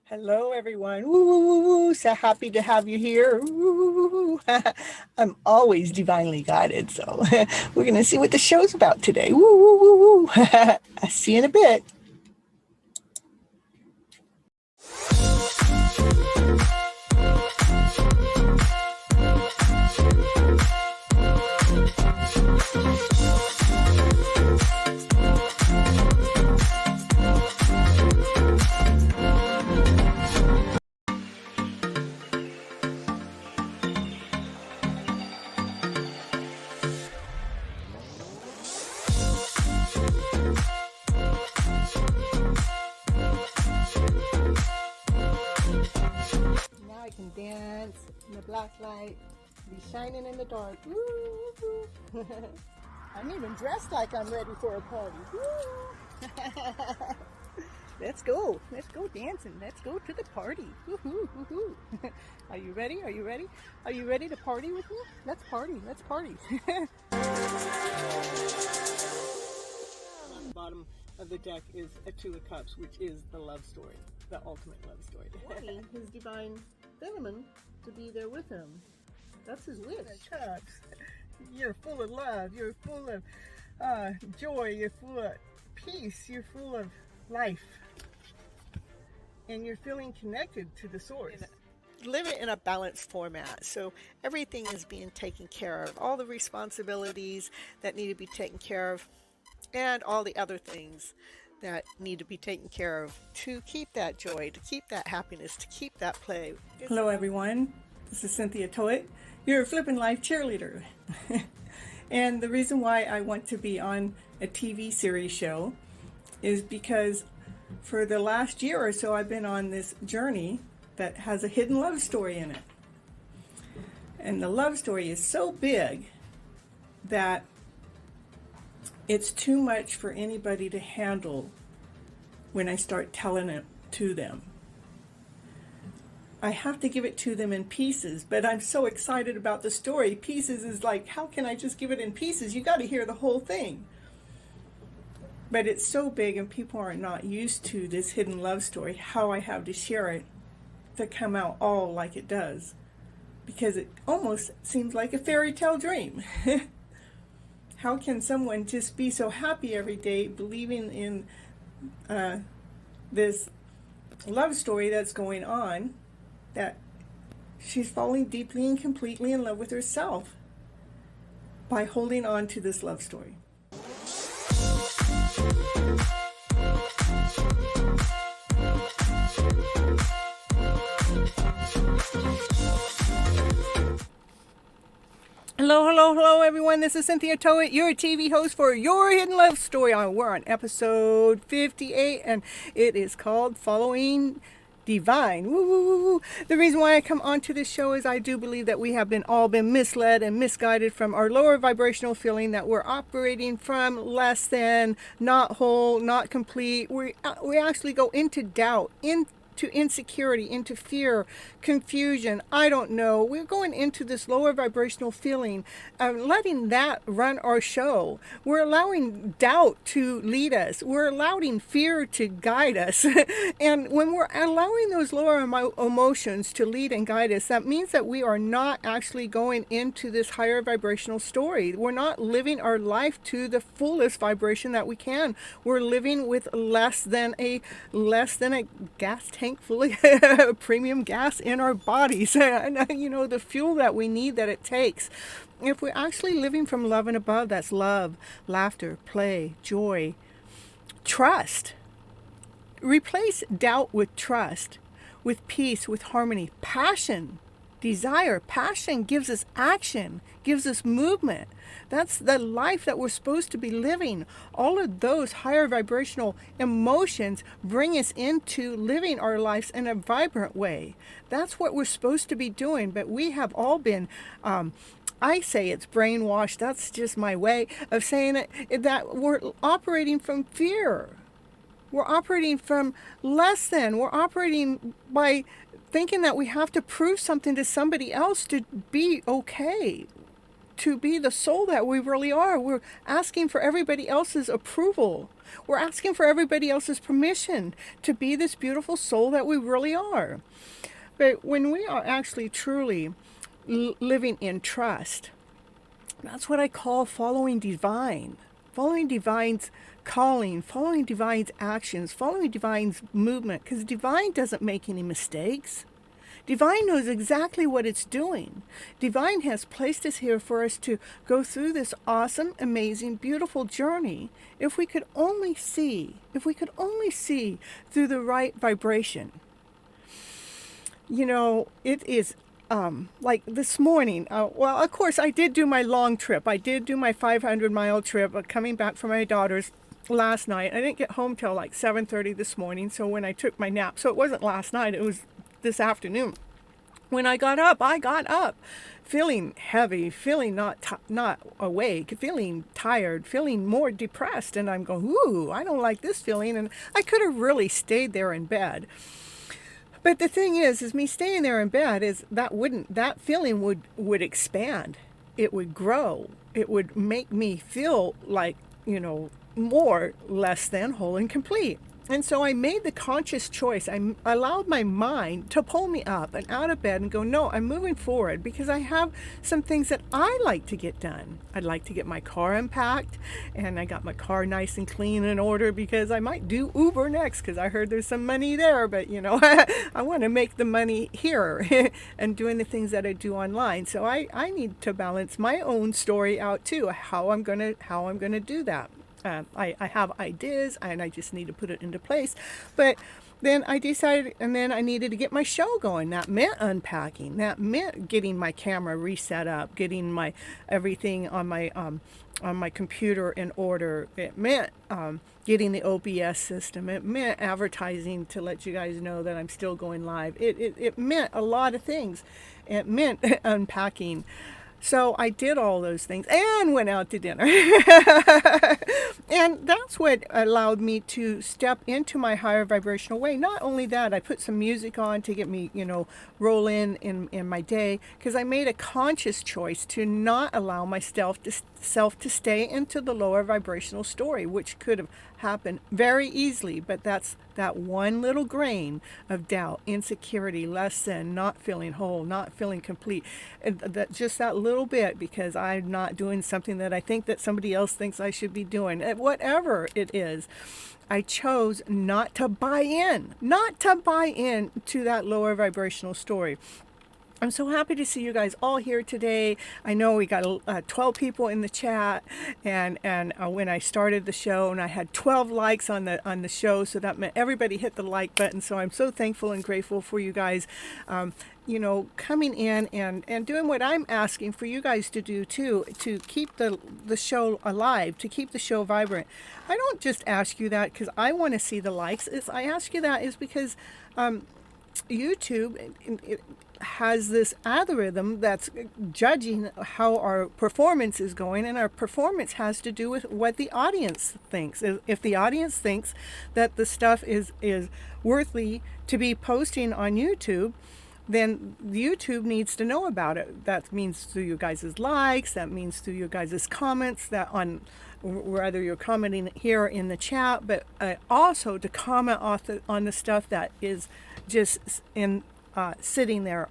Hello, everyone. Woo, woo, woo, woo. So happy to have you here. Woo, woo, woo. I'm always divinely guided. So we're going to see what the show's about today. Woo, woo, woo, woo. I'll see you in a bit. Now I can dance in the black light, be shining in the dark. Woo, woo, woo. I'm even dressed like I'm ready for a party. Woo. Let's go. Let's go dancing. Let's go to the party. Woohoo, woohoo. Are you ready? Are you ready? Are you ready to party with me? Let's party. Let's party. On the bottom of the deck is a Two of Cups, which is the love story, the ultimate love story. Wanting his divine feminine to be there with him. That's his wish. Cups. You're full of love. You're full of joy. You're full of peace. You're full of life. And you're feeling connected to the source. Live it in a balanced format, so everything is being taken care of. All the responsibilities that need to be taken care of, and all the other things that need to be taken care of to keep that joy, to keep that happiness, to keep that play. Hello, everyone. This is Cynthia Toet, your FlipNLife cheerleader. And the reason why I want to be on a TV series show is because for the last year or so, I've been on this journey that has a hidden love story in it. And the love story is so big that it's too much for anybody to handle when I start telling it to them. I have to give it to them in pieces, but I'm so excited about the story. Pieces is like, how can I just give it in pieces? You got to hear the whole thing. But it's so big and people are not used to this hidden love story, how I have to share it to come out all like it does. Because it almost seems like a fairy tale dream. How can someone just be so happy every day believing in this love story that's going on, that she's falling deeply and completely in love with herself by holding on to this love story? Hello, hello, hello, everyone. This is Cynthia Toet, your TV host for Your Hidden Love Story. We're on episode 58, and it is called Following Divine. Woo, woo, woo, woo. The reason why I come onto this show is I do believe that we have all been misled and misguided from our lower vibrational feeling that we're operating from less than, not whole, not complete. We actually go into doubt, into insecurity, into fear, confusion. I don't know. We're going into this lower vibrational feeling, letting that run our show. We're allowing doubt to lead us. We're allowing fear to guide us. And when we're allowing those lower emotions to lead and guide us, that means that we are not actually going into this higher vibrational story. We're not living our life to the fullest vibration that we can. We're living with less than a gas tank full of premium gas in our bodies. And you know, the fuel that we need, that it takes. If we're actually living from love and above, that's love, laughter, play, joy, trust. Replace doubt with trust, with peace, with harmony, passion, desire. Passion gives us action, gives us movement. That's the life that we're supposed to be living. All of those higher vibrational emotions bring us into living our lives in a vibrant way. That's what we're supposed to be doing. But we have all been, I say it's brainwashed. That's just my way of saying it, that we're operating from fear. We're operating from less than. We're operating by thinking that we have to prove something to somebody else to be okay. to be the soul that we really are. We're asking for everybody else's approval. We're asking for everybody else's permission to be this beautiful soul that we really are. But when we are actually truly living in trust, that's what I call following divine. Following divine's calling, following divine's actions, following divine's movement. Because divine doesn't make any mistakes. Divine knows exactly what it's doing. Divine has placed us here for us to go through this awesome, amazing, beautiful journey. If we could only see through the right vibration. You know, it is like this morning. Well, of course, I did do my long trip. I did do my 500-mile trip coming back from my daughter's last night. I didn't get home till like 7:30 this morning. So when I took my nap, so it wasn't last night, it was this afternoon. When I got up feeling heavy, feeling not awake, feeling tired, feeling more depressed, and I'm going, ooh, I don't like this feeling, and I could have really stayed there in bed. But the thing is me staying there in bed is that feeling would expand. It would grow. It would make me feel like, more less than whole and complete. And so I made the conscious choice. I allowed my mind to pull me up and out of bed and go, no, I'm moving forward because I have some things that I like to get done. I'd like to get my car unpacked, and I got my car nice and clean in order because I might do Uber next because I heard there's some money there, but I want to make the money here and doing the things that I do online. So I need to balance my own story out too, how I'm gonna do that. I have ideas and I just need to put it into place. But then I decided, and then I needed to get my show going. That meant unpacking. That meant getting my camera reset up, getting my everything on my computer in order. It meant getting the OBS system. It meant advertising to let you guys know that I'm still going live. It meant a lot of things. It meant unpacking. So I did all those things and went out to dinner. And that's what allowed me to step into my higher vibrational way. Not only that, I put some music on to get me, roll in my day, because I made a conscious choice to not allow myself to stay into the lower vibrational story, which could have happened very easily. But that's that one little grain of doubt, insecurity, less than, not feeling whole, not feeling complete. Just that little bit, because I'm not doing something that I think that somebody else thinks I should be doing. Whatever it is, I chose not to buy in to that lower vibrational story. I'm so happy to see you guys all here today. I know we got 12 people in the chat, and when I started the show, and I had 12 likes on the show, so that meant everybody hit the like button. So I'm so thankful and grateful for you guys, coming in and doing what I'm asking for you guys to do too, to keep the show alive, to keep the show vibrant. I don't just ask you that because I want to see the likes. I ask you that is because YouTube has this algorithm that's judging how our performance is going, and our performance has to do with what the audience thinks. If the audience thinks that the stuff is worthy to be posting on YouTube, then YouTube needs to know about it. That means through you guys' likes, that means through you guys' comments, that on whether you're commenting here in the chat, but also to comment on the stuff that is just sitting there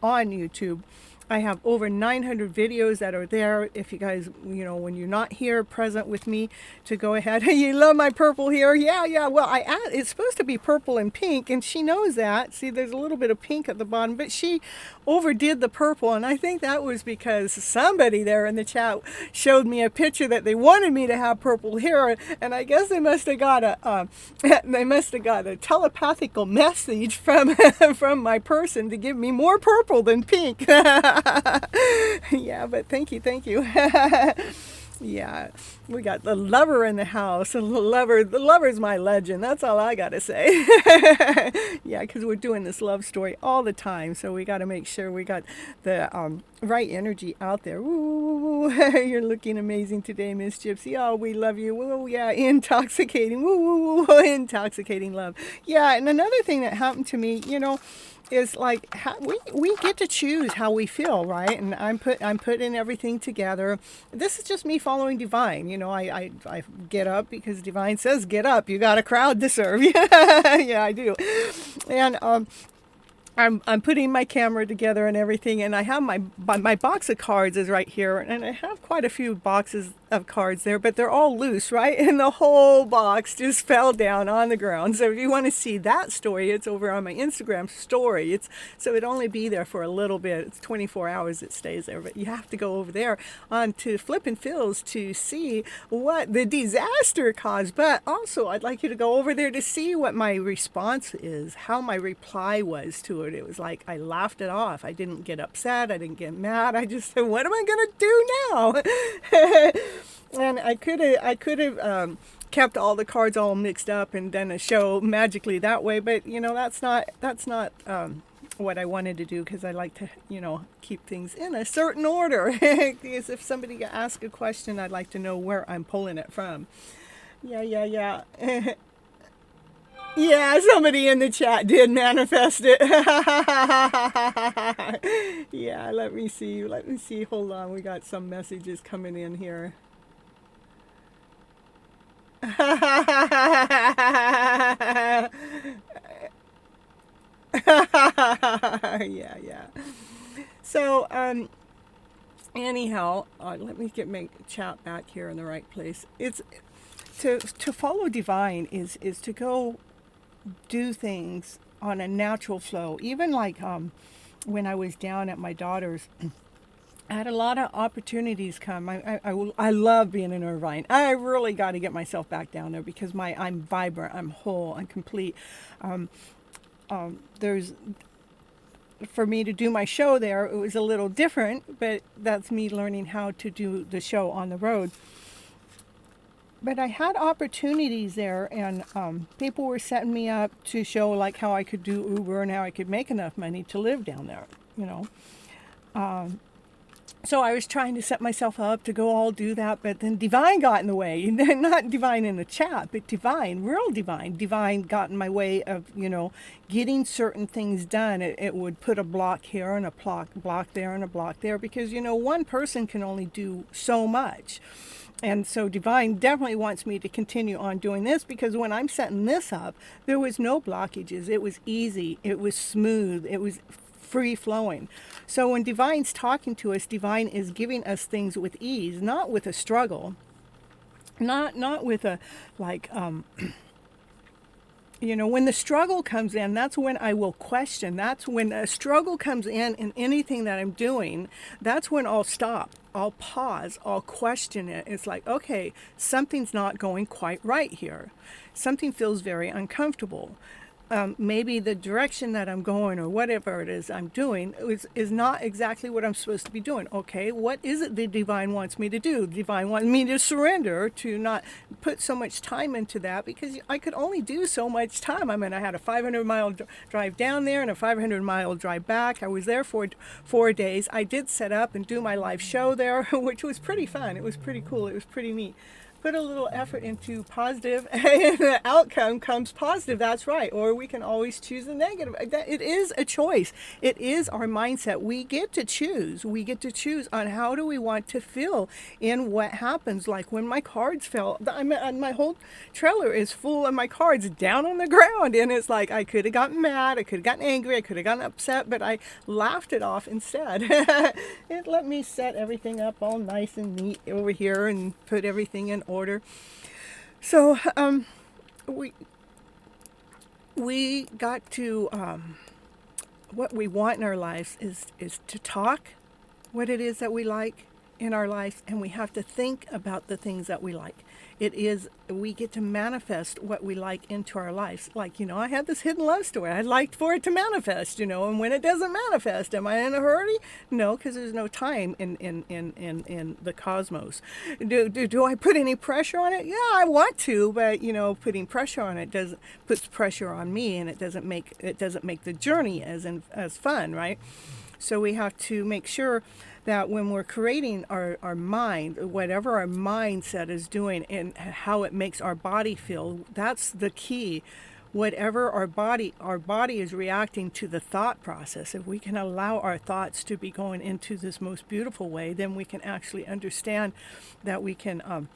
on YouTube. I have over 900 videos that are there. If you guys, when you're not here present with me, to go ahead. You love my purple here? Yeah. Well, it's supposed to be purple and pink, and she knows that. See, there's a little bit of pink at the bottom, but she overdid the purple, and I think that was because somebody there in the chat showed me a picture that they wanted me to have purple hair, and I guess they must have got a telepathical message from from my person to give me more purple than pink. Yeah, but thank you. Yeah, we got the lover in the house, and the lover's my legend. That's all I gotta say. Yeah, because we're doing this love story all the time, so we got to make sure we got the right energy out there. Woo, you're looking amazing today, Miss Gypsy. Oh, we love you. Woo, yeah, intoxicating. Woo, intoxicating love. Yeah, and another thing that happened to me, is like how we get to choose how we feel, right? And I'm putting everything together. This is just me following divine. I get up because divine says get up. You got a crowd to serve. Yeah, I do. And I'm putting my camera together and everything, and I have my box of cards is right here, and I have quite a few boxes of cards there, but they're all loose, right? And the whole box just fell down on the ground. So if you want to see that story, it's over on my Instagram story. So it'd only be there for a little bit. It's 24 hours it stays there, but you have to go over there onto FlipN Fills to see what the disaster caused. But also, I'd like you to go over there to see what my response is, how my reply was to it. It was like I laughed it off. I didn't get upset. I didn't get mad. I just said, "What am I going to do now?" And I could have kept all the cards all mixed up and done a show magically that way. But that's not what I wanted to do, because I like to keep things in a certain order. Because if somebody asks a question, I'd like to know where I'm pulling it from. Yeah. Yeah, somebody in the chat did manifest it. Yeah, let me see. Hold on, we got some messages coming in here. Yeah. So, anyhow, let me get my chat back here in the right place. It's to follow divine is to go do things on a natural flow. Even like when I was down at my daughter's, I had a lot of opportunities come. I love being in Irvine. I really got to get myself back down there because I'm vibrant, I'm whole, I'm complete. There's For me to do my show there, it was a little different, but that's me learning how to do the show on the road. But I had opportunities there, and people were setting me up to show like how I could do Uber and how I could make enough money to live down there, So I was trying to set myself up to go all do that, but then divine got in the way. Not divine in the chat, but divine, real divine. Divine got in my way of, getting certain things done. It would put a block here and a block there and a block there, because, one person can only do so much. And so divine definitely wants me to continue on doing this, because when I'm setting this up, there was no blockages. It was easy. It was smooth. It was free flowing. So when divine's talking to us, divine is giving us things with ease, not with a struggle, not with a when the struggle comes in, that's when I will question. That's when a struggle comes in anything that I'm doing. That's when I'll stop. I'll pause. I'll question it. It's like, okay, something's not going quite right here. Something feels very uncomfortable. Maybe the direction that I'm going, or whatever it is I'm doing, is not exactly what I'm supposed to be doing. Okay, what is it the divine wants me to do? The divine wants me to surrender, to not put so much time into that, because I could only do so much time. I mean, I had a 500-mile drive down there and a 500-mile drive back. I was there for 4 days. I did set up and do my live show there, which was pretty fun. It was pretty cool. It was pretty neat. Put a little effort into positive, and the outcome comes positive. That's right. Or we can always choose the negative. It is a choice. It is our mindset. We get to choose. We get to choose on how do we want to feel in what happens. Like when my cards fell, my whole trailer is full of my cards down on the ground, and it's like I could have gotten mad, I could have gotten angry, I could have gotten upset, but I laughed it off instead. It let me set everything up all nice and neat over here and put everything in order. So we got to what we want in our lives is to talk what it is that we like, in our life, and we have to think about the things that we like. We get to manifest what we like into our lives. Like, I had this hidden love story. I'd like for it to manifest, and when it doesn't manifest, am I in a hurry? No, because there's no time in the cosmos. Do I put any pressure on it? Yeah, I want to, but putting pressure on it puts pressure on me, and it doesn't make the journey as fun, right? So we have to make sure that when we're creating our mind, whatever our mindset is doing and how it makes our body feel, that's the key. Whatever our body is reacting to the thought process. If we can allow our thoughts to be going into this most beautiful way, then we can actually understand that we can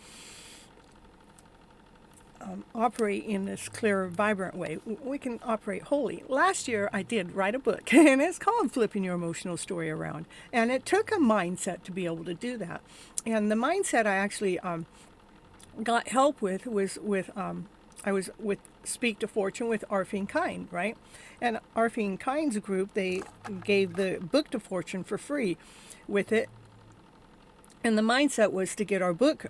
operate in this clear, vibrant way. We can operate wholly. Last year, I did write a book, and it's called Flipping Your Emotional Story Around. And it took a mindset to be able to do that. And the mindset I actually got help with was I was with Speak to Fortune with Arfine Kind, right? And Arfine Kind's group, they gave the book to Fortune for free with it. And the mindset was to get our book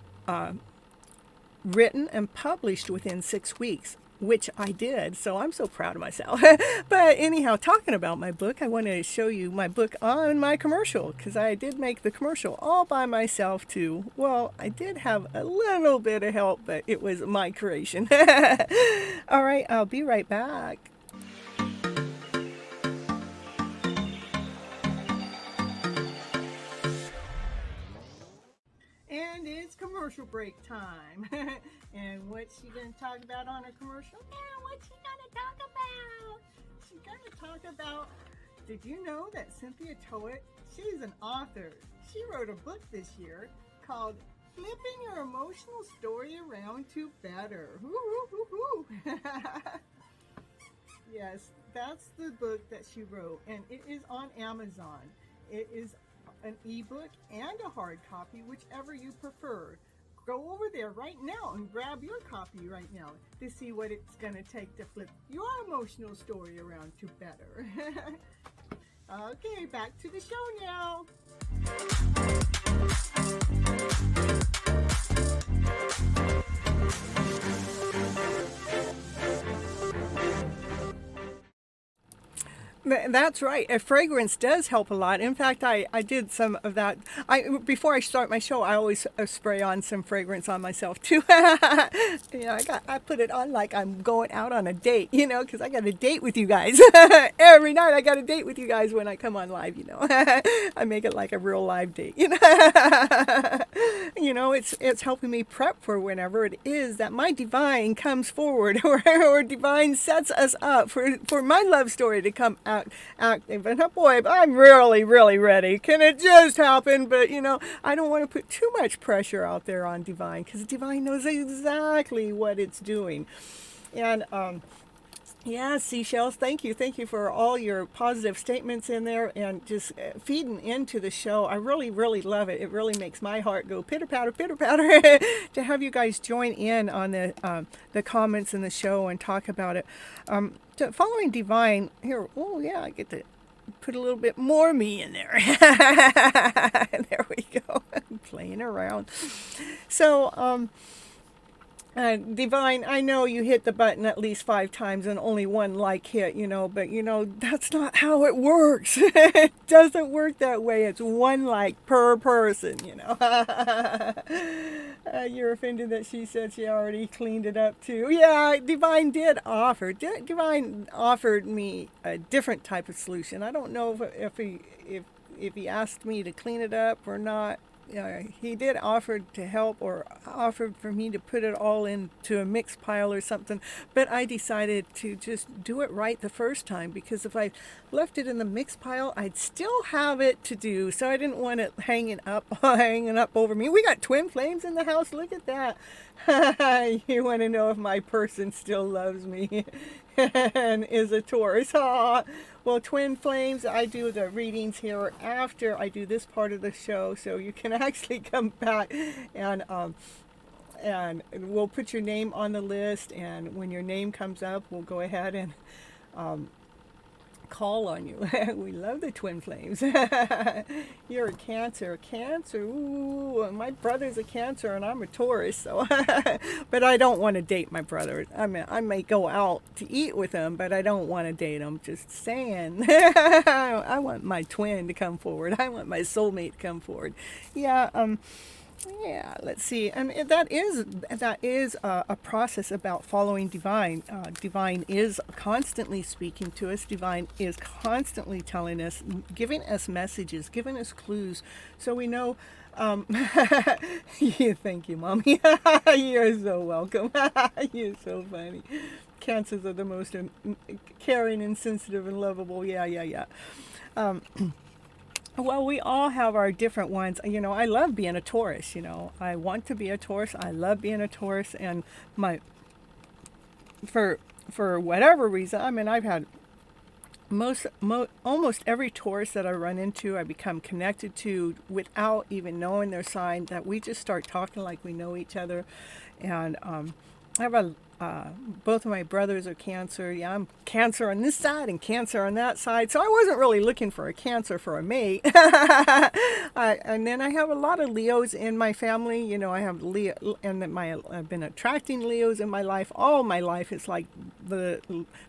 written and published within 6 weeks, which I did. So I'm so proud of myself. But anyhow, talking about my book, I wanted to show you my book on my commercial, because I did make the commercial all by myself too. Well, I did have a little bit of help, but it was my creation. All right, I'll be right back. And it's commercial break time. And what's she going to talk about on her commercial? Yeah, what's she going to talk about? She's going to talk about, did you know that Cynthia Toet, she's an author. She wrote a book this year called Flipping Your Emotional Story Around to Better. Yes, that's the book that she wrote, and it is on Amazon. It is an ebook and a hard copy, whichever you prefer. Go over there right now and grab your copy right now to see what it's going to take to flip your emotional story around to better. Okay, back to the show now. That's right. A fragrance does help a lot. In fact, I did some of that. Before I start my show, I always spray on some fragrance on myself too. I put it on like I'm going out on a date, because I got a date with you guys. Every night I got a date with you guys when I come on live, I make it like a real live date, It's helping me prep for whenever it is that my divine comes forward or divine sets us up for my love story to come out active. And boy, I'm really, really ready. Can it just happen? But, I don't want to put too much pressure out there on divine, because divine knows exactly what it's doing. And, yeah, Seashells, thank you. Thank you for all your positive statements in there and just feeding into the show. I really, really love it. It really makes my heart go pitter-patter, pitter-patter to have you guys join in on the comments in the show and talk about it. Following divine, here, oh yeah, I get to put a little bit more me in there. There we go. Playing around. So, Divine, I know you hit the button at least 5 times and only one like hit, but that's not how it works. It doesn't work that way. It's one like per person, You're offended that she said she already cleaned it up too. Yeah, Divine did offer. Divine offered me a different type of solution. I don't know if he asked me to clean it up or not. He did offer to help, or offered for me to put it all into a mix pile or something, but I decided to just do it right the first time, because if I left it in the mix pile, I'd still have it to do, so I didn't want it hanging up over me. We got twin flames in the house. Look at that. You want to know if my person still loves me and is a Taurus. Well, twin flames, I do the readings here after I do this part of the show, so you can actually come back and we'll put your name on the list, and when your name comes up, we'll go ahead and call on you. We love the twin flames. You're a Cancer. Cancer, ooh, my brother's a Cancer and I'm a Taurus, so but I don't want to date my brother. I mean, I may go out to eat with him, but I don't want to date him. Just saying. I want my twin to come forward. I want my soulmate to come forward. Yeah, yeah, let's see. And that is a process about following divine. Divine is constantly speaking to us. Divine is constantly telling us, giving us messages, giving us clues, so we know. Yeah, thank you, Mommy. You're so welcome. You're so funny. Cancers are the most caring and sensitive and lovable. Yeah, yeah, yeah. Well, we all have our different ones. You know, I love being a Taurus. You know, I want to be a Taurus. I love being a Taurus, and for whatever reason, I mean, I've had almost every Taurus that I run into, I become connected to without even knowing their sign. That we just start talking like we know each other, and I have both of my brothers are Cancer. Yeah, I'm Cancer on this side and Cancer on that side. So I wasn't really looking for a Cancer for a mate. And then I have a lot of Leos in my family. You know, I have Leo, and I've been attracting Leos in my life. All my life, it's like the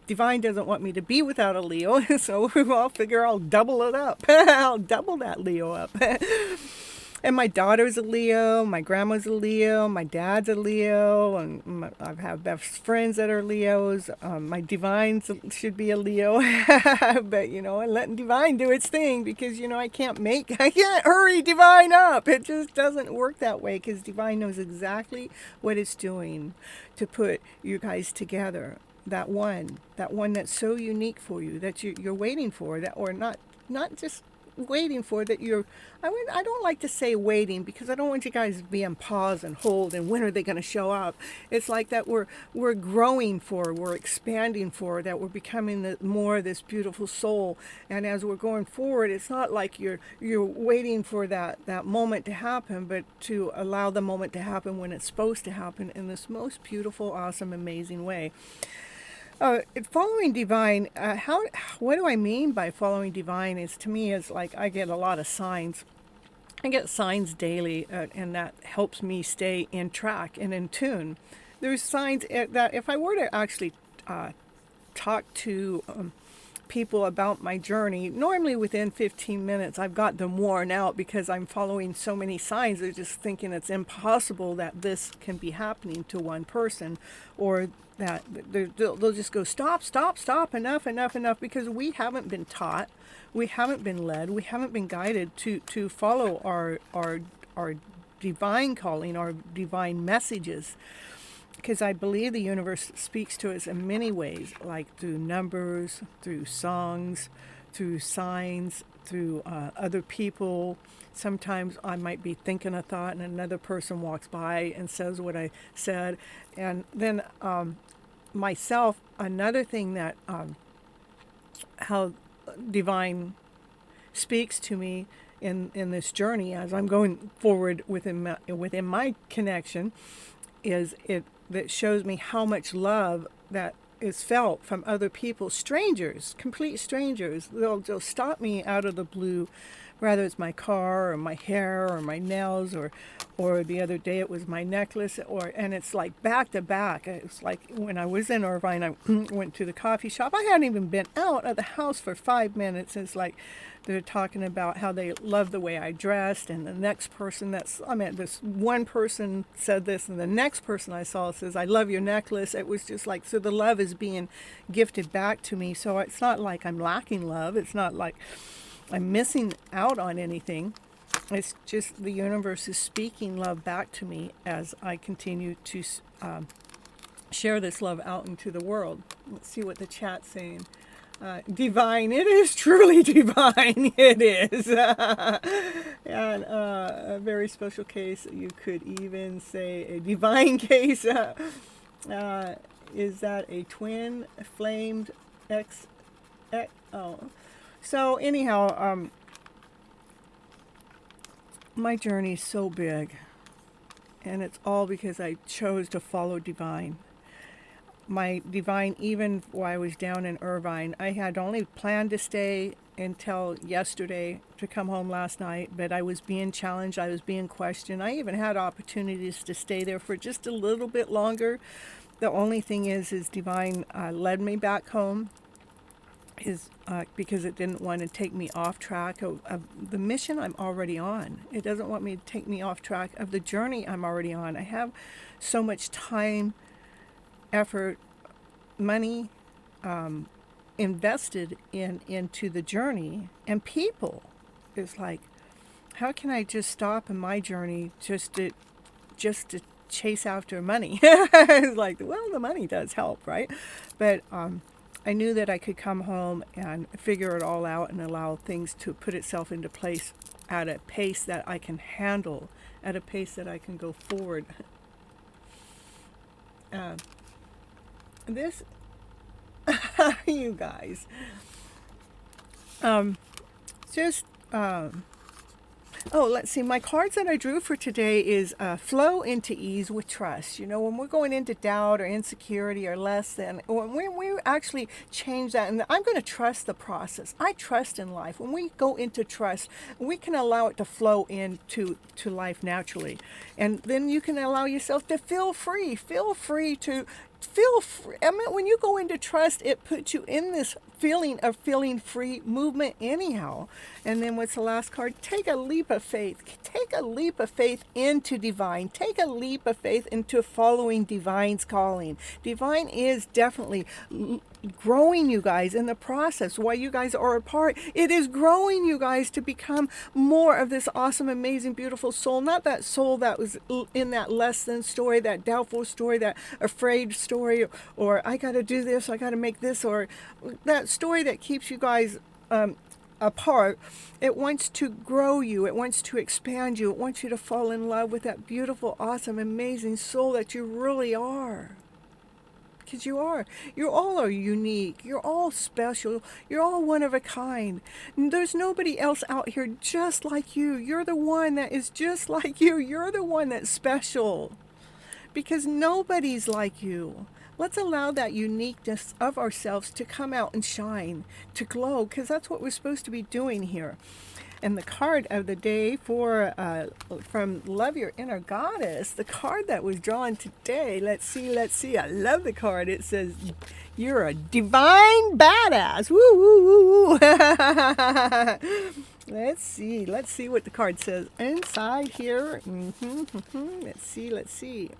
divine doesn't want me to be without a Leo. So I'll figure I'll double it up. I'll double that Leo up. And my daughter's a Leo, my grandma's a Leo, my dad's a Leo, and I have best friends that are Leos. My divine should be a Leo, but you know, I'm letting divine do its thing because, you know, I can't hurry divine up. It just doesn't work that way because divine knows exactly what it's doing to put you guys together. That one that's so unique for you that you're waiting for, that, or not just waiting for, that I don't like to say waiting because I don't want you guys to be on pause and hold and when are they going to show up. It's like that we're growing for, we're expanding for, that we're becoming more this beautiful soul. And as we're going forward, it's not like you're waiting for that moment to happen, but to allow the moment to happen when it's supposed to happen in this most beautiful, awesome, amazing way. Following divine, what do I mean by following divine? Is, to me, is like I get a lot of signs. I get signs daily, and that helps me stay in track and in tune. There's signs that if I were to actually talk to people about my journey, normally within 15 minutes I've got them worn out because I'm following so many signs. They're just thinking it's impossible that this can be happening to one person, or that they'll just go stop, enough, because we haven't been taught, we haven't been led, we haven't been guided to follow our divine calling, our divine messages. Because I believe the universe speaks to us in many ways, like through numbers, through songs, through signs, through other people. Sometimes I might be thinking a thought and another person walks by and says what I said. And then myself, another thing that how divine speaks to me in this journey as I'm going forward within my connection is it that shows me how much love that is felt from other people, strangers, complete strangers. They'll stop me out of the blue, whether it's my car or my hair or my nails, or the other day it was my necklace, and it's like back to back. It's like when I was in Oroville, I went to the coffee shop. I hadn't even been out of the house for 5 minutes. It's like they're talking about how they love the way I dressed, and the next person this one person said this, and the next person I saw says, I love your necklace. It was just like, so the love is being gifted back to me. So it's not like I'm lacking love. It's not like I'm missing out on anything. It's just the universe is speaking love back to me as I continue to share this love out into the world. Let's see what the chat's saying. Divine, it is truly divine. It is. And a very special case, you could even say a divine case. Is that a twin flamed X? Oh. So anyhow, my journey is so big, and it's all because I chose to follow divine. my divine, even while I was down in Irvine. I had only planned to stay until yesterday, to come home last night, but I was being challenged, I was being questioned. I even had opportunities to stay there for just a little bit longer. The only thing is divine led me back home, because it didn't want to take me off track of the mission I'm already on. It doesn't want me to take me off track of the journey I'm already on. I have so much time, effort, money invested into the journey, and people. It's like, how can I just stop in my journey just to chase after money? It's like, well, the money does help, right? But I knew that I could come home and figure it all out and allow things to put itself into place at a pace that I can handle, at a pace that I can go forward. This, you guys, just, oh, let's see. My cards that I drew for today is flow into ease with trust. You know, when we're going into doubt or insecurity or less than, when we actually change that, and I'm going to trust the process. I trust in life. When we go into trust, we can allow it to flow into life naturally. And then you can allow yourself to feel free. Feel free to feel free. I mean, when you go into trust, it puts you in this feeling of feeling free movement anyhow. And then what's the last card? Take a leap of faith. Take a leap of faith into divine. Take a leap of faith into following divine's calling. Divine is definitely growing you guys in the process while you guys are apart. It is growing you guys to become more of this awesome, amazing, beautiful soul. Not that soul that was in that less than story, that doubtful story, that afraid story, or I got to do this, I got to make this, or that story that keeps you guys apart. It wants to grow you. It wants to expand you. It wants you to fall in love with that beautiful, awesome, amazing soul that you really are. Because you are. You all are unique. You're all special. You're all one of a kind. There's nobody else out here just like you. You're the one that is just like you. You're the one that's special. Because nobody's like you. Let's allow that uniqueness of ourselves to come out and shine, to glow, because that's what we're supposed to be doing here. And the card of the day from Love Your Inner Goddess, the card that was drawn today, let's see, I love the card. It says, you're a divine badass. Woo, woo, woo, woo. Let's see what the card says inside here. Let's see.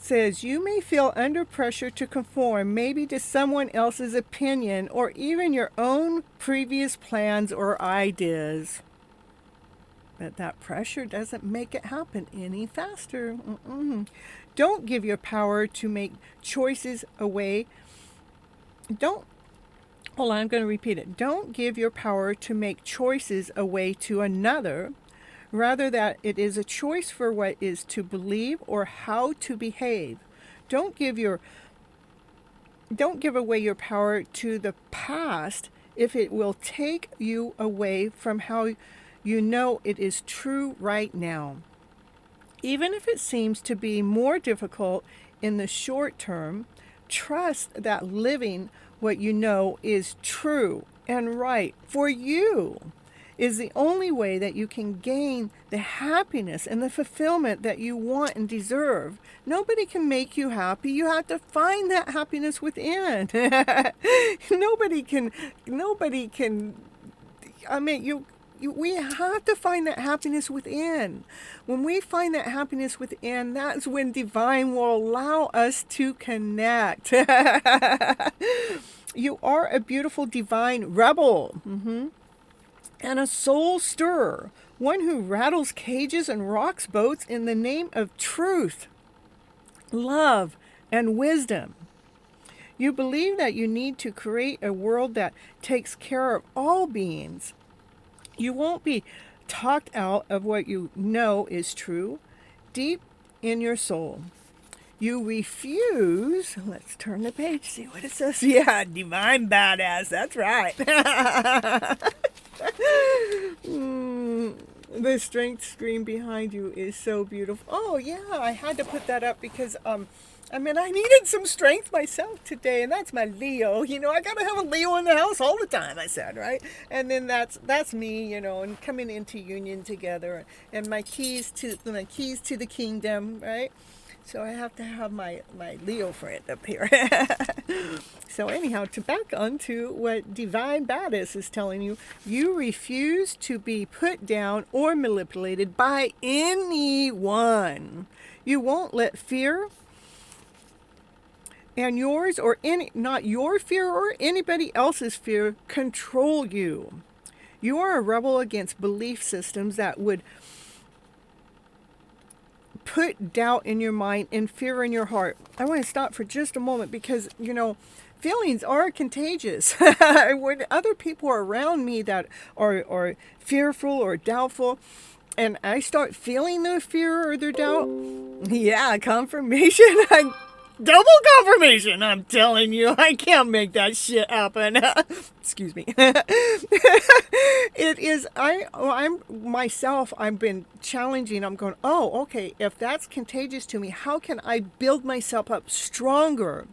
Says, you may feel under pressure to conform, maybe to someone else's opinion or even your own previous plans or ideas. But that pressure doesn't make it happen any faster. Don't give your power to make choices away. Hold on, I'm going to repeat it. Don't give your power to make choices away to another. Rather, that it is a choice for what is to believe or how to behave. Don't give away your power to the past if it will take you away from how you know it is true right now. Even if it seems to be more difficult in the short term, trust that living what you know is true and right for you is the only way that you can gain the happiness and the fulfillment that you want and deserve. Nobody can make you happy. You have to find that happiness within. Nobody can, I mean, we have to find that happiness within. When we find that happiness within, that's when divine will allow us to connect. You are a beautiful divine rebel. And a soul stirrer, one who rattles cages and rocks boats in the name of truth, love, and wisdom. You believe that you need to create a world that takes care of all beings. You won't be talked out of what you know is true deep in your soul. You refuse, let's turn the page, see what it says. Yeah, divine badass, that's right. The strength screen behind you is so beautiful. Oh yeah, I had to put that up because I mean, I needed some strength myself today, and that's my Leo. I gotta have a Leo in the house all the time, I said, right? And then that's me, and coming into union together, and my keys to the kingdom, right? So I have to have my Leo friend up here. So anyhow, to back on to what Divine Badass is telling you, you refuse to be put down or manipulated by anyone. You won't let fear and yours or not your fear or anybody else's fear control you. You are a rebel against belief systems that would put doubt in your mind and fear in your heart. I want to stop for just a moment because, feelings are contagious. When other people are around me that are fearful or doubtful, and I start feeling their fear or their doubt, yeah, confirmation. Double confirmation, I'm telling you. I can't make that shit happen. Excuse me. It is, I'm myself, I've been challenging. I'm going, oh, okay, if that's contagious to me, how can I build myself up stronger?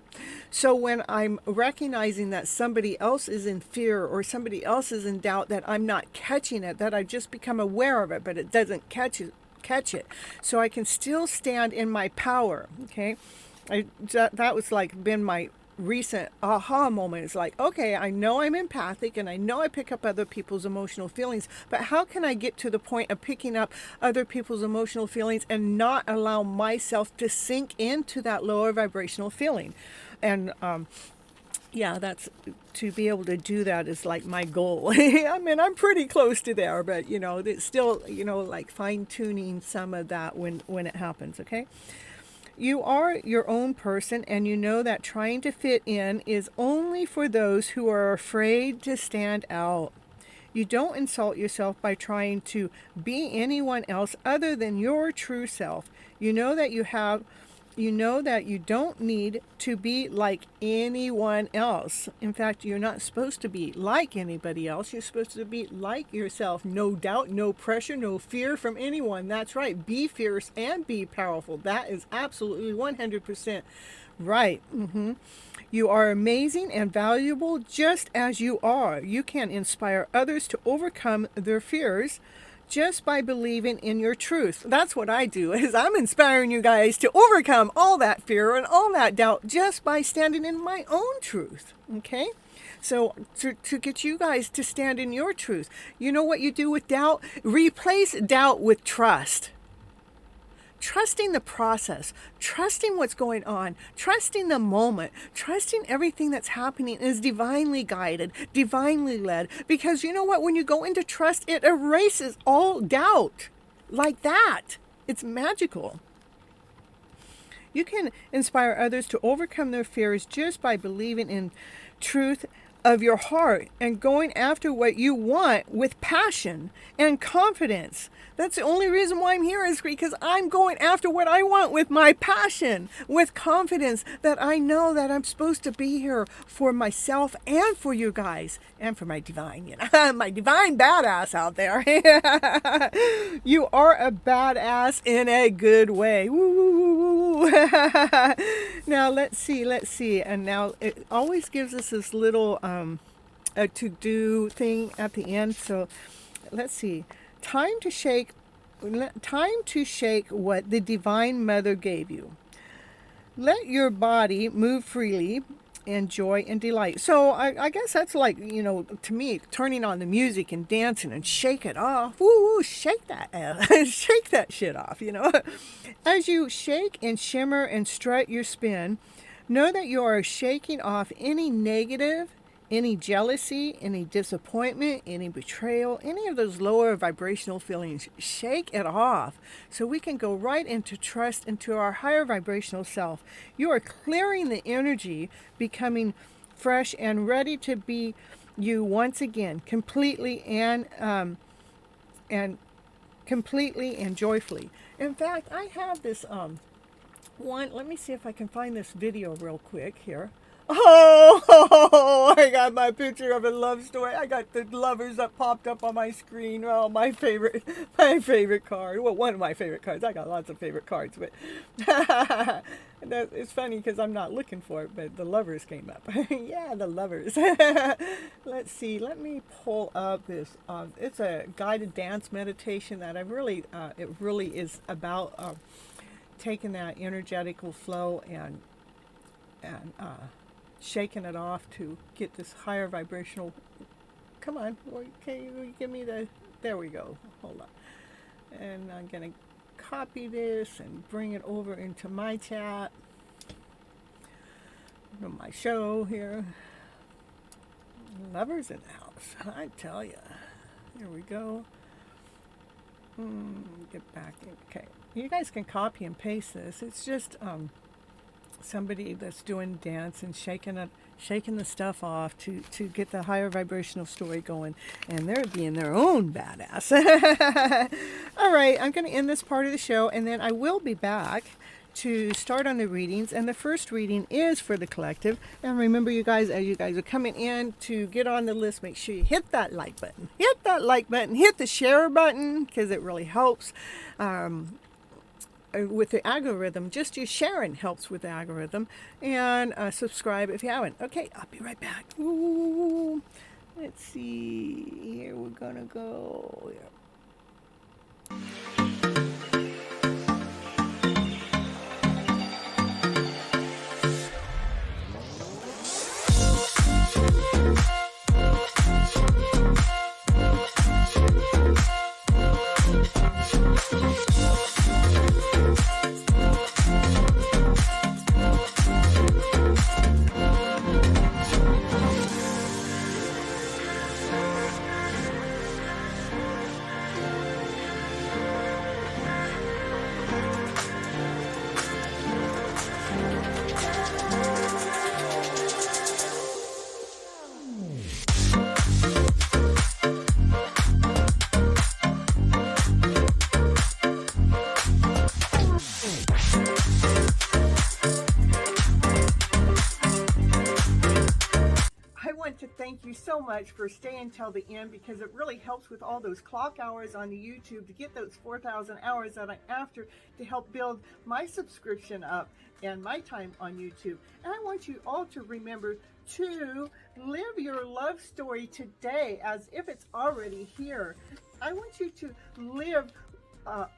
So when I'm recognizing that somebody else is in fear or somebody else is in doubt, that I'm not catching it, that I just become aware of it, but it doesn't catch it. So I can still stand in my power, okay? That was like been my recent aha moment. It's like, okay, I know I'm empathic and I know I pick up other people's emotional feelings, but how can I get to the point of picking up other people's emotional feelings and not allow myself to sink into that lower vibrational feeling? And yeah, that's, to be able to do that is like my goal. I mean, I'm pretty close to there, but it's still, like fine tuning some of that when it happens. Okay. You are your own person, and you know that trying to fit in is only for those who are afraid to stand out. You don't insult yourself by trying to be anyone else other than your true self. You know that you don't need to be like anyone else. In fact, you're not supposed to be like anybody else. You're supposed to be like yourself. No doubt, no pressure, no fear from anyone. That's right. Be fierce and be powerful. That is absolutely 100% right. You are amazing and valuable just as you are. You can inspire others to overcome their fears just by believing in your truth. That's what I do, is I'm inspiring you guys to overcome all that fear and all that doubt just by standing in my own truth. Okay? So to get you guys to stand in your truth, you know what you do with doubt? Replace doubt with trust. Trusting the process, trusting what's going on, trusting the moment, trusting everything that's happening is divinely guided, divinely led. Because you know what? When you go into trust, it erases all doubt. Like that. It's magical. You can inspire others to overcome their fears just by believing in truth of your heart and going after what you want with passion and confidence. That's the only reason why I'm here, is because I'm going after what I want with my passion, with confidence that I know that I'm supposed to be here for myself and for you guys and for my divine, my divine badass out there. You are a badass in a good way. Woo. Now let's see. And now it always gives us this little a to-do thing at the end. So let's see. Time to shake what the Divine Mother gave you. Let your body move freely in joy and delight. So I guess that's like, to me, turning on the music and dancing and shake it off. Woo, shake that shake that shit off, As you shake and shimmer and strut your spin, know that you are shaking off any negative, any jealousy, any disappointment, any betrayal, any of those lower vibrational feelings. Shake it off so we can go right into trust, into our higher vibrational self. You are clearing the energy, becoming fresh and ready to be you once again, completely and joyfully. In fact, I have this one. Let me see if I can find this video real quick here. Oh, I got my picture of a love story. I got the lovers that popped up on my screen. Oh, my favorite card. Well, one of my favorite cards. I got lots of favorite cards, but it's funny because I'm not looking for it, but the lovers came up. Yeah, the lovers. Let's see. Let me pull up this. It's a guided dance meditation that it really is about taking that energetical flow and shaking it off to get this higher vibrational. Come on, can you give me there we go. Hold on. And I'm going to copy this and bring it over into my chat. From my show here. Lovers in the house, I tell you. Here we go. Get back in. Okay. You guys can copy and paste this. It's just somebody that's doing dance and shaking the stuff off to get the higher vibrational story going, and they're being their own badass. All right, I'm going to end this part of the show, and then I will be back to start on the readings. And the first reading is for the collective. And remember, you guys, as you guys are coming in to get on the list, make sure you hit that like button, hit the share button, because it really helps with the algorithm. Just your sharing helps with the algorithm. And subscribe if you haven't. Okay, I'll be right back. Ooh, let's see. Here we're gonna go. Thank you so much for staying till the end, because it really helps with all those clock hours on the YouTube to get those 4,000 hours that I'm after to help build my subscription up and my time on YouTube. And I want you all to remember to live your love story today as if it's already here. I want you to live,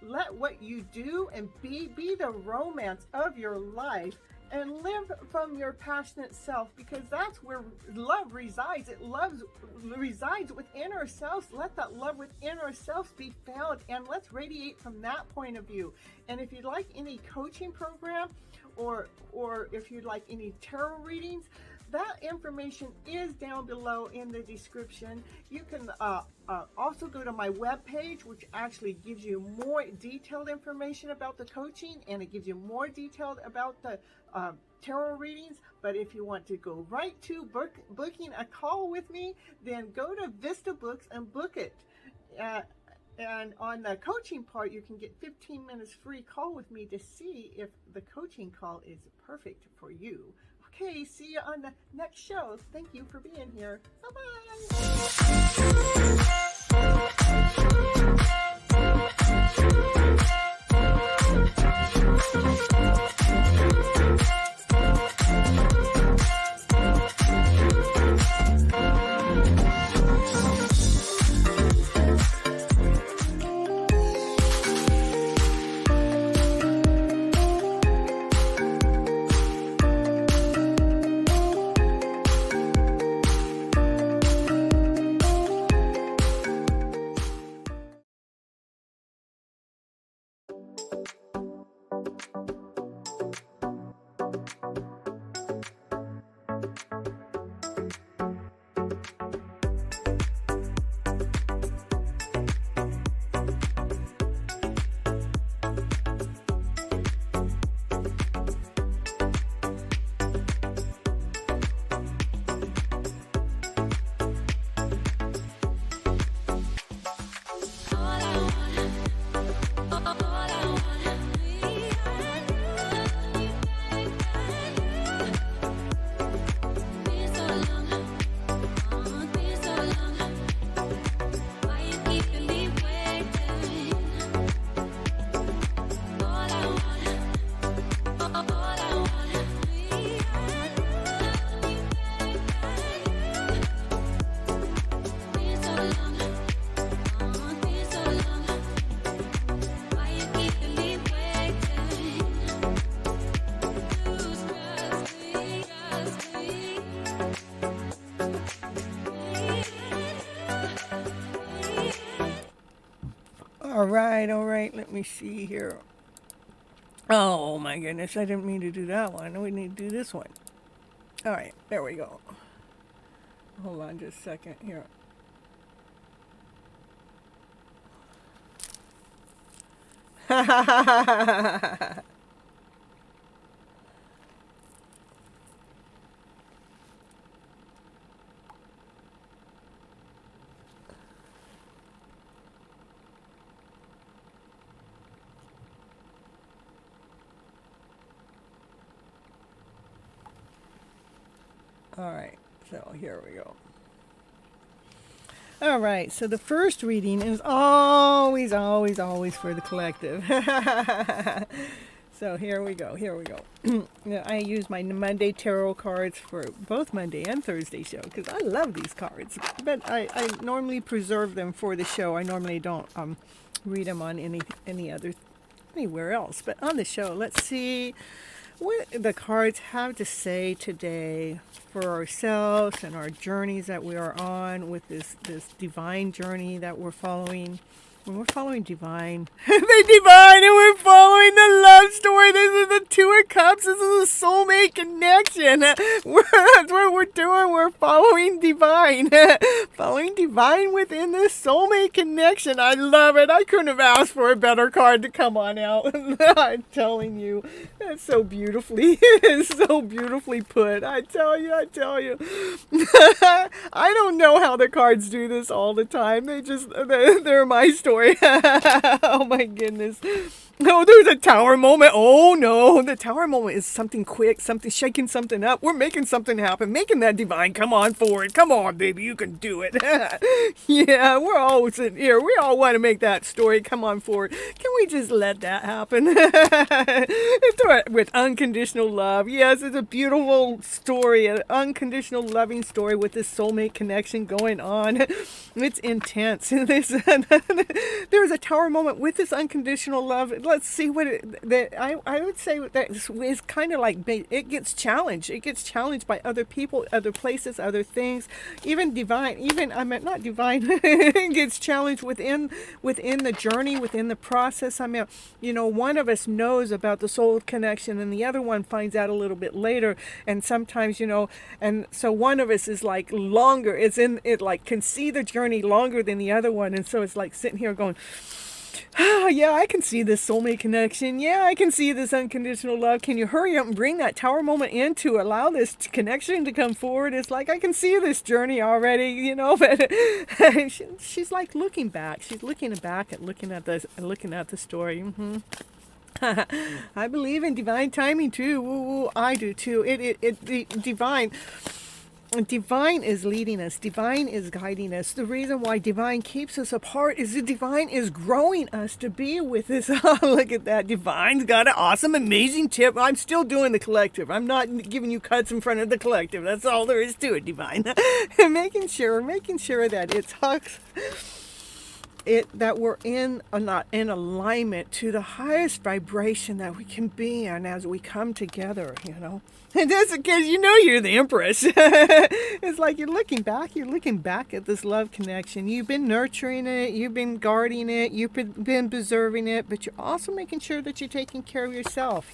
let what you do and be the romance of your life. And live from your passionate self, because that's where love resides. It resides within ourselves. Let that love within ourselves be found, and let's radiate from that point of view. And if you'd like any coaching program, or if you'd like any tarot readings, that information is down below in the description. You can also go to my webpage, which actually gives you more detailed information about the coaching, and it gives you more detailed about the tarot readings. But if you want to go right to booking a call with me, then go to Vista Books and book it. And on the coaching part, you can get 15 minutes free call with me to see if the coaching call is perfect for you. Okay, see you on the next show. Thank you for being here. Bye-bye. All right, all right. Let me see here. Oh my goodness, I didn't mean to do that one. We need to do this one. All right, there we go. Hold on just a second here. All right, so here we go. All right, so the first reading is always, always, always for the collective. So here we go, here we go. Now, I use my Monday tarot cards for both Monday and Thursday show because I love these cards. But I normally preserve them for the show. I normally don't read them on anywhere else. But on the show, let's see what the cards have to say today for ourselves and our journeys that we are on with this divine journey that we're following. When we're following divine, the divine, and we're following the love story. This is the Two of Cups. This is a soulmate connection. That's what we're doing. We're following divine. Following divine within this soulmate connection. I love it. I couldn't have asked for a better card to come on out. I'm telling you. That's so beautifully, so beautifully put. I tell you. I don't know how the cards do this all the time. They're my story. Oh my goodness. No, there's a tower moment. Oh no, the tower moment is something quick, something shaking something up. We're making something happen, making that divine come on forward. Come on, baby, you can do it. Yeah, we're all sitting here. We all want to make that story come on forward. Can we just let that happen? With unconditional love. Yes, it's a beautiful story, an unconditional loving story with this soulmate connection going on. It's intense. There's a tower moment with this unconditional love. Let's see what I would say that is kind of like it gets challenged. It gets challenged by other people, other places, other things. Even divine, not divine. It gets challenged within the journey, within the process. I mean, one of us knows about the soul connection, and the other one finds out a little bit later. And sometimes, and so one of us is like longer. Can see the journey longer than the other one, and so it's like sitting here going, oh, yeah, I can see this soulmate connection. Yeah, I can see this unconditional love. Can you hurry up and bring that tower moment in to allow this connection to come forward? It's like I can see this journey already, but she's like looking back. She's looking back at looking at the story. I believe in divine timing too. Woo, I do too. Divine is leading us. Divine is guiding us. The reason why divine keeps us apart is the divine is growing us to be with us. Look at that. Divine's got an awesome, amazing tip. I'm still doing the collective. I'm not giving you cuts in front of the collective. That's all there is to it, divine. making sure that it's that we're in alignment to the highest vibration that we can be in as we come together, And that's because you're the empress. It's like you're looking back at this love connection. You've been nurturing it, you've been guarding it, you've been preserving it, but you're also making sure that you're taking care of yourself,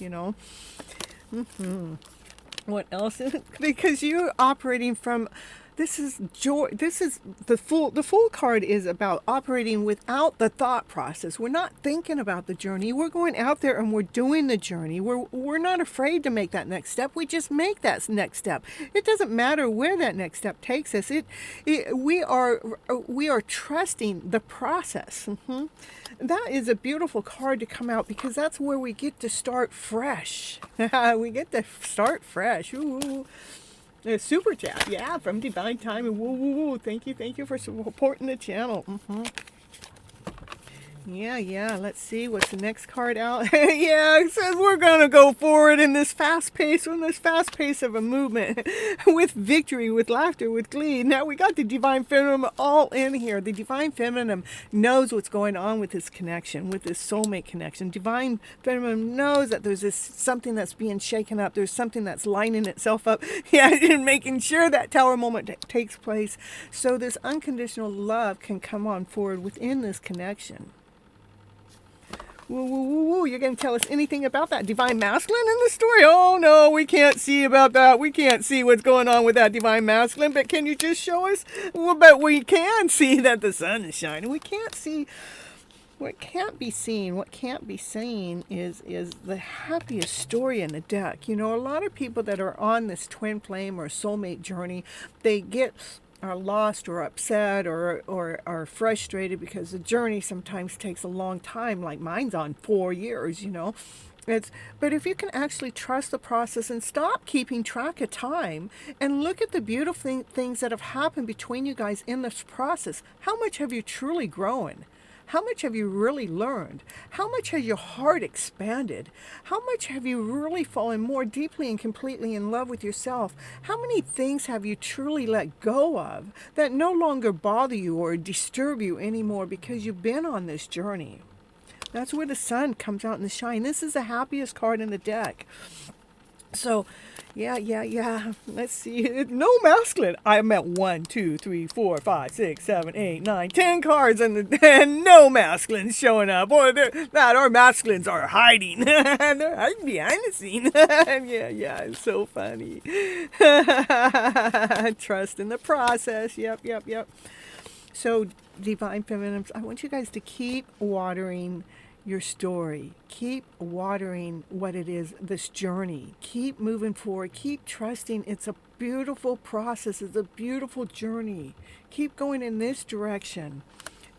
What else? Because you're operating from this is joy. This is the Fool card is about operating without the thought process. We're not thinking about the journey. We're going out there and we're doing the journey. We're not afraid to make that next step. We just make that next step. It doesn't matter where that next step takes us. We are trusting the process. That is a beautiful card to come out because that's where we get to start fresh. We get to start fresh. Ooh. Super chat, yeah, from Divine Time. Woo, woo, woo. Thank you for supporting the channel. Yeah, let's see, what's the next card out? Yeah, it says we're going to go forward in this fast pace of a movement, with victory, with laughter, with glee. Now we got the Divine Feminine all in here. The Divine Feminine knows what's going on with this connection, with this soulmate connection. Divine Feminine knows that there's something that's being shaken up. There's something that's lining itself up. Yeah, and making sure that tower moment takes place so this unconditional love can come on forward within this connection. Woo, woo, woo, woo. You're going to tell us anything about that divine masculine in the story? Oh, no, we can't see about that. We can't see what's going on with that divine masculine, but can you just show us? Well, but we can see that the sun is shining. We can't see what can't be seen. What can't be seen is the happiest story in the deck. You know, a lot of people that are on this twin flame or soulmate journey, they are lost or upset or are frustrated because the journey sometimes takes a long time, like mine's on 4 years, you know. But if you can actually trust the process and stop keeping track of time and look at the beautiful things that have happened between you guys in this process, how much have you truly grown? How much have you really learned? How much has your heart expanded? How much have you really fallen more deeply and completely in love with yourself? How many things have you truly let go of that no longer bother you or disturb you anymore because you've been on this journey? That's where the sun comes out in the shine. This is the happiest card in the deck. So, yeah. Let's see. No masculine. I'm at 1, 2, 3, 4, 5, 6, 7, 8, 9, 10 cards, and no masculines showing up. Or our masculines are hiding. They're hiding behind the scene. yeah. It's so funny. Trust in the process. Yep. So, divine feminines, I want you guys to keep watering your story. Keep watering what it is, this journey. Keep moving forward. Keep trusting. It's a beautiful process. It's a beautiful journey. Keep going in this direction.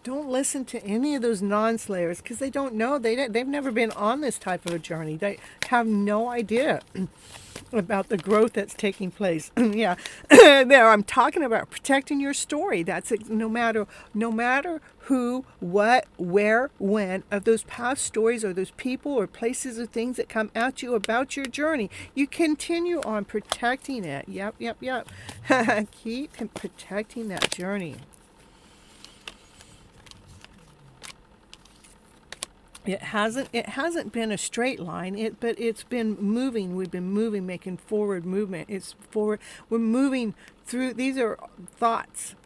Don't listen to any of those non-slayers because they don't know. They've never been on this type of a journey. They have no idea about the growth that's taking place. Yeah, there. I'm talking about protecting your story. That's it. No matter who, what, where, when, of those past stories or those people or places or things that come at you about your journey, you continue on protecting it. Yep. Keep protecting that journey. It hasn't been a straight line, but it's been moving. We've been moving, making forward movement. It's forward. We're moving through. These are thoughts.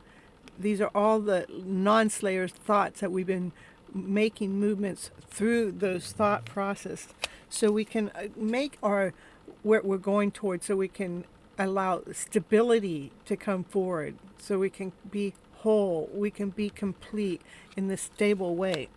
These are all the non-slayers' thoughts that we've been making movements through those thought process, so we can make where we're going towards. So we can allow stability to come forward. So we can be whole. We can be complete in this stable way.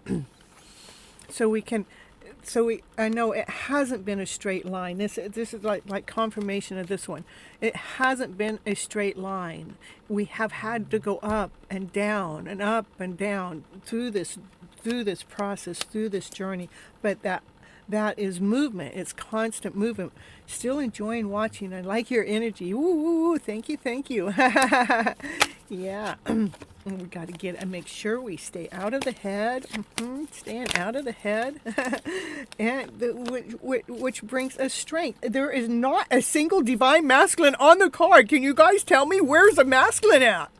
I know it hasn't been a straight line. This is like confirmation of this one. It hasn't been a straight line. We have had to go up and down and up and down through this process, through this journey. But that is movement. It's constant movement. Still enjoying watching. I like your energy. Ooh, thank you. Yeah. We got to get and make sure we stay out of the head. Staying out of the head. And which brings us strength. There is not a single divine masculine on the card. Can you guys tell me where's a masculine at?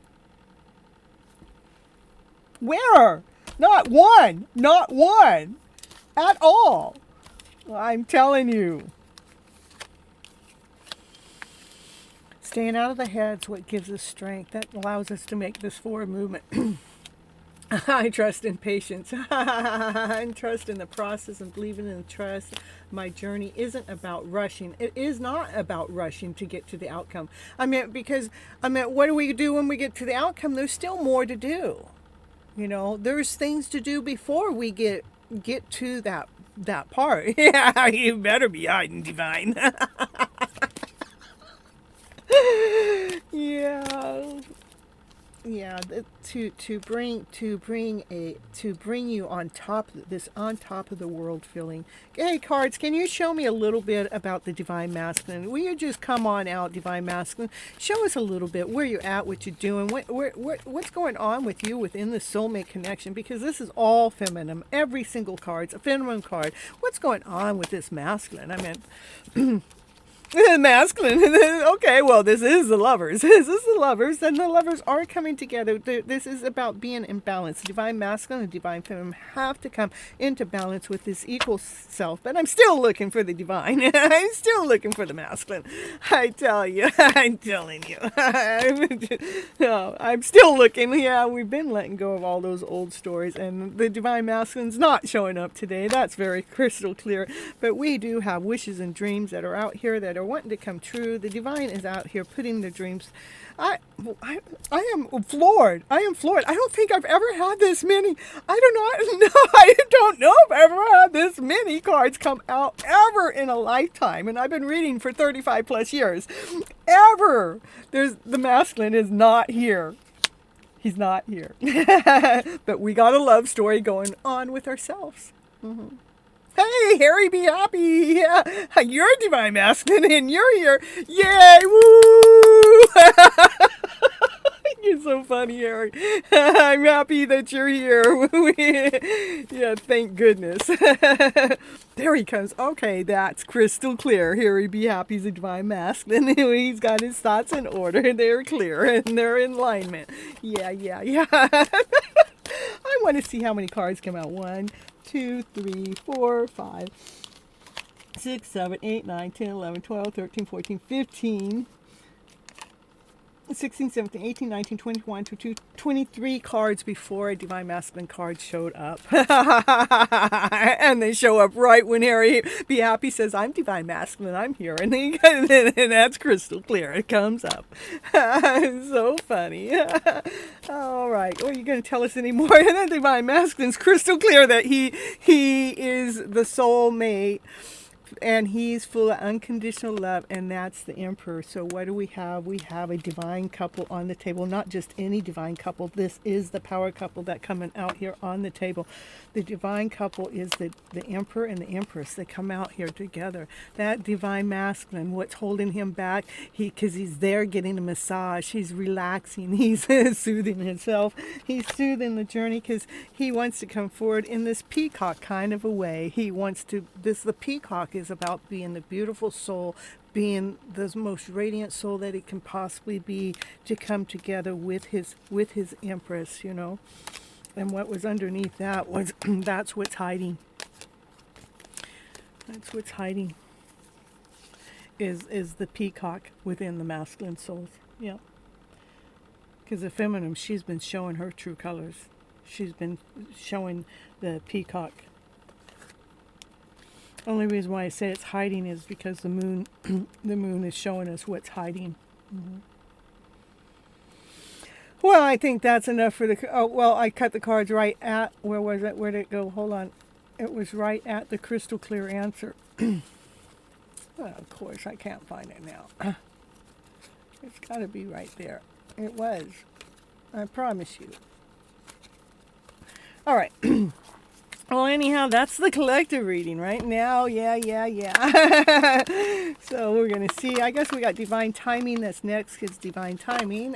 Where? Not one at all. I'm telling you. Staying out of the head is what gives us strength. That allows us to make this forward movement. I trust in patience. I trust in the process and believing in the trust. My journey isn't about rushing. It is not about rushing to get to the outcome. What do we do when we get to the outcome? There's still more to do. You know, there's things to do before we get to that part. Yeah, you better be hiding, divine. Yeah, to bring you on top of the world feeling. Hey, cards, can you show me a little bit about the divine masculine? Will you just come on out, divine masculine? Show us a little bit where you're at, what you're doing, what's going on with you within the soulmate connection, because this is all feminine. Every single card's a feminine card. What's going on with this masculine? Masculine. Okay, well, this is the lovers. This is the lovers, and the lovers are coming together. This is about being in balance. The divine masculine and divine feminine have to come into balance with this equal self. But I'm still looking for the divine. I'm still looking for the masculine. I tell you. I'm telling you. No, I'm still looking. Yeah, we've been letting go of all those old stories, and the divine masculine's not showing up today. That's very crystal clear. But we do have wishes and dreams that are out here that are wanting to come true. The divine is out here putting the dreams. I am floored. I am floored. I don't think I've ever had this many. I don't know. I don't know if I've ever had this many cards come out ever in a lifetime. And I've been reading for 35 plus years. Ever. The masculine is not here. He's not here. But we got a love story going on with ourselves. Mm-hmm. Hey, Harry, be happy. Yeah, you're a divine masculine and you're here. Yay, woo! You're so funny, Harry. I'm happy that you're here. Yeah, thank goodness. There he comes. Okay, that's crystal clear. Harry, be happy. He's a divine masculine. He's got his thoughts in order. They're clear and they're in alignment. Yeah. I want to see how many cards come out. 1, 2, 3, 4, 5, 6, 7, 8, 9, 10, 11, 12, 13, 14, 15, 16, 17, 18, 19, 21, 22, 23 cards before a divine masculine card showed up. And they show up right when Harry Be Happy says, I'm divine masculine, I'm here. And that's crystal clear. It comes up. So funny. All right. Are you going to tell us any more? And the divine masculine's crystal clear that he is the soulmate. And he's full of unconditional love, and that's the emperor. So what do we have? We have a divine couple on the table. Not just any divine couple. This is the power couple that coming out here on the table. The divine couple is the emperor and the empress. They come out here together. That divine masculine, what's holding him back? Because he's there getting a massage. He's relaxing. He's soothing himself. He's soothing the journey because he wants to come forward in this peacock kind of a way. He wants to. The peacock is about being the beautiful soul, being the most radiant soul that it can possibly be, to come together with his empress, you know. And what was underneath that was that's what's hiding. That's what's hiding. Is the peacock within the masculine souls. Yeah. Because the feminine, she's been showing her true colors. She's been showing the peacock. Only reason why I say it's hiding is because the moon is showing us what's hiding. Mm-hmm. Well, I think that's enough for the... Oh, well, I cut the cards right at... Where was it? Where did it go? Hold on. It was right at the crystal clear answer. Well, of course, I can't find it now. It's got to be right there. It was. I promise you. All right. Well, anyhow, that's the collective reading right now. Yeah. So we're going to see. I guess we got divine timing. That's next, because divine timing.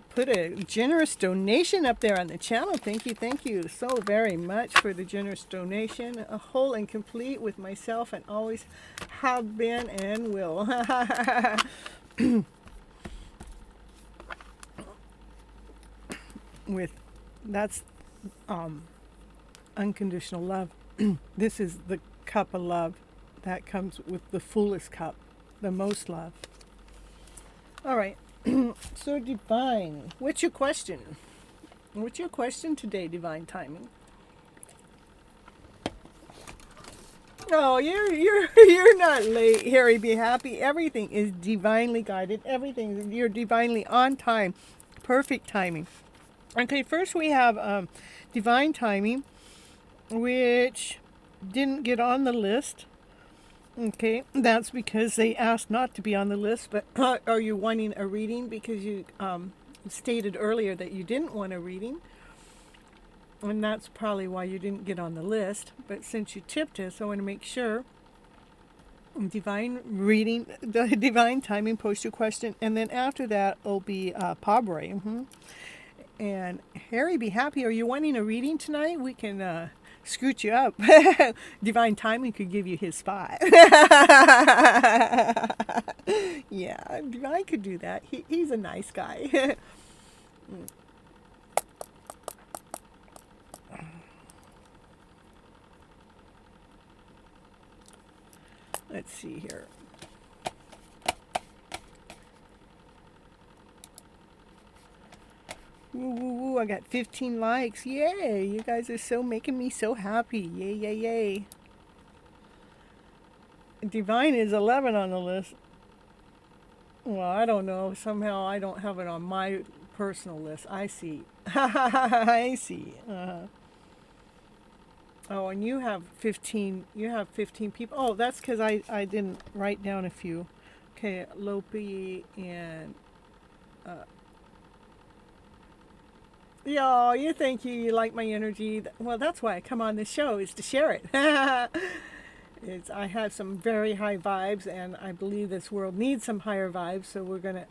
Put a generous donation up there on the channel. Thank you so very much for the generous donation. A whole and complete with myself, and always have been and will. That's unconditional love. This is the cup of love that comes with the fullest cup, the most love. All right. So divine, what's your question? What's your question today, divine timing? Oh, you're not late, Harry. Be happy. Everything is divinely guided. Everything, you're divinely on time. Perfect timing. Okay, first we have divine timing, which didn't get on the list. Okay, that's because they asked not to be on the list. But are you wanting a reading because you stated earlier that you didn't want a reading? And that's probably why you didn't get on the list. But since you tipped us, I want to make sure. Divine reading, the divine timing, post your question. And then after that will be Pabre. And Harry, be happy. Are you wanting a reading tonight? We can scoot you up. Divine timing could give you his spot. Yeah, Divine could do that. He's a nice guy. Let's see here. Woo, woo, woo, I got 15 likes. Yay! You guys are so making me so happy. Yay, yay, yay. Divine is 11 on the list. Well, I don't know. Somehow I don't have it on my personal list. I see. I see. Oh, and you have 15. You have 15 people. Oh, that's because I didn't write down a few. Okay, Lopi and yeah, you think you like my energy. Well, that's why I come on this show, is to share it. I have some very high vibes, and I believe this world needs some higher vibes, so we're going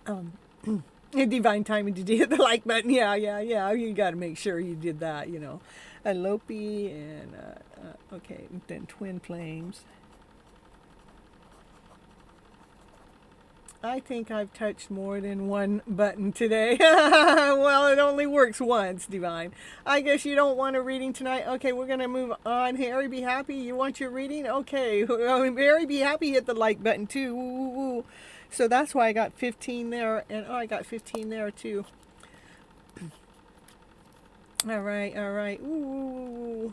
to divine timing to hit the like button. Yeah. You got to make sure you did that, you know. Lopi and, okay, then Twin Flames. I think I've touched more than one button today. Well, it only works once, Divine. I guess you don't want a reading tonight. Okay, we're going to move on. Harry, be happy. You want your reading? Okay. Harry, be happy. Hit the like button, too. Woo, woo, woo. So that's why I got 15 there. And I got 15 there, too. All right. Ooh.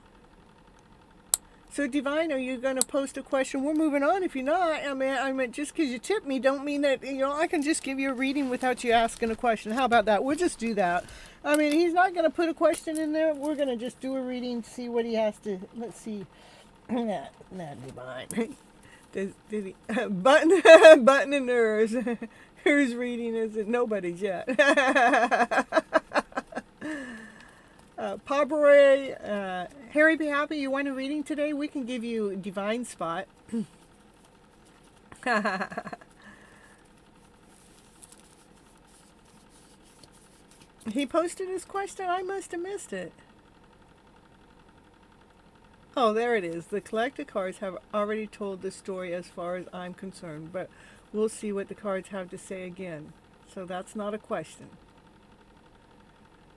So, Divine, are you going to post a question? We're moving on. If you're not, I mean, just because you tip me don't mean that, I can just give you a reading without you asking a question. How about that? We'll just do that. I mean, he's not going to put a question in there. We're going to just do a reading, see what he has to, let's see. Not Divine. Did he, button and hers. Whose reading is it? Nobody's yet. Pabere, Harry, be happy. You want a reading today? We can give you a divine spot. He posted his question. I must have missed it. Oh, there it is. The collected cards have already told the story as far as I'm concerned, but we'll see what the cards have to say again. So that's not a question.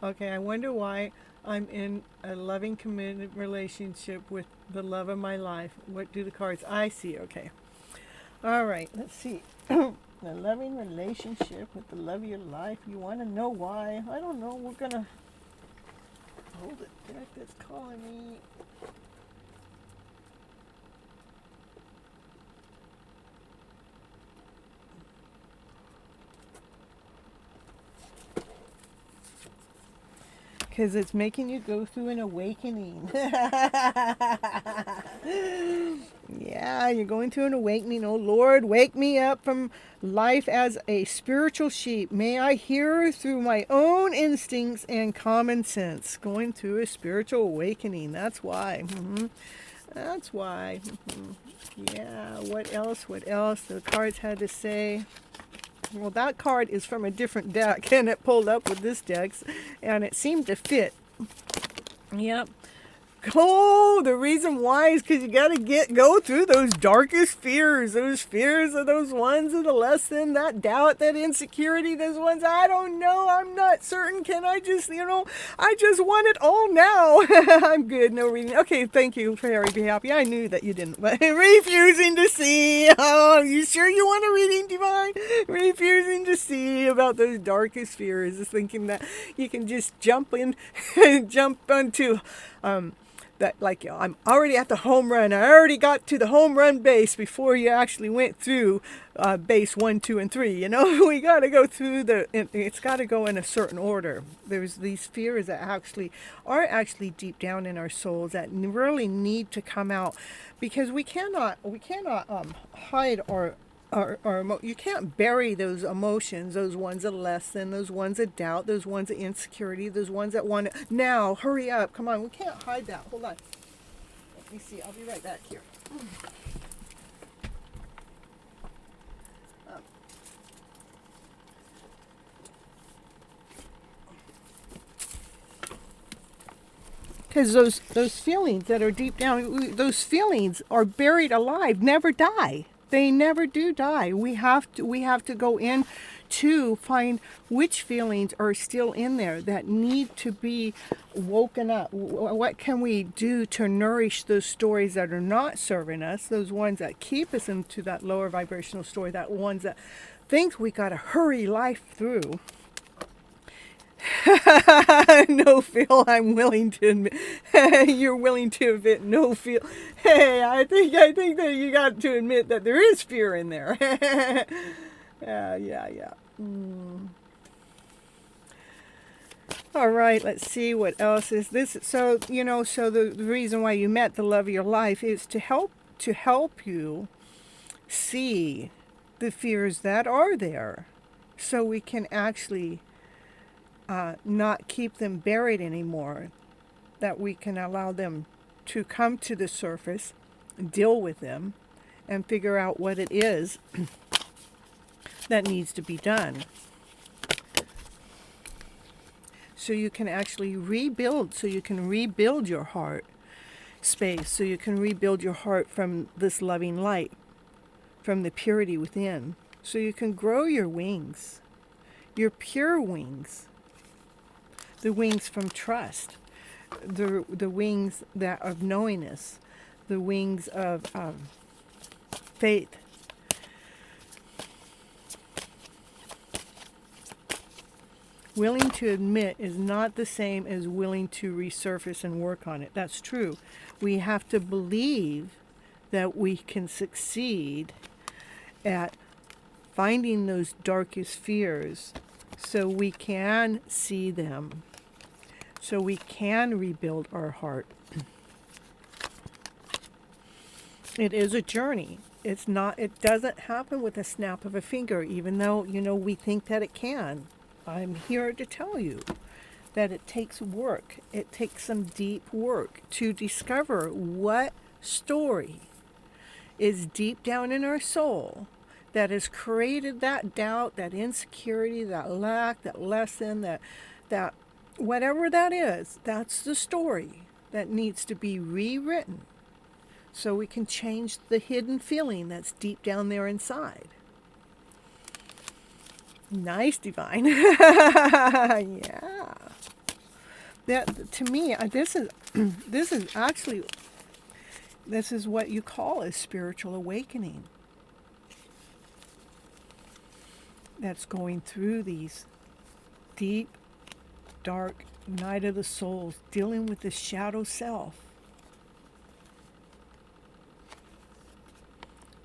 Okay, I wonder why I'm in a loving, committed relationship with the love of my life. What do the cards? I see. Okay. All right. Let's see. The loving relationship with the love of your life. You want to know why? I don't know. We're going to hold it deck that's calling me. Because it's making you go through an awakening. Yeah, you're going through an awakening. Oh, Lord, wake me up from life as a spiritual sheep. May I hear through my own instincts and common sense. Going through a spiritual awakening. That's why. That's why. Yeah, what else? The cards had to say. Well, that card is from a different deck, and it pulled up with this deck, and it seemed to fit. Yep. Oh, the reason why is because you got to go through those darkest fears. Those fears are those ones of the less than, that doubt, that insecurity, those ones, I don't know, I'm not certain, can I just, I just want it all now. I'm good, no reading. Okay, thank you, Harry, be happy. I knew that you didn't, but refusing to see. Oh, you sure you want a reading, Divine? Refusing to see about those darkest fears, is thinking that you can just jump onto, that, like, I'm already at the home run. I already got to the home run base before you actually went through base 1, 2, and 3. We got to go through it's got to go in a certain order. There's these fears that are actually deep down in our souls that really need to come out, because we cannot hide you can't bury those emotions, those ones of less than, those ones of doubt, those ones of insecurity, those ones that want to, now, hurry up, come on, we can't hide that. Hold on. Let me see, I'll be right back here. Because those feelings that are deep down, those feelings are buried alive, never die. They never do die. We have to go in to find which feelings are still in there that need to be woken up. What can we do to nourish those stories that are not serving us, those ones that keep us into that lower vibrational story, that ones that think we got to hurry life through. No, Phil, I'm willing to admit. You're willing to admit no, Phil. Hey, I think that you got to admit that there is fear in there. Yeah. All right, let's see what else is this. So, so the reason why you met the love of your life is to help you see the fears that are there, so we can actually not keep them buried anymore, that we can allow them to come to the surface, deal with them, and figure out what it is that needs to be done. So you can actually rebuild, so you can rebuild your heart space, so you can rebuild your heart from this loving light, from the purity within, so you can grow your wings, your pure wings, the wings from trust, the wings that of knowingness, the wings of faith. Willing to admit is not the same as willing to resurface and work on it. That's true. We have to believe that we can succeed at finding those darkest fears, so we can see them, so we can rebuild our heart. It is a journey. It doesn't happen with a snap of a finger, even though, we think that it can. I'm here to tell you that it takes work. It takes some deep work to discover what story is deep down in our soul that has created that doubt, that insecurity, that lack, that lesson, that whatever that is, that's the story that needs to be rewritten, so we can change the hidden feeling that's deep down there inside. Nice, Divine. Yeah. That, to me, this is what you call a spiritual awakening. That's going through these deep, dark night of the souls, dealing with the shadow self,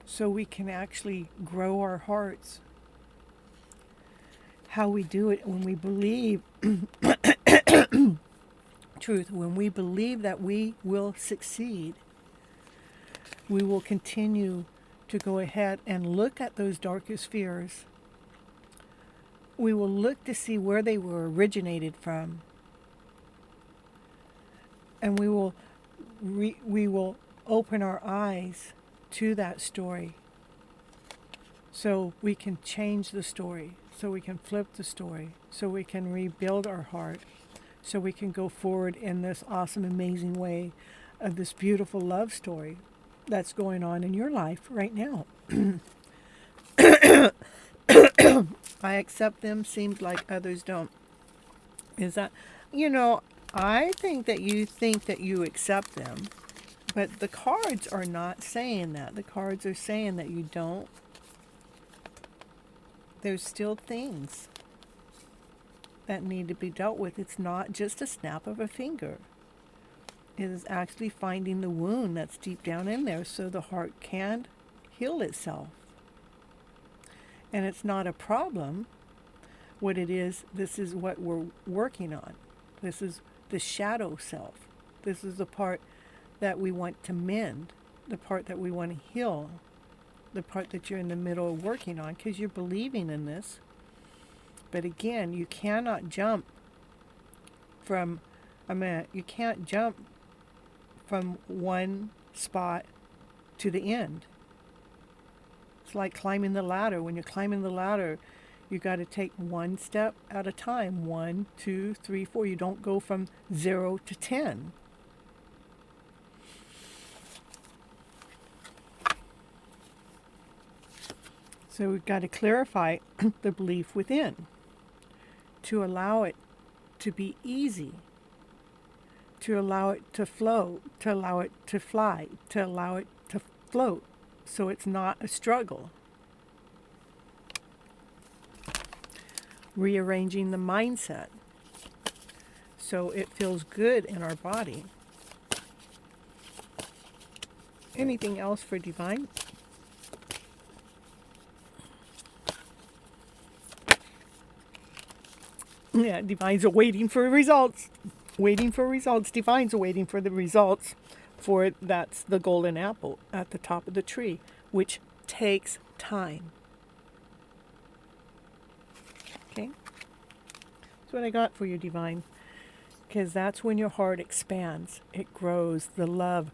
so we can actually grow our hearts. How we do it when we believe truth, when we believe that we will succeed, we will continue to go ahead and look at those darkest fears. We will look to see where they were originated from, and we will open our eyes to that story, so we can change the story, so we can flip the story, so we can rebuild our heart, so we can go forward in this awesome, amazing way of this beautiful love story that's going on in your life right now. I accept them, seems like others don't. Is that, I think that you accept them, but the cards are not saying that. The cards are saying that you don't. There's still things that need to be dealt with. It's not just a snap of a finger. It is actually finding the wound that's deep down in there, so the heart can heal itself. And it's not a problem. What it is, this is what we're working on. This is the shadow self. This is the part that we want to mend, the part that we want to heal, the part that you're in the middle of working on, because you're believing in this. But again, you cannot jump from, you can't jump from one spot to the end. It's like climbing the ladder. When you're climbing the ladder, you got to take one step at a time. 1, 2, 3, 4. You don't go from 0 to 10. So we've got to clarify the belief within to allow it to be easy, to allow it to flow, to allow it to fly, to allow it to float, so it's not a struggle. Rearranging the mindset so it feels good in our body. Anything else for Divine? Yeah, Divine's are waiting for results. Waiting for results. Divine's are waiting for the results for that's the golden apple at the top of the tree, which takes time. Okay? That's what I got for you, Divine. Because that's when your heart expands. It grows. The love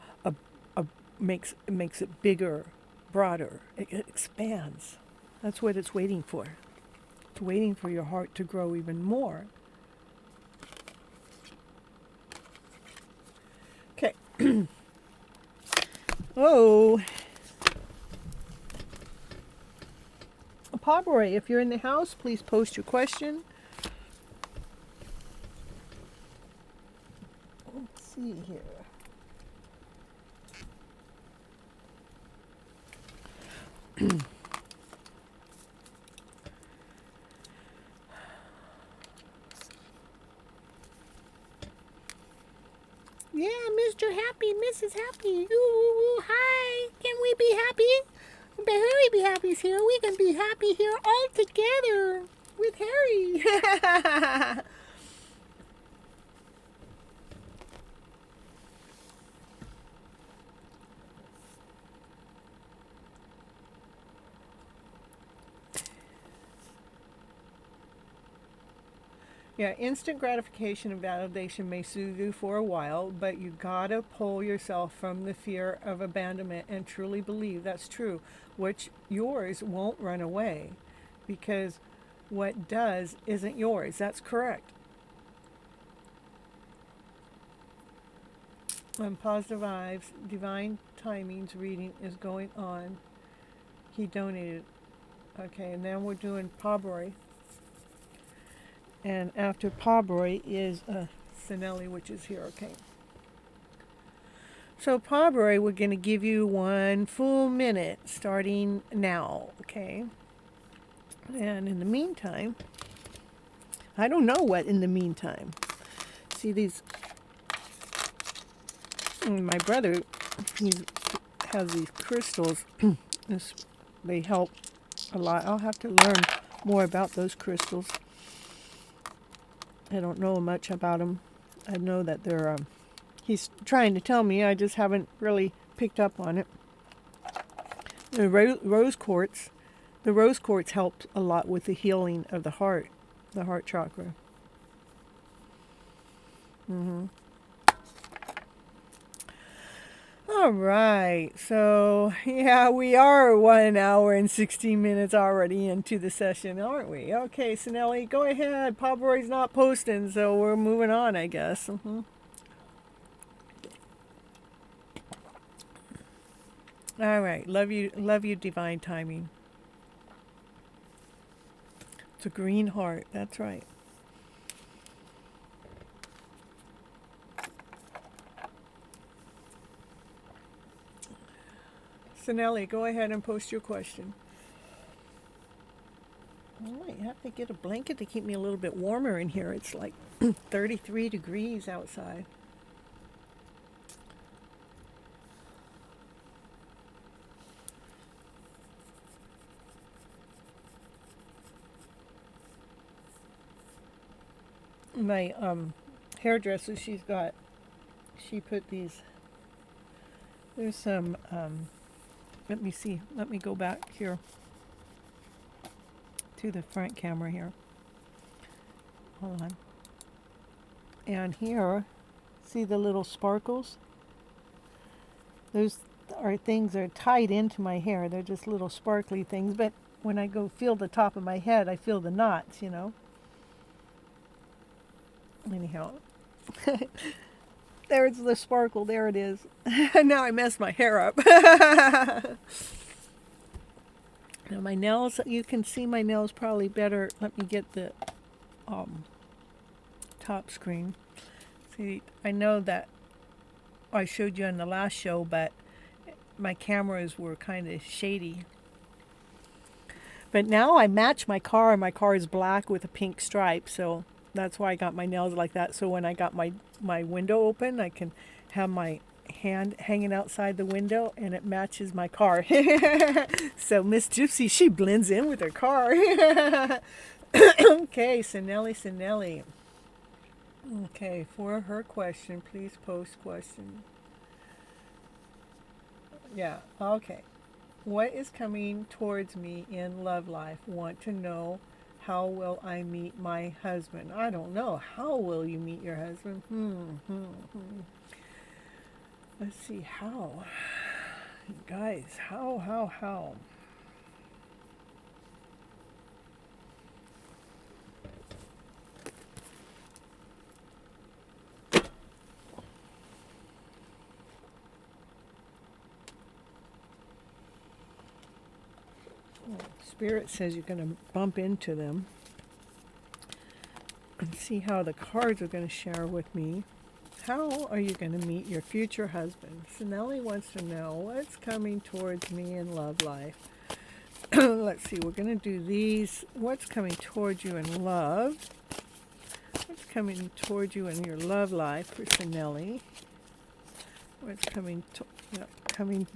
makes it bigger, broader. It expands. That's what it's waiting for. It's waiting for your heart to grow even more. Okay. Oh. Pabroy, if you're in the house, please post your question. Let's see here. Yeah, Mr. Happy, Mrs. Happy. Ooh, hi. Can we be happy? But Harry be happy's here. We can be happy here all together with Harry. Yeah, instant gratification and validation may soothe you for a while, but you gotta pull yourself from the fear of abandonment and truly believe that's true, which yours won't run away, because what does isn't yours. That's correct. Positive vibes, divine timings reading is going on. He donated. Okay, and then we're doing Pabroy. And after Pabroy is Sinelli, which is here, okay. So Pabroy, we're going to give you 1 full minute starting now, okay? And in the meantime, I don't know what in the meantime. See these, my brother, he has these crystals. They help a lot. I'll have to learn more about those crystals. I don't know much about them. I know that they're, he's trying to tell me, I just haven't really picked up on it. The rose quartz. The rose quartz helped a lot with the healing of the heart chakra. All right, so yeah, we are 1 hour and 16 minutes already into the session, aren't we? Okay, Sinelli, go ahead. Pabroy's not posting, so we're moving on, I guess. All right, love you, divine timing. It's a green heart, that's right. Sinelli, go ahead and post your question. I might have to get a blanket to keep me a little bit warmer in here. It's like 33 degrees outside. My hairdresser, she put these, there's some, let me see, let me go back here to the front camera here. Hold on. And here, see the little sparkles? Those are things that are tied into my hair. They're just little sparkly things, but when I go feel the top of my head, I feel the knots, you know? Anyhow. There's the sparkle. There it is. Now I messed my hair up. Now my nails, you can see my nails probably better. Let me get the top screen. See, I know that I showed you on the last show, but my cameras were kind of shady. But now I match my car, and my car is black with a pink stripe, so that's why I got my nails like that. So when I got my window open, I can have my hand hanging outside the window, and it matches my car. So Miss Gypsy, she blends in with her car. Okay, Sinelli. Okay, for her question, please post question. Yeah, okay. What is coming towards me in love life? Want to know how will I meet my husband? I don't know. How will you meet your husband? Let's see how. Guys, how? Spirit says you're going to bump into them and see how the cards are going to share with me. How are you going to meet your future husband? So Nellie wants to know what's coming towards me in love life. Let's see, we're going to do these. What's coming towards you in love? What's coming towards you in your love life for Sinelli? What's coming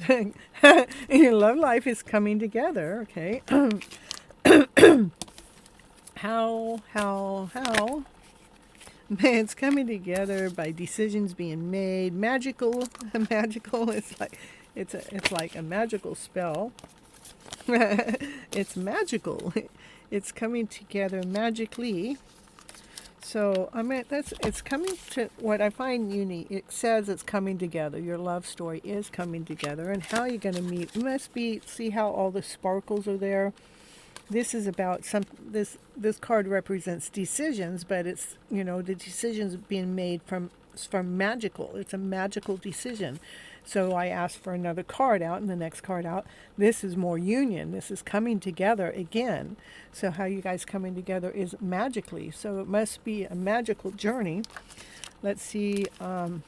in your love life is coming together, okay? How? It's coming together by decisions being made. Magical is like it's like a magical spell. It's magical. It's coming together magically. So it's coming to what I find unique. It says it's coming together. Your love story is coming together, and how you're going to meet must be. See how all the sparkles are there. This is about this card represents decisions, but it's the decisions being made from magical. It's a magical decision. So I asked for another card out, and the next card out. This is more union. This is coming together again. So how you guys coming together is magically. So it must be a magical journey. Let's see. And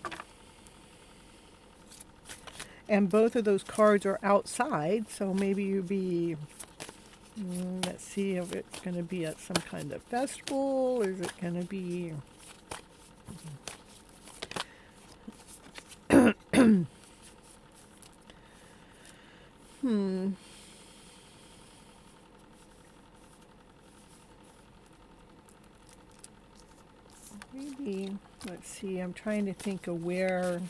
both of those cards are outside. So maybe you be. Let's see if it's going to be at some kind of festival. Is it going to be? Maybe, let's see, I'm trying to think of where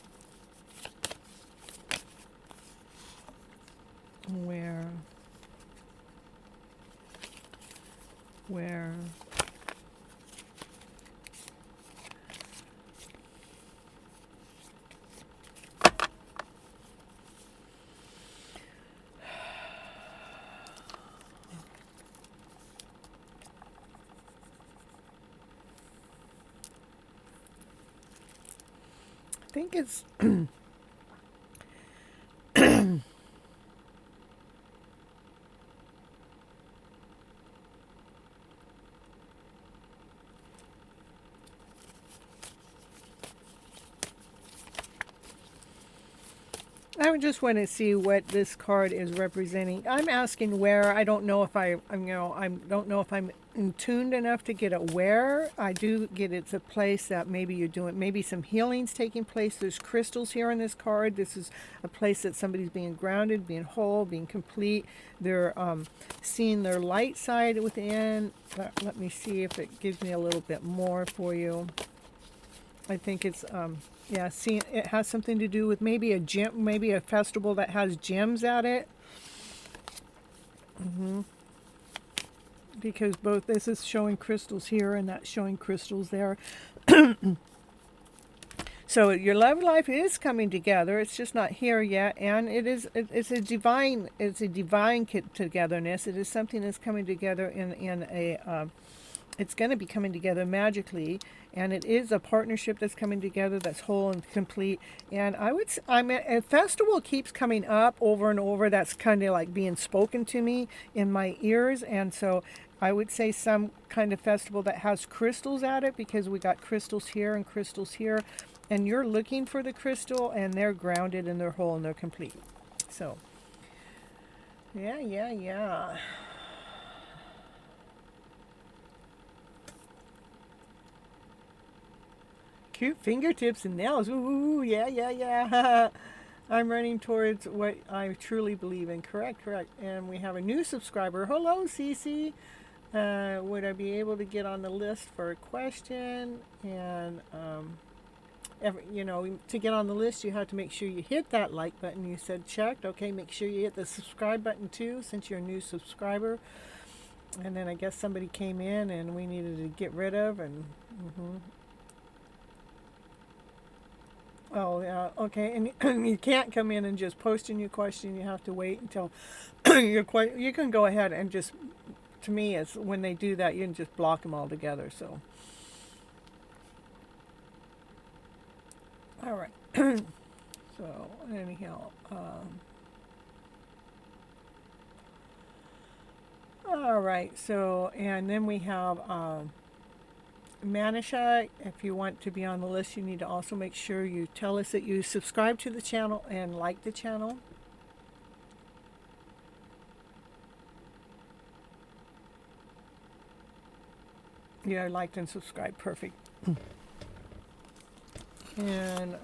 I think it's I just want to see what this card is representing. I'm asking where. I don't know if I don't know if I'm in tuned enough to get it where. I do get it's a place that maybe you're doing, maybe some healing's taking place. There's crystals here in this card. This is a place that somebody's being grounded, being whole, being complete. They're seeing their light side within. Let me see if it gives me a little bit more for you. I think it's yeah, see, it has something to do with maybe a gym, maybe a festival that has gems at it. Because both this is showing crystals here and that's showing crystals there. So your love life is coming together. It's just not here yet, and it's a divine togetherness. It is something that's coming together in a it's going to be coming together magically, and it is a partnership that's coming together that's whole and complete. And a festival keeps coming up over and over. That's kind of like being spoken to me in my ears, and so I would say some kind of festival that has crystals at it, because we got crystals here and crystals here, and you're looking for the crystal, and they're grounded and they're whole and they're complete. So yeah. Cute fingertips and nails. Ooh, yeah. I'm running towards what I truly believe in. Correct. And we have a new subscriber. Hello, Cece. Would I be able to get on the list for a question? And, to get on the list, you have to make sure you hit that like button. You said checked. Okay, make sure you hit the subscribe button too, since you're a new subscriber. And then I guess somebody came in and we needed to get rid of. And oh, yeah, okay. And you can't come in and just post a new question. You have to wait until you can go ahead and just, to me, it's when they do that, you can just block them all together. So, all right. So, anyhow, all right. So, and then we have Manisha. If you want to be on the list, you need to also make sure you tell us that you subscribe to the channel and like the channel. Yeah, liked and subscribed. Perfect. And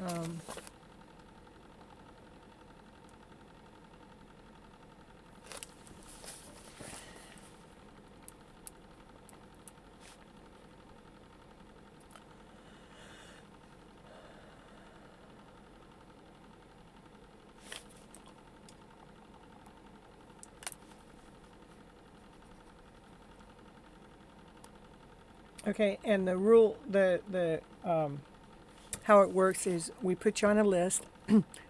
okay, and the rule, the how it works is we put you on a list.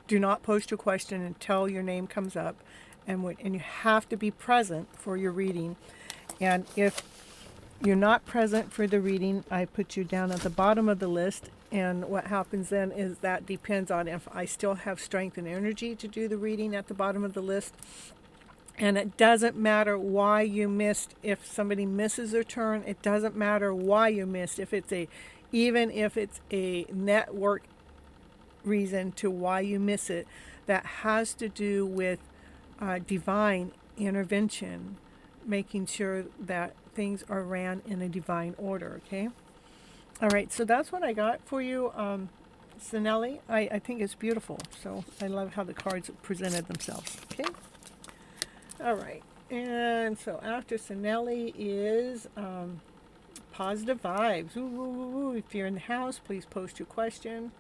Do not post a question until your name comes up, and you have to be present for your reading. And if you're not present for the reading, I put you down at the bottom of the list. And what happens then is that depends on if I still have strength and energy to do the reading at the bottom of the list. And it doesn't matter why you missed. If somebody misses their turn, it doesn't matter why you missed. Even if it's a network reason to why you miss it, that has to do with divine intervention, making sure that things are ran in a divine order. Okay. All right. So that's what I got for you, Sinelli. I think it's beautiful. So I love how the cards presented themselves. Okay. All right, and so after Sinelli is positive vibes. Ooh. If you're in the house, please post your question.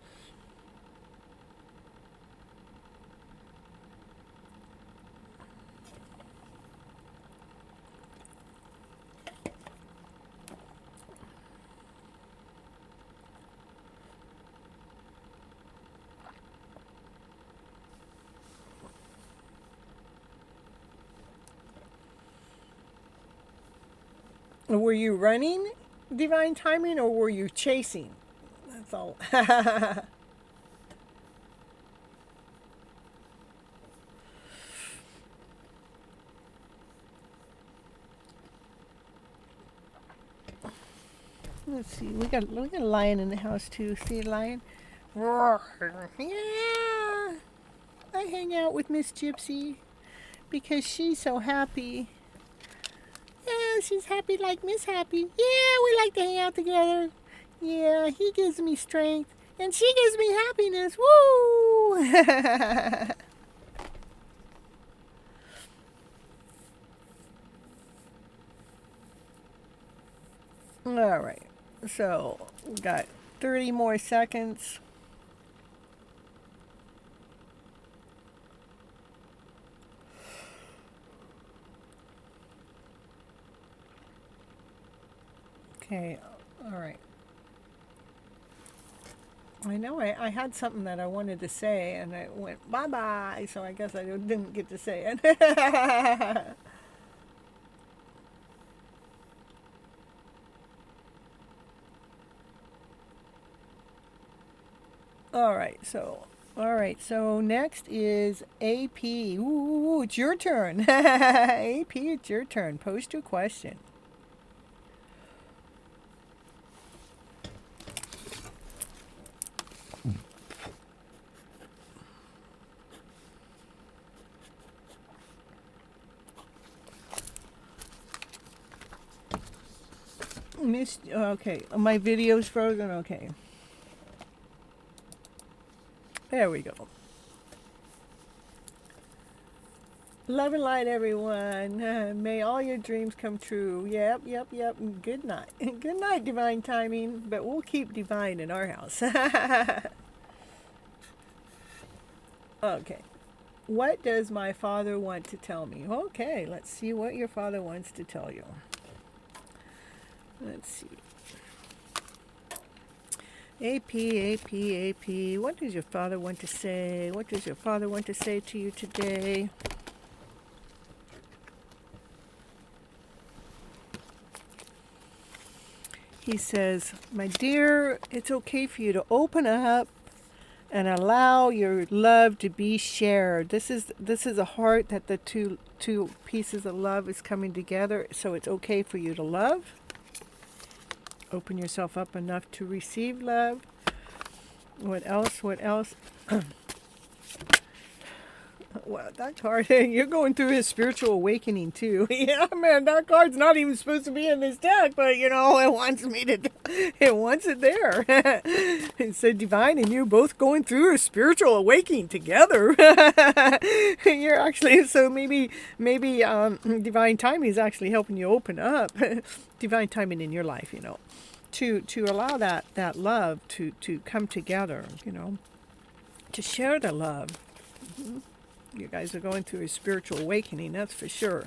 Were you running divine timing, or were you chasing? That's all. Let's see. We got a lion in the house too. See a lion? Roar. Yeah. I hang out with Miss Gypsy because she's so happy. Yeah, she's happy like Miss Happy. Yeah, we like to hang out together. Yeah, he gives me strength, and she gives me happiness. Woo! All right, so we got 30 more seconds. Okay, all right. I know I had something that I wanted to say and I went bye-bye, so I guess I didn't get to say it. All right, so next is AP. Ooh, it's your turn. AP, it's your turn. Post your question. Okay, my video's frozen. Okay, there we go. Love and light, everyone. May all your dreams come true. Yep, yep, yep. Good night. Good night, divine timing. But we'll keep divine in our house. Okay. What does my father want to tell me? Okay, let's see what your father wants to tell you. Let's see. AP, AP, AP. What does your father want to say? What does your father want to say to you today? He says, my dear, it's okay for you to open up and allow your love to be shared. This is a heart that the two pieces of love is coming together, so it's okay for you to love. Open yourself up enough to receive love. What else? What else? Well, that card, you're going through his spiritual awakening too. Yeah, man, that card's not even supposed to be in this deck, but it wants it wants it there. It said divine and you both going through a spiritual awakening together. You're actually, so maybe divine timing is actually helping you open up. Divine timing in your life, to allow that love to come together, to share the love. Mm-hmm. You guys are going through a spiritual awakening, that's for sure.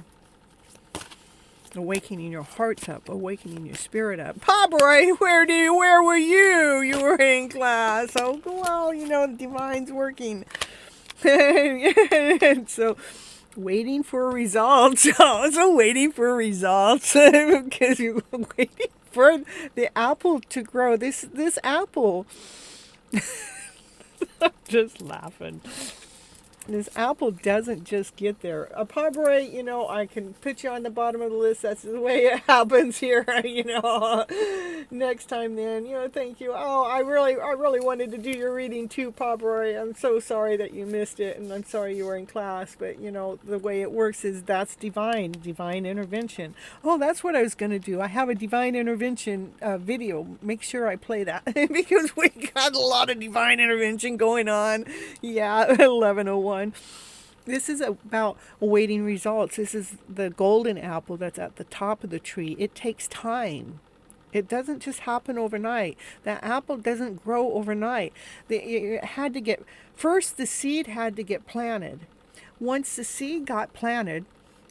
Awakening your hearts up, awakening your spirit up. Pabray, where were you? You were in class. Oh, well, the divine's working. And so, waiting for results. Also waiting for results. Because you're waiting for the apple to grow. This apple. I'm just laughing. This apple doesn't just get there. A Pabray, I can put you on the bottom of the list. That's the way it happens here, Next time then, thank you. Oh, I really wanted to do your reading too, Pabray. I'm so sorry that you missed it, and I'm sorry you were in class, but, the way it works is that's divine intervention. Oh, that's what I was going to do. I have a divine intervention video. Make sure I play that because we got a lot of divine intervention going on. Yeah, 1101. This is about awaiting results. This is the golden apple that's at the top of the tree. It takes time. It doesn't just happen overnight. That apple doesn't grow overnight. It had to get, first the seed had to get planted. Once the seed got planted,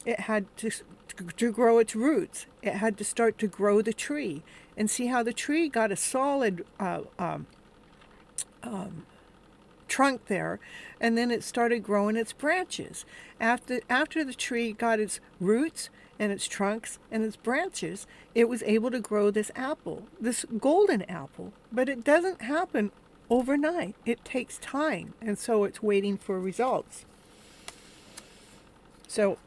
it had to grow its roots. It had to start to grow the tree. And see how the tree got a solid trunk there, and then it started growing its branches. After the tree got its roots and its trunks and its branches, it was able to grow this apple, this golden apple. But it doesn't happen overnight. It takes time, and so it's waiting for results. So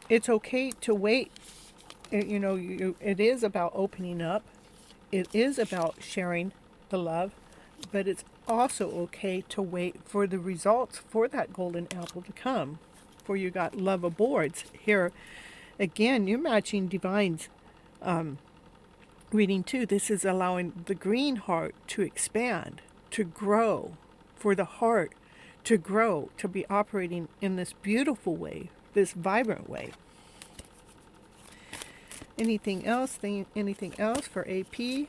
it's okay to wait. It is about opening up. It is about sharing the love, but it's also okay to wait for the results for that golden apple to come. For you got love aboards here. Again, you're matching divine's reading too. This is allowing the green heart to expand, to grow, for the heart to grow, to be operating in this beautiful way, this vibrant way. Anything else? Anything else for AP?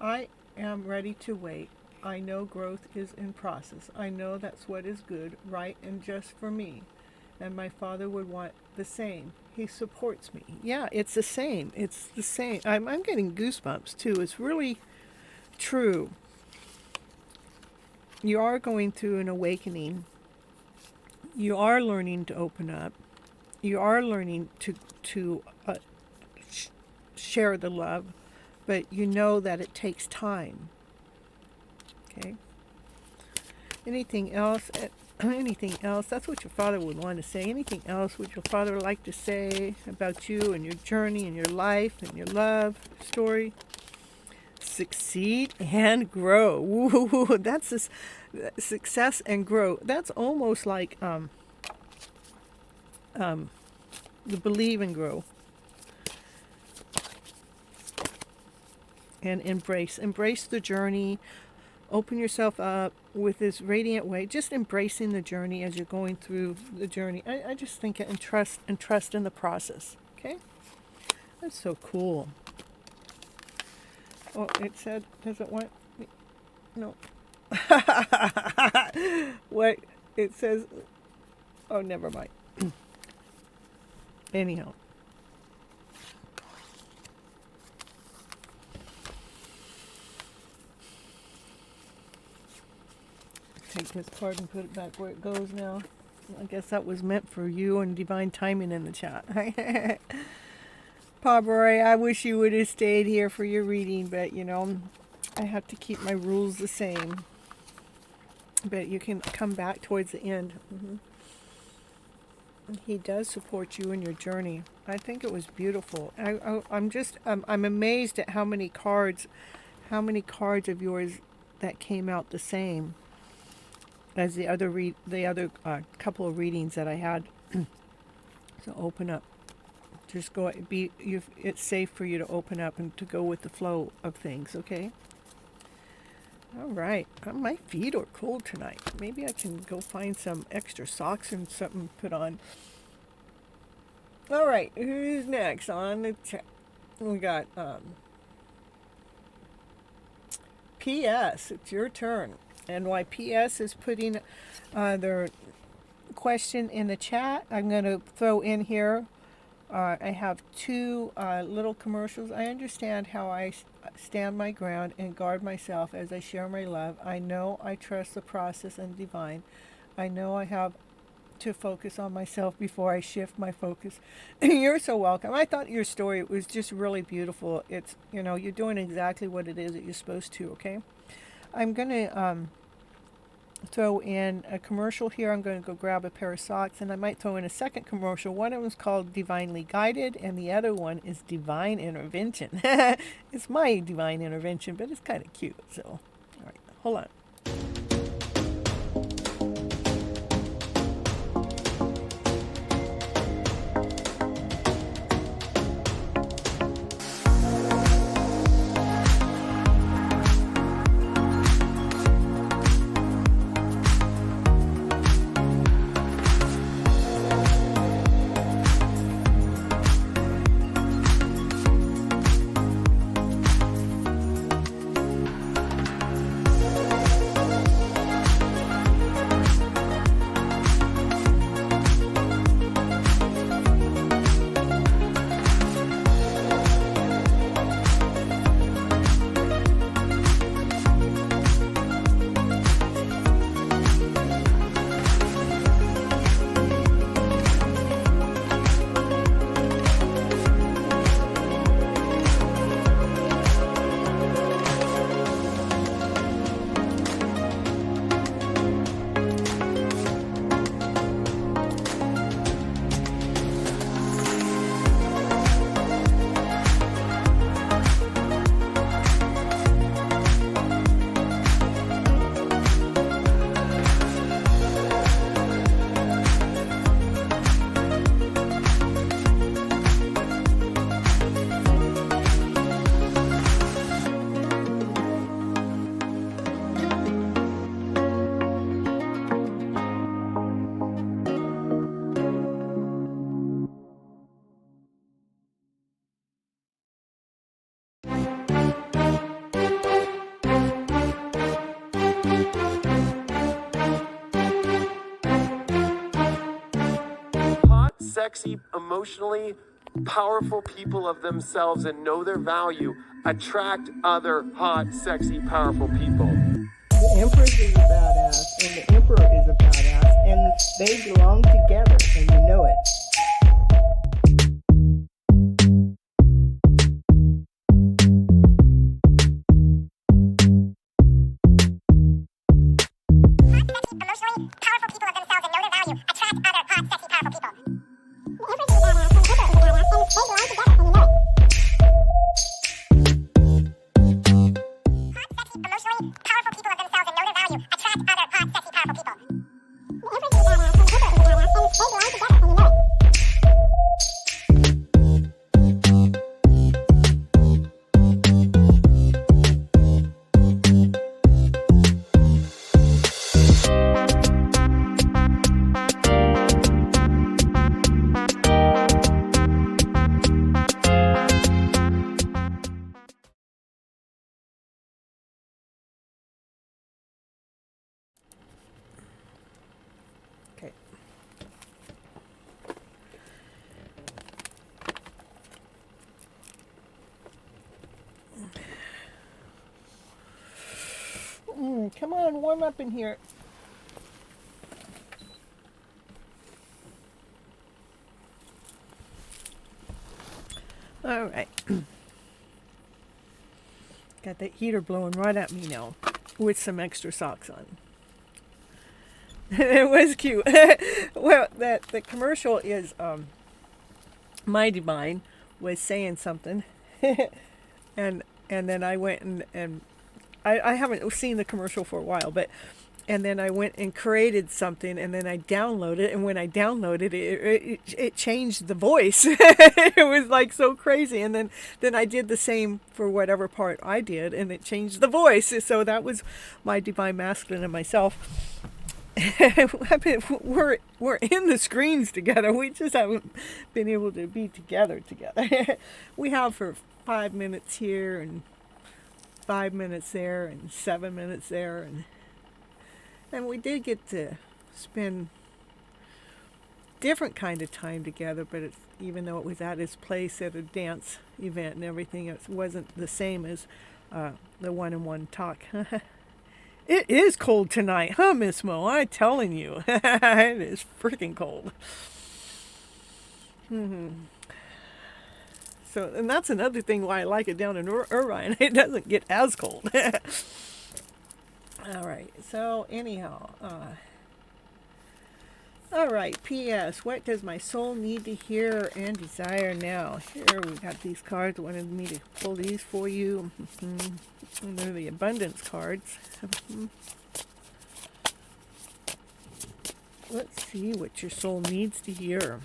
I am ready to wait. I know growth is in process. I know that's what is good, right, and just for me. And my father would want the same. He supports me. Yeah, it's the same. It's the same. I'm getting goosebumps too. It's really true. You are going through an awakening. You are learning to open up. You are learning to share the love, but you know that it takes time. Okay. Anything else? Anything else? That's what your father would want to say. Anything else would your father like to say about you and your journey and your life and your love story? Succeed and grow. Woo, that's this success and grow. That's almost like the believe and grow. And embrace the journey. Open yourself up with this radiant way, just embracing the journey as you're going through the journey. I just think and trust in the process. Okay, that's so cool. Oh, it said, does it want me? No. What it says? Oh, never mind. Anyhow. Take this card and put it back where it goes now. I guess that was meant for you and divine timing in the chat. Pabroy, I wish you would have stayed here for your reading, but you know, I have to keep my rules the same. But you can come back towards the end. He does support you in your journey. I think it was beautiful. I'm amazed at how many cards of yours that came out the same as the other couple of readings that I had. So open up. Just go. It's safe for you to open up and to go with the flow of things. Okay. All right. My feet are cold tonight. Maybe I can go find some extra socks and something to put on. All right. Who's next on the chat? We got PS. It's your turn. And why PS is putting their question in the chat, I'm going to throw in here. I have two little commercials. I understand how I stand my ground and guard myself as I share my love. I know I trust the process and divine. I know I have to focus on myself before I shift my focus. You're so welcome. I thought your story was just really beautiful. It's, you know, you're doing exactly what it is that you're supposed to, okay? I'm going to throw in a commercial here. I'm going to go grab a pair of socks, and I might throw in a second commercial. One of them is called Divinely Guided, and the other one is Divine Intervention. It's my divine intervention, but it's kind of cute. So, all right, hold on. Sexy, emotionally Powerful people of themselves and know their value attract other hot, sexy, powerful people. The Empress is a badass, and the Emperor is a badass, and they belong together, and you know it. Emotionally powerful people of themselves and know their value attract other hot, sexy, powerful people. The Empress is a badass, and the Emperor is a badass, and they belong together, and you know it. Hot, sexy, emotionally powerful people of themselves and know their value attract other hot, sexy, powerful people. The Empress is a badass, and the Emperor is a badass, and they belong together, and you know it. Okay. Come on, warm up in here. All right. Got that heater blowing right at me now with some extra socks on. It was cute. Well, the commercial is My Divine was saying something, and then I went and I haven't seen the commercial for a while, but and then I went and created something, and then I downloaded it, and when I downloaded it, it changed the voice. It was like so crazy, and then I did the same for whatever part I did, and it changed the voice. So that was My Divine Masculine and myself. We're in the screens together. We just haven't been able to be together. We have for 5 minutes here and 5 minutes there and 7 minutes there, and we did get to spend different kind of time together. But even though it was at his place at a dance event and everything, it wasn't the same as the one-on-one talk. It is cold tonight, huh, Miss Mo? I'm telling you. It is freaking cold. So, and that's another thing why I like it down in Irvine. It doesn't get as cold. All right. So, anyhow. All right. P.S. What does my soul need to hear and desire now? Here we got these cards. I wanted me to pull these for you. And they're the abundance cards. Let's see what your soul needs to hear.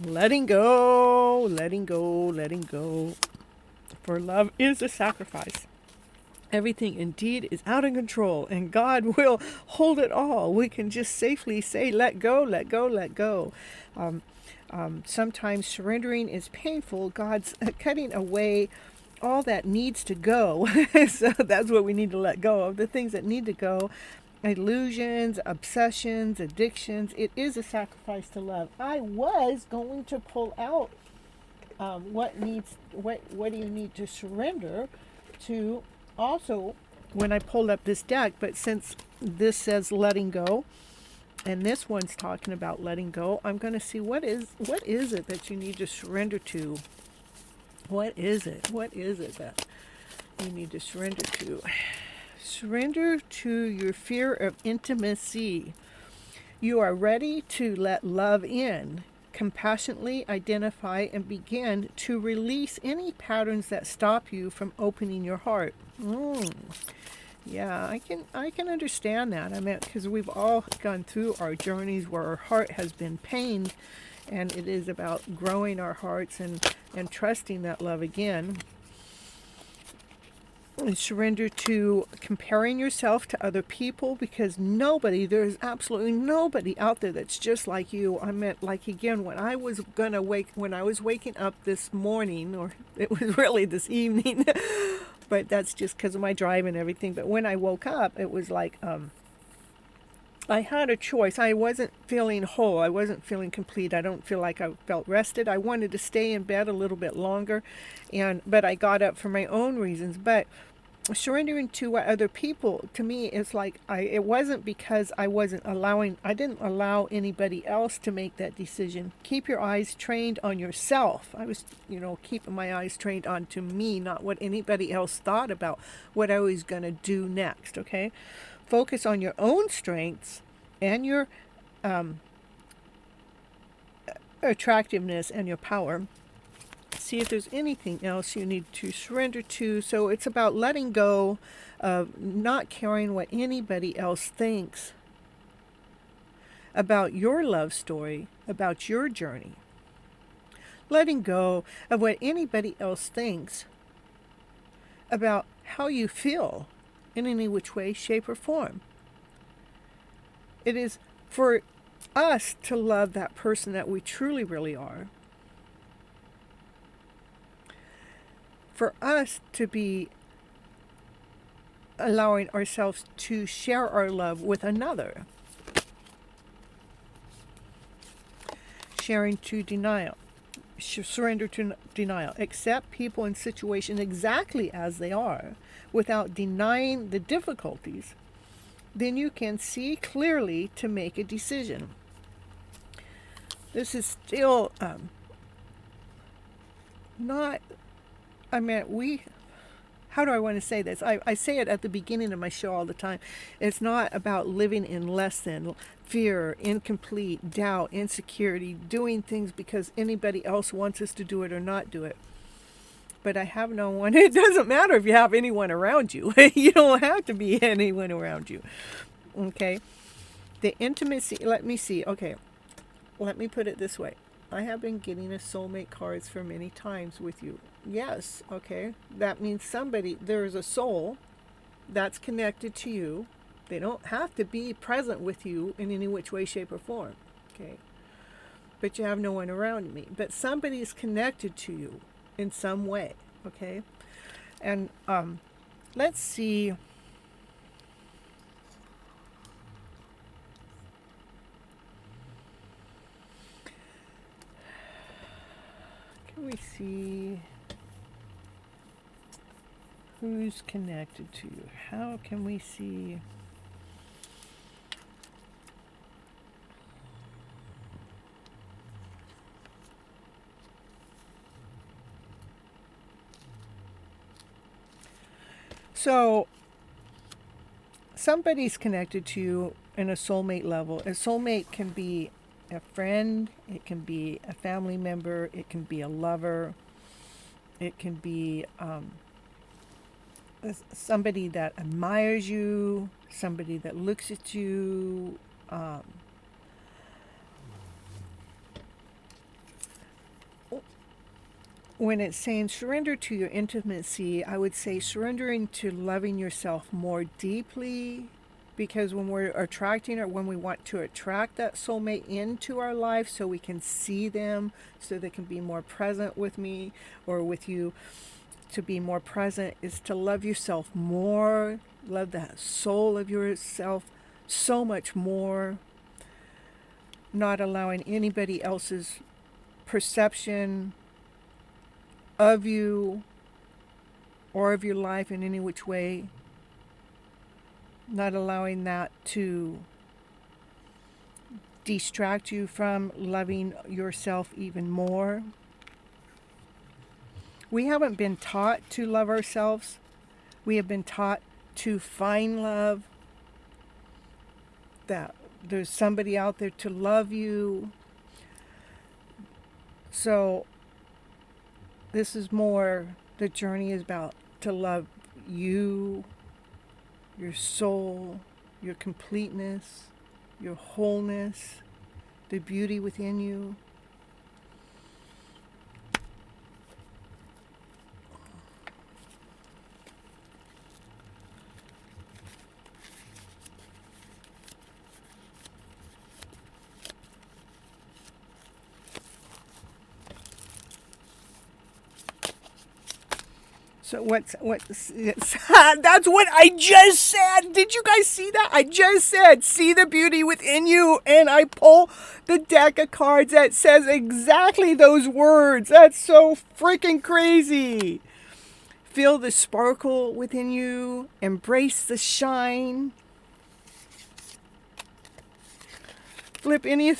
Letting go, letting go, letting go. For love is a sacrifice. Everything indeed is out of control, and God will hold it all. We can just safely say, let go, let go, let go. Sometimes surrendering is painful. God's cutting away all that needs to go. So that's what we need to let go of, the things that need to go. Illusions, obsessions, addictions. It is a sacrifice to love. I was going to pull out what do you need to surrender to also when I pulled up this deck, but since this says letting go and this one's talking about letting go, I'm going to see what is it that you need to surrender to. What is it that you need to surrender to? Surrender to your fear of intimacy. You are ready to let love in. Compassionately identify and begin to release any patterns that stop you from opening your heart. Yeah, I can understand that. I mean, because we've all gone through our journeys where our heart has been pained, and it is about growing our hearts and trusting that love again. And surrender to comparing yourself to other people, because there's absolutely nobody out there that's just like you. I meant, like, again, when I was waking up this morning, or it was really this evening, but that's just because of my drive and everything. But when I woke up, it was like, I had a choice. I wasn't feeling whole. I wasn't feeling complete. I don't feel like I felt rested. I wanted to stay in bed a little bit longer, but I got up for my own reasons. But surrendering to what other people, to me, it's like it wasn't because I didn't allow anybody else to make that decision. Keep your eyes trained on yourself. I was, keeping my eyes trained onto me, not what anybody else thought about what I was going to do next, okay? Focus on your own strengths and your attractiveness and your power. See if there's anything else you need to surrender to. So it's about letting go of not caring what anybody else thinks about your love story, about your journey. Letting go of what anybody else thinks about how you feel in any which way, shape, or form. It is for us to love that person that we truly, really are. For us to be allowing ourselves to share our love with another. Sharing to denial. Surrender to denial. Accept people and situations exactly as they are without denying the difficulties. Then you can see clearly to make a decision. This is still not, how do I want to say this? I say it at the beginning of my show all the time. It's not about living in less than, fear, incomplete, doubt, insecurity, doing things because anybody else wants us to do it or not do it. But I have no one. It doesn't matter if you have anyone around you. You don't have to be anyone around you. Okay? The intimacy, let me see. Okay. Let me put it this way. I have been getting a soulmate cards for many times with you. Yes, okay. That means there's a soul that's connected to you. They don't have to be present with you in any which way, shape, or form. Okay. But you have no one around me. But somebody's connected to you in some way. Okay. And let's see. Can we see who's connected to you? How can we see? So somebody's connected to you in a soulmate level. A soulmate can be a friend, it can be a family member, it can be a lover, it can be somebody that admires you, somebody that looks at you. When it's saying surrender to your intimacy, I would say surrendering to loving yourself more deeply, because when we're attracting or when we want to attract that soulmate into our life so we can see them, so they can be more present with me or with you, to be more present is to love yourself more, love that soul of yourself so much more, not allowing anybody else's perception of you or of your life in any which way, not allowing that to distract you from loving yourself even more. We haven't been taught to love ourselves. We have been taught to find love, that there's somebody out there to love you. So this is more, the journey is about to love you, your soul, your completeness, your wholeness, the beauty within you. So what's that's what I just said. Did you guys see that? I just said, see the beauty within you. And I pull the deck of cards that says exactly those words. That's so freaking crazy. Feel the sparkle within you. Embrace the shine. Flip, your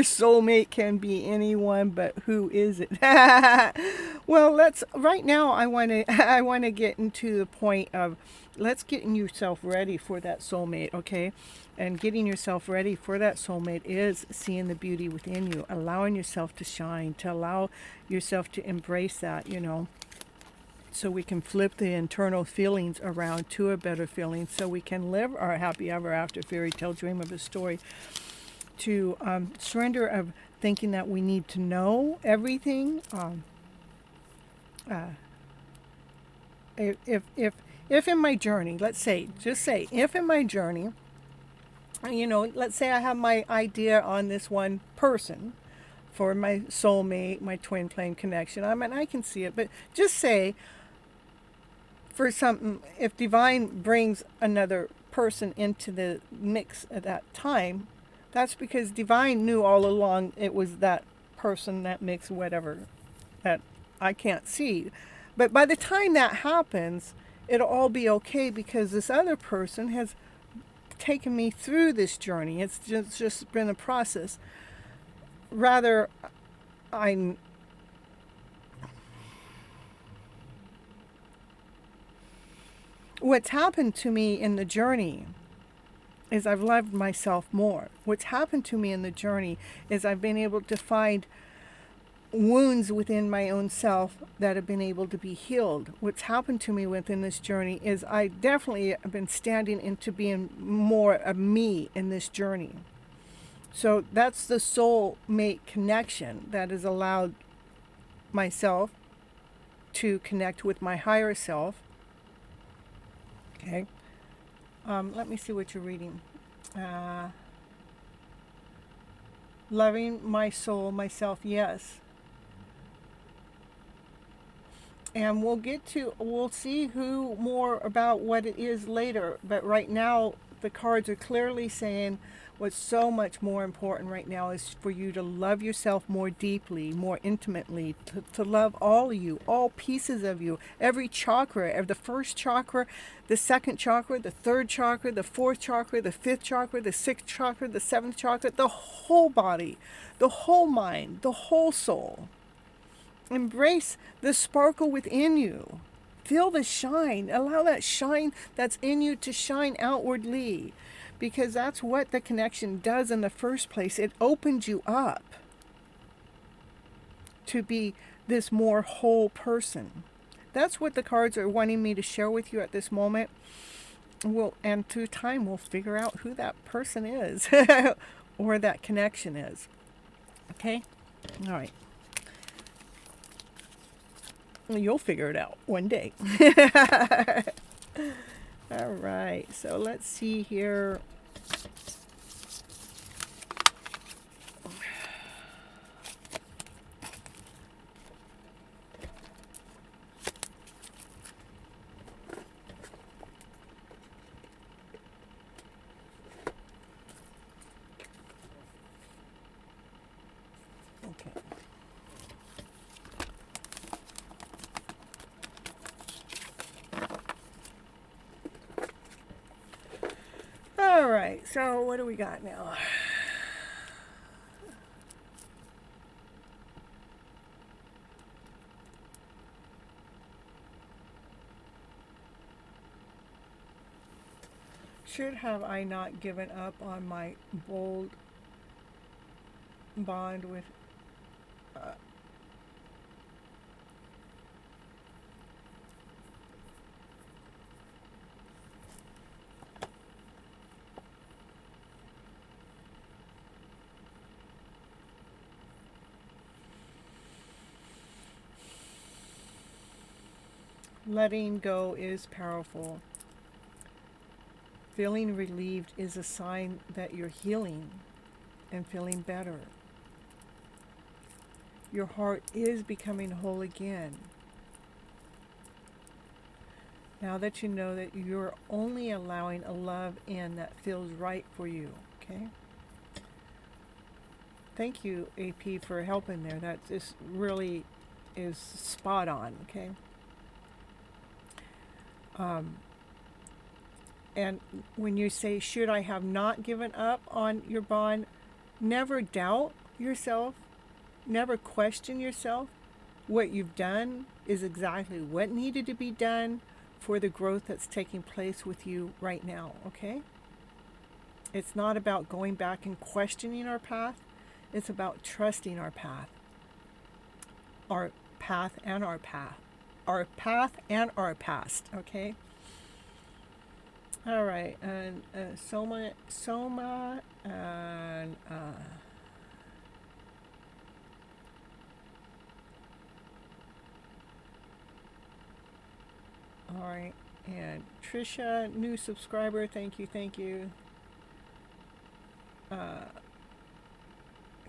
soulmate can be anyone, but who is it? Well, right now I want to get into the point of let's getting yourself ready for that soulmate, okay? And getting yourself ready for that soulmate is seeing the beauty within you, allowing yourself to shine, to allow yourself to embrace that, so we can flip the internal feelings around to a better feeling, so we can live our happy ever after fairy tale dream of a story. To surrender of thinking that we need to know everything. If in my journey, if in my journey, let's say I have my idea on this one person for my soulmate, my twin flame connection. I can see it, but just say for something, if divine brings another person into the mix at that time, that's because divine knew all along it was that person, that mix, whatever, that I can't see. But by the time that happens, it'll all be okay because this other person has taken me through this journey. It's just been a process. Rather, what's happened to me in the journey is I've loved myself more. What's happened to me in the journey is I've been able to find wounds within my own self that have been able to be healed. What's happened to me within this journey is I definitely have been standing into being more of me in this journey. So that's the soulmate connection that has allowed myself to connect with my higher self. Okay. Let me see what you're reading. Loving my soul, myself, yes. And we'll see more about what it is later. But right now, the cards are clearly saying what's so much more important right now is for you to love yourself more deeply, more intimately, to love all of you, all pieces of you, every chakra, the first chakra, the second chakra, the third chakra, the fourth chakra, the fifth chakra, the sixth chakra, the seventh chakra, the whole body, the whole mind, the whole soul. Embrace the sparkle within you. Feel the shine. Allow that shine that's in you to shine outwardly. Because that's what the connection does in the first place. It opens you up to be this more whole person. That's what the cards are wanting me to share with you at this moment. And through time, we'll figure out who that person is or that connection is. Okay? All right. You'll figure it out one day. All right, so let's see here. Okay. All right, so what do we got now? Should have I not given up on my bold bond with letting go is powerful. Feeling relieved is a sign that you're healing and feeling better. Your heart is becoming whole again. Now that you know that you're only allowing a love in that feels right for you, okay? Thank you, AP, for helping there. That just really is spot on, okay? And when you say, should I have not given up on your bond, never doubt yourself, never question yourself. What you've done is exactly what needed to be done for the growth that's taking place with you right now, okay? It's not about going back and questioning our path. It's about trusting our path. Our path and our path. Our path and our past, okay? All right, and Soma, and all right, and Trisha, new subscriber. Thank you, thank you.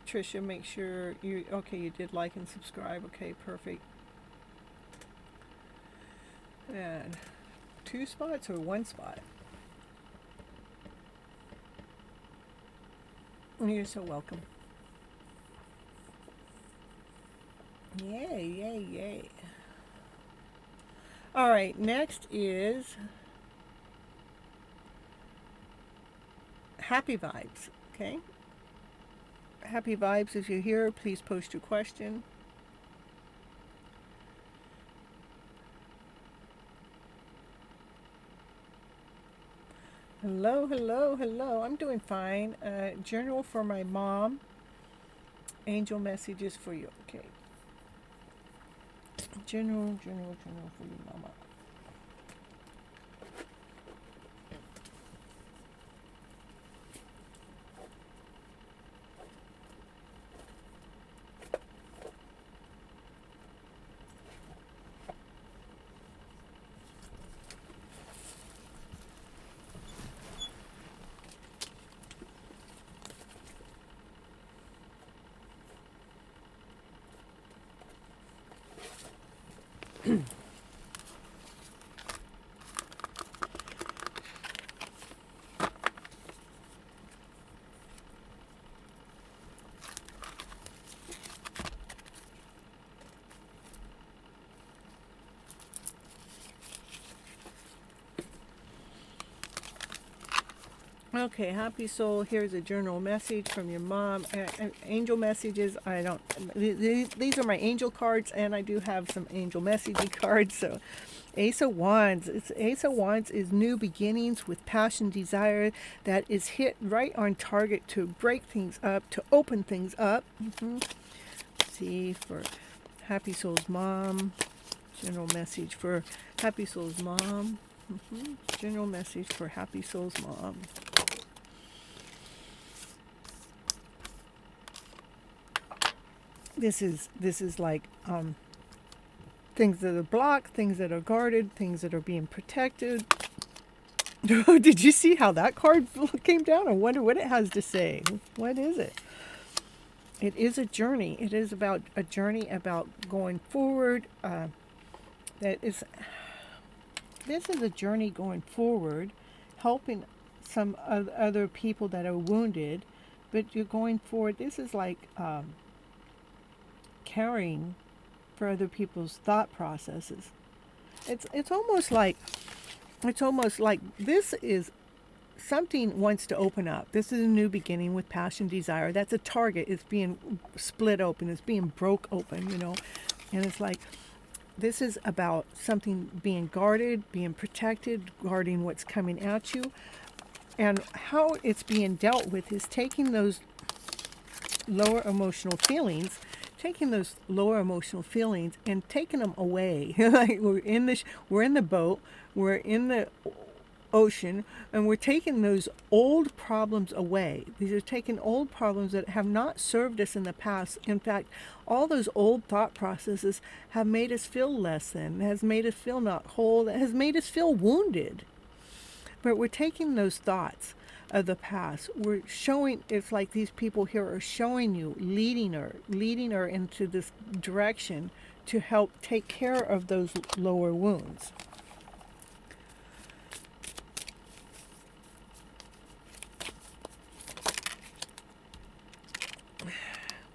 Trisha, make sure you you did like and subscribe. Okay, perfect. And 2 spots or 1 spot? You're so welcome. Yay, yay, yay. All right, next is Happy Vibes, okay? Happy Vibes, if you're here, please post your question. Hello, hello, hello. I'm doing fine. Journal for my mom. Angel messages for you. Okay. Journal for your mama. Okay, happy soul. Here's a journal message from your mom. Angel messages. I don't. These are my angel cards, and I do have some angel messaging cards. So, Ace of Wands. Ace of Wands is new beginnings with passion, desire that is hit right on target to break things up, to open things up. See for Happy Soul's mom. General message for Happy Soul's mom. General message for Happy Soul's mom. This is like things that are blocked, things that are guarded, things that are being protected. Did you see how that card came down? I wonder what it has to say. What is it? It is a journey. It is about a journey about going forward. This is a journey going forward, helping some other people that are wounded, but you're going forward. This is like caring for other people's thought processes. It's almost like this is something wants to open up. This is a new beginning with passion, desire. That's a target. It's being split open. It's being broke open, And it's like this is about something being guarded, being protected, guarding what's coming at you. And how it's being dealt with is taking those lower emotional feelings and taking them away. Like we're in the boat, we're in the ocean, and we're taking those old problems away. These are taking old problems that have not served us in the past. In fact, all those old thought processes have made us feel less than, has made us feel not whole, has made us feel wounded. But we're taking those thoughts of the past. We're showing, it's like these people here are showing you, leading her into this direction to help take care of those lower wounds.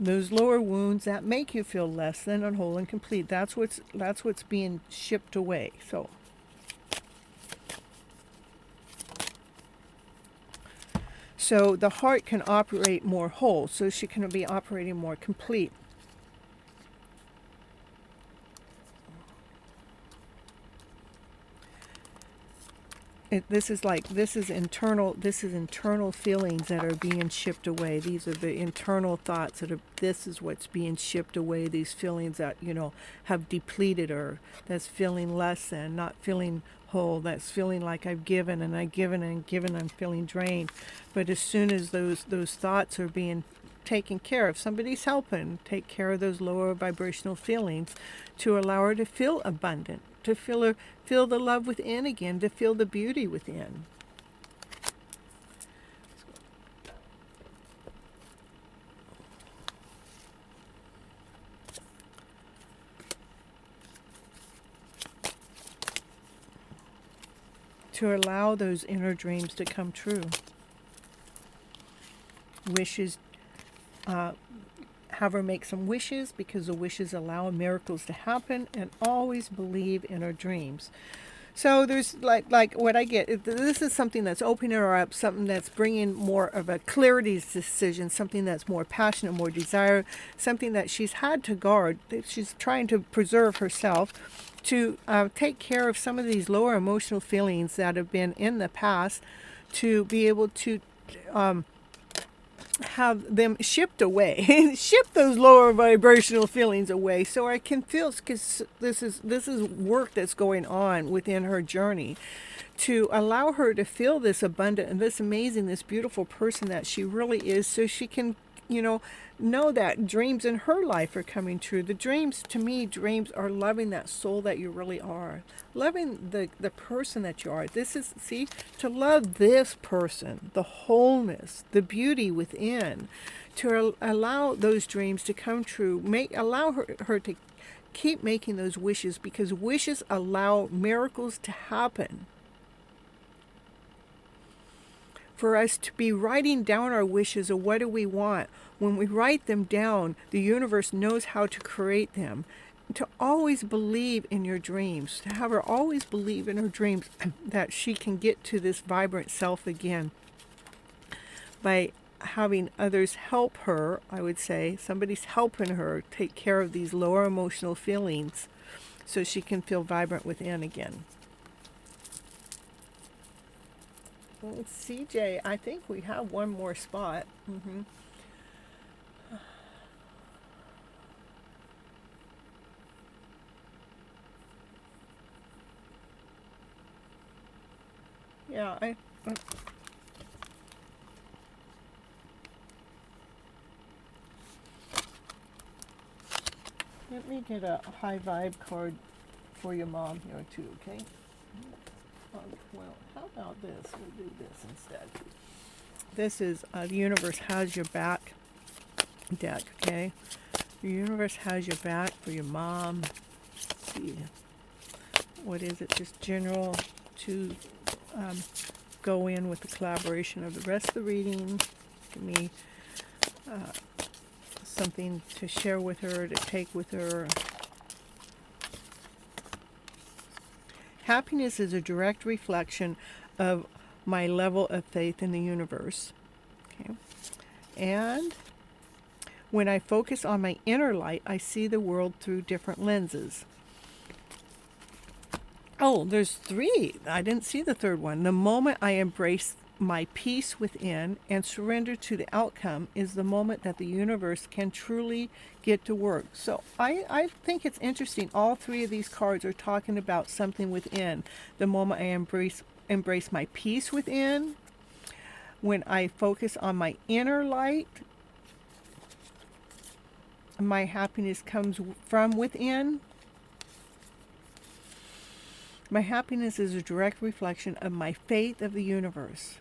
Those lower wounds that make you feel less than and whole and complete. That's what's being shipped away. So the heart can operate more whole, so she can be operating more complete. This is internal feelings that are being shipped away. These are the internal thoughts this is what's being shipped away. These feelings that, have depleted her. That's feeling less than, not feeling whole. That's feeling like I've given and I've given and given, I'm feeling drained. But as soon as those thoughts are being taken care of, somebody's helping take care of those lower vibrational feelings to allow her to feel abundant, to feel the love within again, to feel the beauty within. To allow those inner dreams to come true. Wishes, have her make some wishes, because the wishes allow miracles to happen, and always believe in her dreams. So there's like what I get, this is something that's opening her up, something that's bringing more of a clarity decision, something that's more passionate, more desire, something that she's had to guard, that she's trying to preserve herself, to take care of some of these lower emotional feelings that have been in the past, to be able to have them shipped away, ship those lower vibrational feelings away, so I can feel, because this is work that's going on within her journey, to allow her to feel this abundant and this amazing, this beautiful person that she really is, so she can, know that dreams in her life are coming true. The dreams, to me, dreams are loving that soul that you really are, loving the person that you are. This is, see, to love this person, the wholeness, the beauty within, to allow those dreams to come true, allow her to keep making those wishes, because wishes allow miracles to happen. For us to be writing down our wishes of what do we want. When we write them down, the universe knows how to create them. To always believe in your dreams, to have her always believe in her dreams that she can get to this vibrant self again. By having others help her, I would say, somebody's helping her take care of these lower emotional feelings so she can feel vibrant within again. Well, CJ, I think we have one more spot. Yeah, let me get a high vibe card for your mom here too, okay? Well, how about this? We'll do this instead. This is the universe has your back deck, okay? The universe has your back for your mom. Let's see, what is it? Just general to go in with the collaboration of the rest of the reading. Give me something to share with her, to take with her. Happiness is a direct reflection of my level of faith in the universe. Okay. And when I focus on my inner light, I see the world through different lenses. Oh, there's 3. I didn't see the third one. The moment I embrace my peace within and surrender to the outcome is the moment that the universe can truly get to work. So I think it's interesting. All 3 of these cards are talking about something within. The moment I embrace my peace within, when I focus on my inner light, my happiness comes from within. My happiness is a direct reflection of my faith of the universe.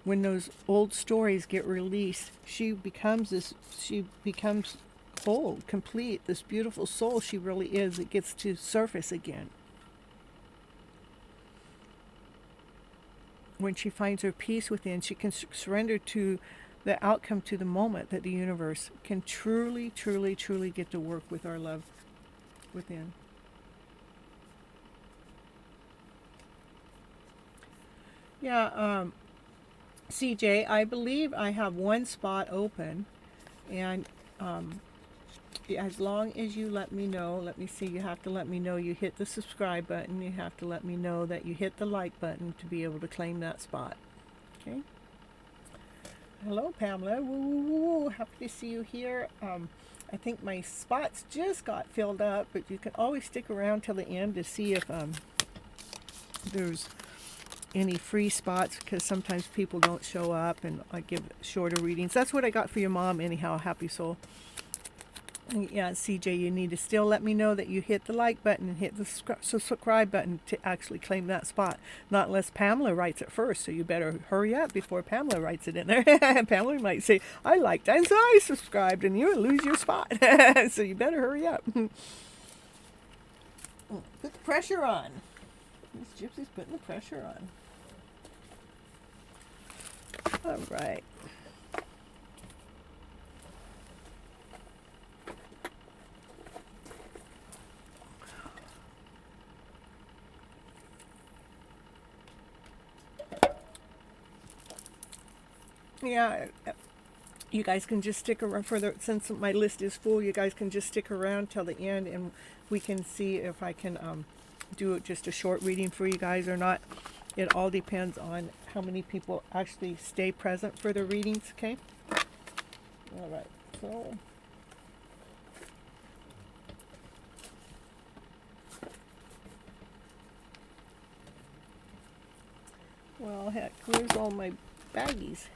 When those old stories get released, she becomes whole, complete, this beautiful soul she really is. It gets to surface again. when she finds her peace within, she can surrender to the outcome, to the moment, that the universe can truly, truly, truly get to work with our love within. Yeah, CJ, I believe I have one spot open, and as long as you let me know, let me see, you have to let me know you hit the subscribe button, you have to let me know that you hit the like button to be able to claim that spot. Okay? Hello, Pamela. Woo, woo, woo, woo. Happy to see you here. I think my spots just got filled up, but you can always stick around till the end to see if there's any free spots, because sometimes people don't show up and I give shorter readings. That's what I got for your mom anyhow, happy soul. And yeah, CJ, you need to still let me know that you hit the like button and hit the subscribe button to actually claim that spot. Not unless Pamela writes it first, so you better hurry up before Pamela writes it in there. Pamela might say, I liked and so I subscribed, and you lose your spot. So you better hurry up. Put the pressure on. Miss Gypsy's putting the pressure on. All right. Yeah, you guys can just stick around since my list is full, you guys can just stick around till the end and we can see if I can do just a short reading for you guys or not. It all depends on how many people actually stay present for the readings, okay? All right, so well, heck, where's all my baggies?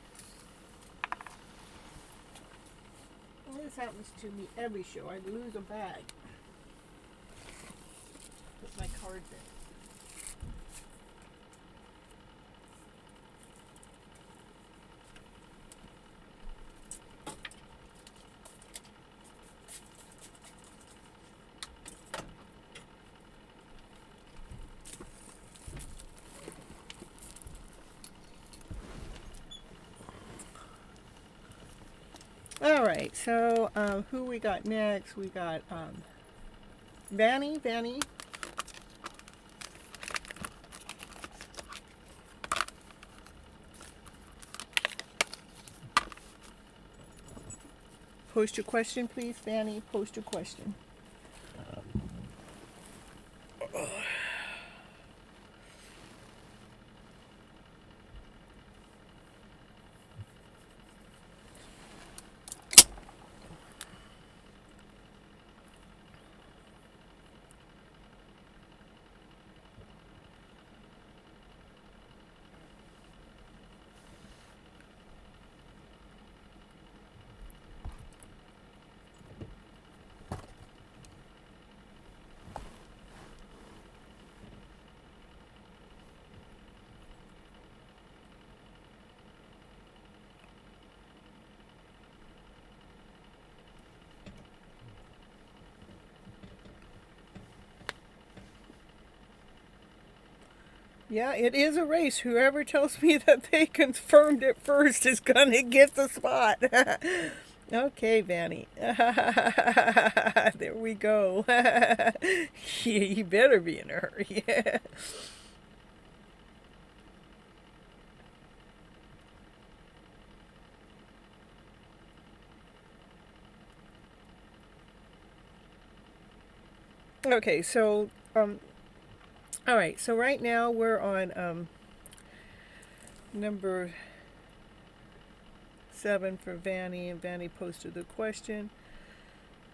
Well, this happens to me every show. I lose a bag. Put my cards in. All right, so who we got next? We got Vanny. Post your question, please, Vanny. Post your question. Yeah, it is a race. Whoever tells me that they confirmed it first is gonna get the spot. Okay, Vanny. There we go. You better be in a hurry. Okay, so all right, so right now we're on number 7 for Vanny, and Vanny posted the question.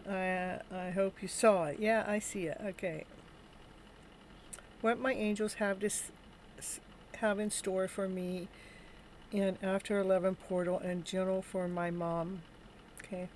I hope you saw it. Yeah, I see it. Okay. What my angels have in store for me in After 11 portal and general for my mom. Okay.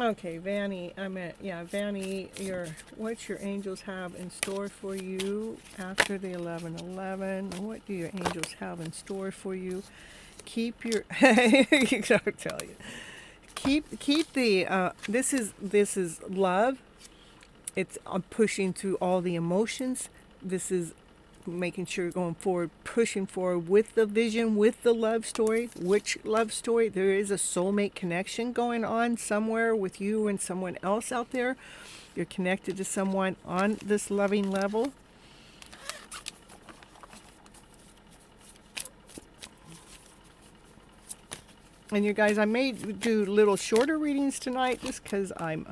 Okay, Vanny, Vanny, what your angels have in store for you after the 11:11? What do your angels have in store for you? Keep your, I'll tell you, keep the, this is love. It's pushing through all the emotions. This is making sure you're going forward, pushing forward with the vision, with the love story. Which love story? There is a soulmate connection going on somewhere with you and someone else out there. You're connected to someone on this loving level. And you guys, I may do little shorter readings tonight just because I'm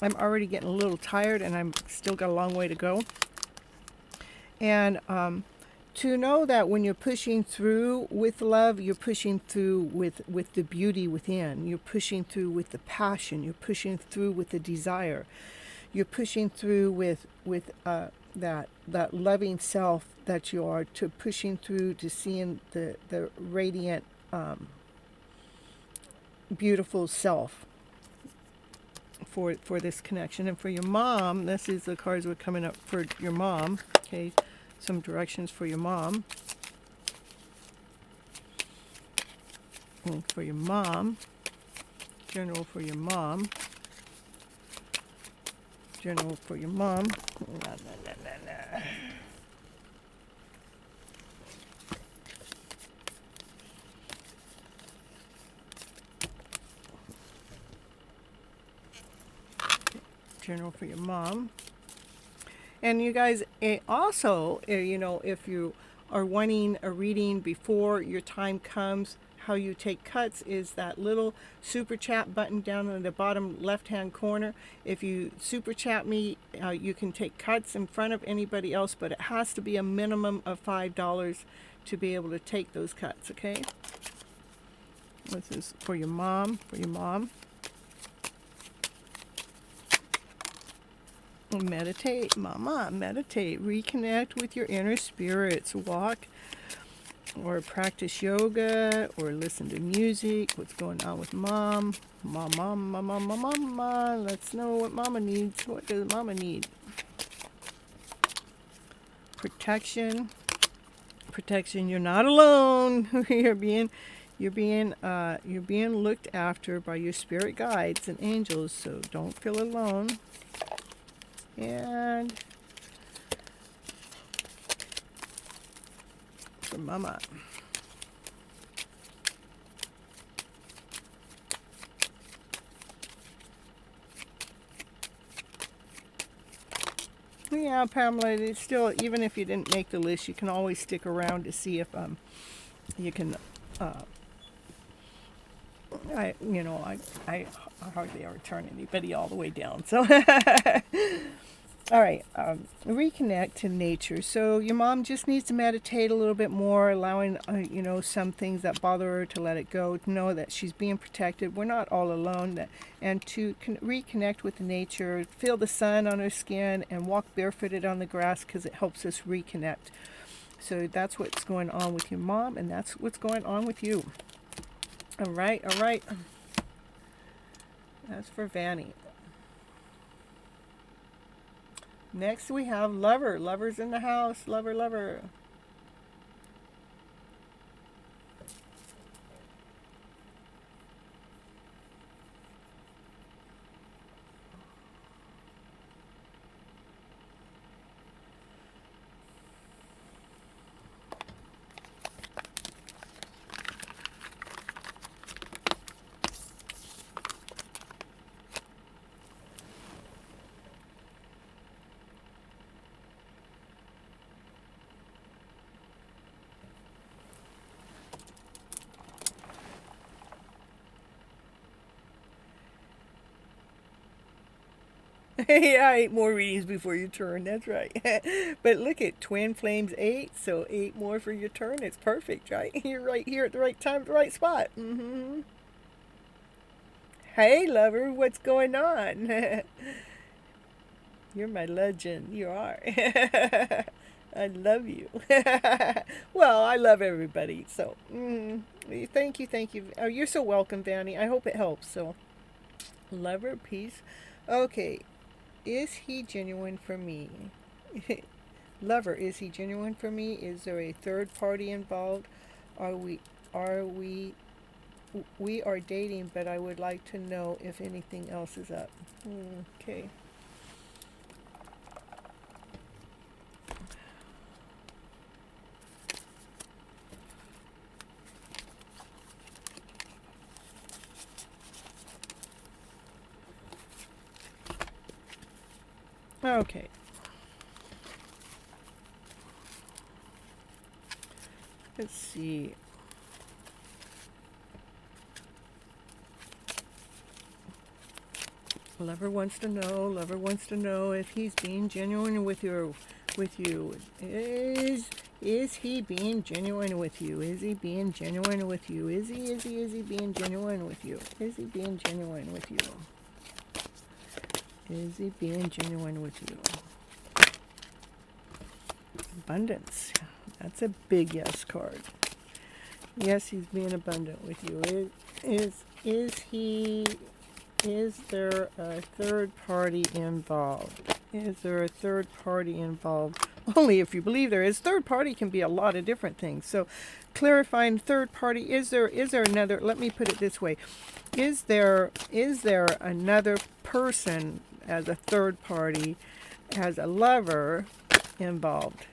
already getting a little tired and I'm still got a long way to go. And to know that when you're pushing through with love, you're pushing through with the beauty within. You're pushing through with the passion. You're pushing through with the desire. You're pushing through with that loving self that you are, to pushing through to seeing the radiant, beautiful self for this connection. And for your mom, this is the cards were coming up for your mom. Okay, some directions for your mom. And for your mom, general for your mom, general for your mom. General for your mom. And you guys, also, if you are wanting a reading before your time comes, how you take cuts is that little super chat button down in the bottom left hand corner. If you super chat me, you can take cuts in front of anybody else, but it has to be a minimum of $5 to be able to take those cuts. Okay, this is for your mom. Meditate, mama, meditate. Reconnect with your inner spirits. Walk or practice yoga or listen to music. What's going on with mom? Mama. Let's know what mama needs. What does mama need? Protection. You're not alone. You're being looked after by your spirit guides and angels, so don't feel alone. And for mama. Yeah, Pamela, it's still, even if you didn't make the list, you can always stick around to see if you can I hardly ever turn anybody all the way down, so all right, reconnect to nature. So your mom just needs to meditate a little bit more, allowing some things that bother her to let it go, to know that she's being protected. We're not all alone, and to reconnect with the nature, feel the sun on her skin, and walk barefooted on the grass because it helps us reconnect. So that's what's going on with your mom, and that's what's going on with you. All right. That's for Vanny. Next we have lover. Lover's in the house. Lover. Yeah, 8 more readings before your turn. That's right. But look at twin flames 8, so 8 more for your turn. It's perfect, right? You're right here at the right time, the right spot. Hey, lover, what's going on? You're my legend. You are. I love you. Well, I love everybody. So, thank you. Oh, you're so welcome, Vanny. I hope it helps. So, Lover, peace. Okay, is he genuine for me? Lover, is he genuine for me? Is there a third party involved? Are we are we are dating, but I would like to know if anything else is up. Okay. Okay. Let's see. Lover wants to know. Lover wants to know if he's being genuine with you. Is he being genuine with you? Is he being genuine with you? Is he being genuine with you? Is he being genuine with you? Is he being genuine with you? Abundance. That's a big yes card. Yes, he's being abundant with you. Is there a third party involved? Is there a third party involved? Only if you believe there is. Third party can be a lot of different things. So clarifying third party, is there another, let me put it this way. Is there another person as a third party, as a lover involved?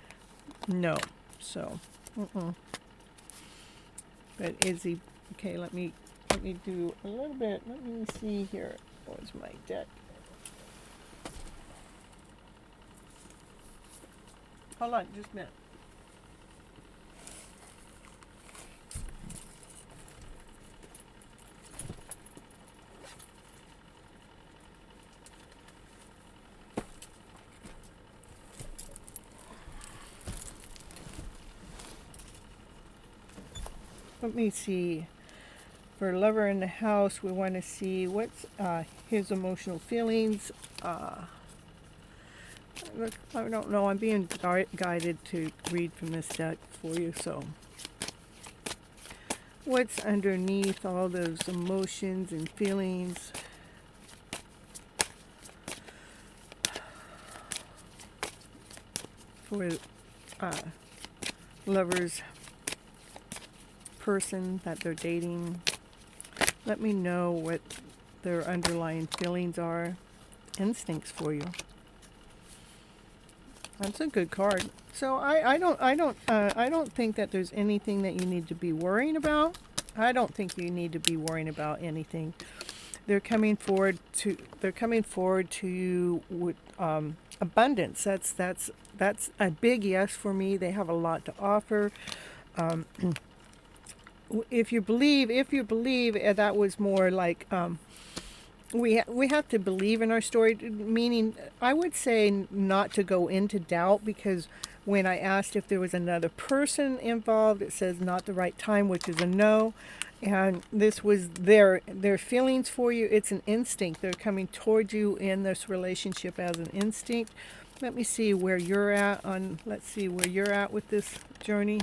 No. So, but is he, okay, let me do a little bit. Let me see here. Where's my deck? Hold on, just a minute. Let me see. For lover in the house, we want to see what's his emotional feelings. Look, I don't know. I'm being guided to read from this deck for you. So, what's underneath all those emotions and feelings? For lovers, person that they're dating. Let me know what their underlying feelings are, instincts for you. That's a good card. So I don't think that there's anything that you need to be worrying about. I don't think you need to be worrying about anything. They're coming forward to you with abundance. That's a big yes for me. They have a lot to offer. If you believe, that was more like we have to believe in our story. Meaning, I would say not to go into doubt, because when I asked if there was another person involved, it says not the right time, which is a no. And this was their feelings for you. It's an instinct. They're coming towards you in this relationship as an instinct. Let me see where you're at on. Let's see where you're at with this journey,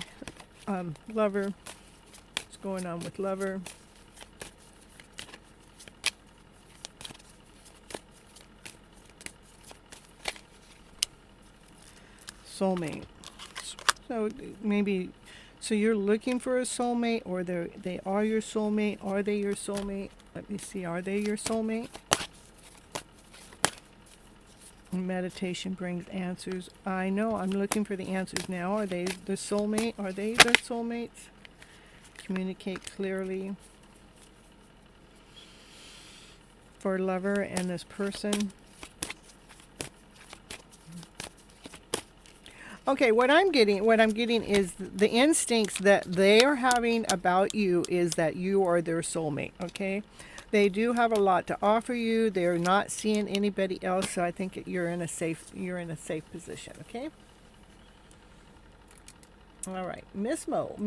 lover. What's going on with lover? Soulmate. So maybe, so you're looking for a soulmate, or they are your soulmate. Are they your soulmate? Let me see. Are they your soulmate? Meditation brings answers. I know. I'm looking for the answers now. Are they the soulmate? Are they their soulmates? Communicate clearly. For lover and this person. Okay, what I'm getting is the instincts that they are having about you is that you are their soulmate, okay? They do have a lot to offer you. They're not seeing anybody else, so I think you're in a safe position, okay? All right, Miss Mo.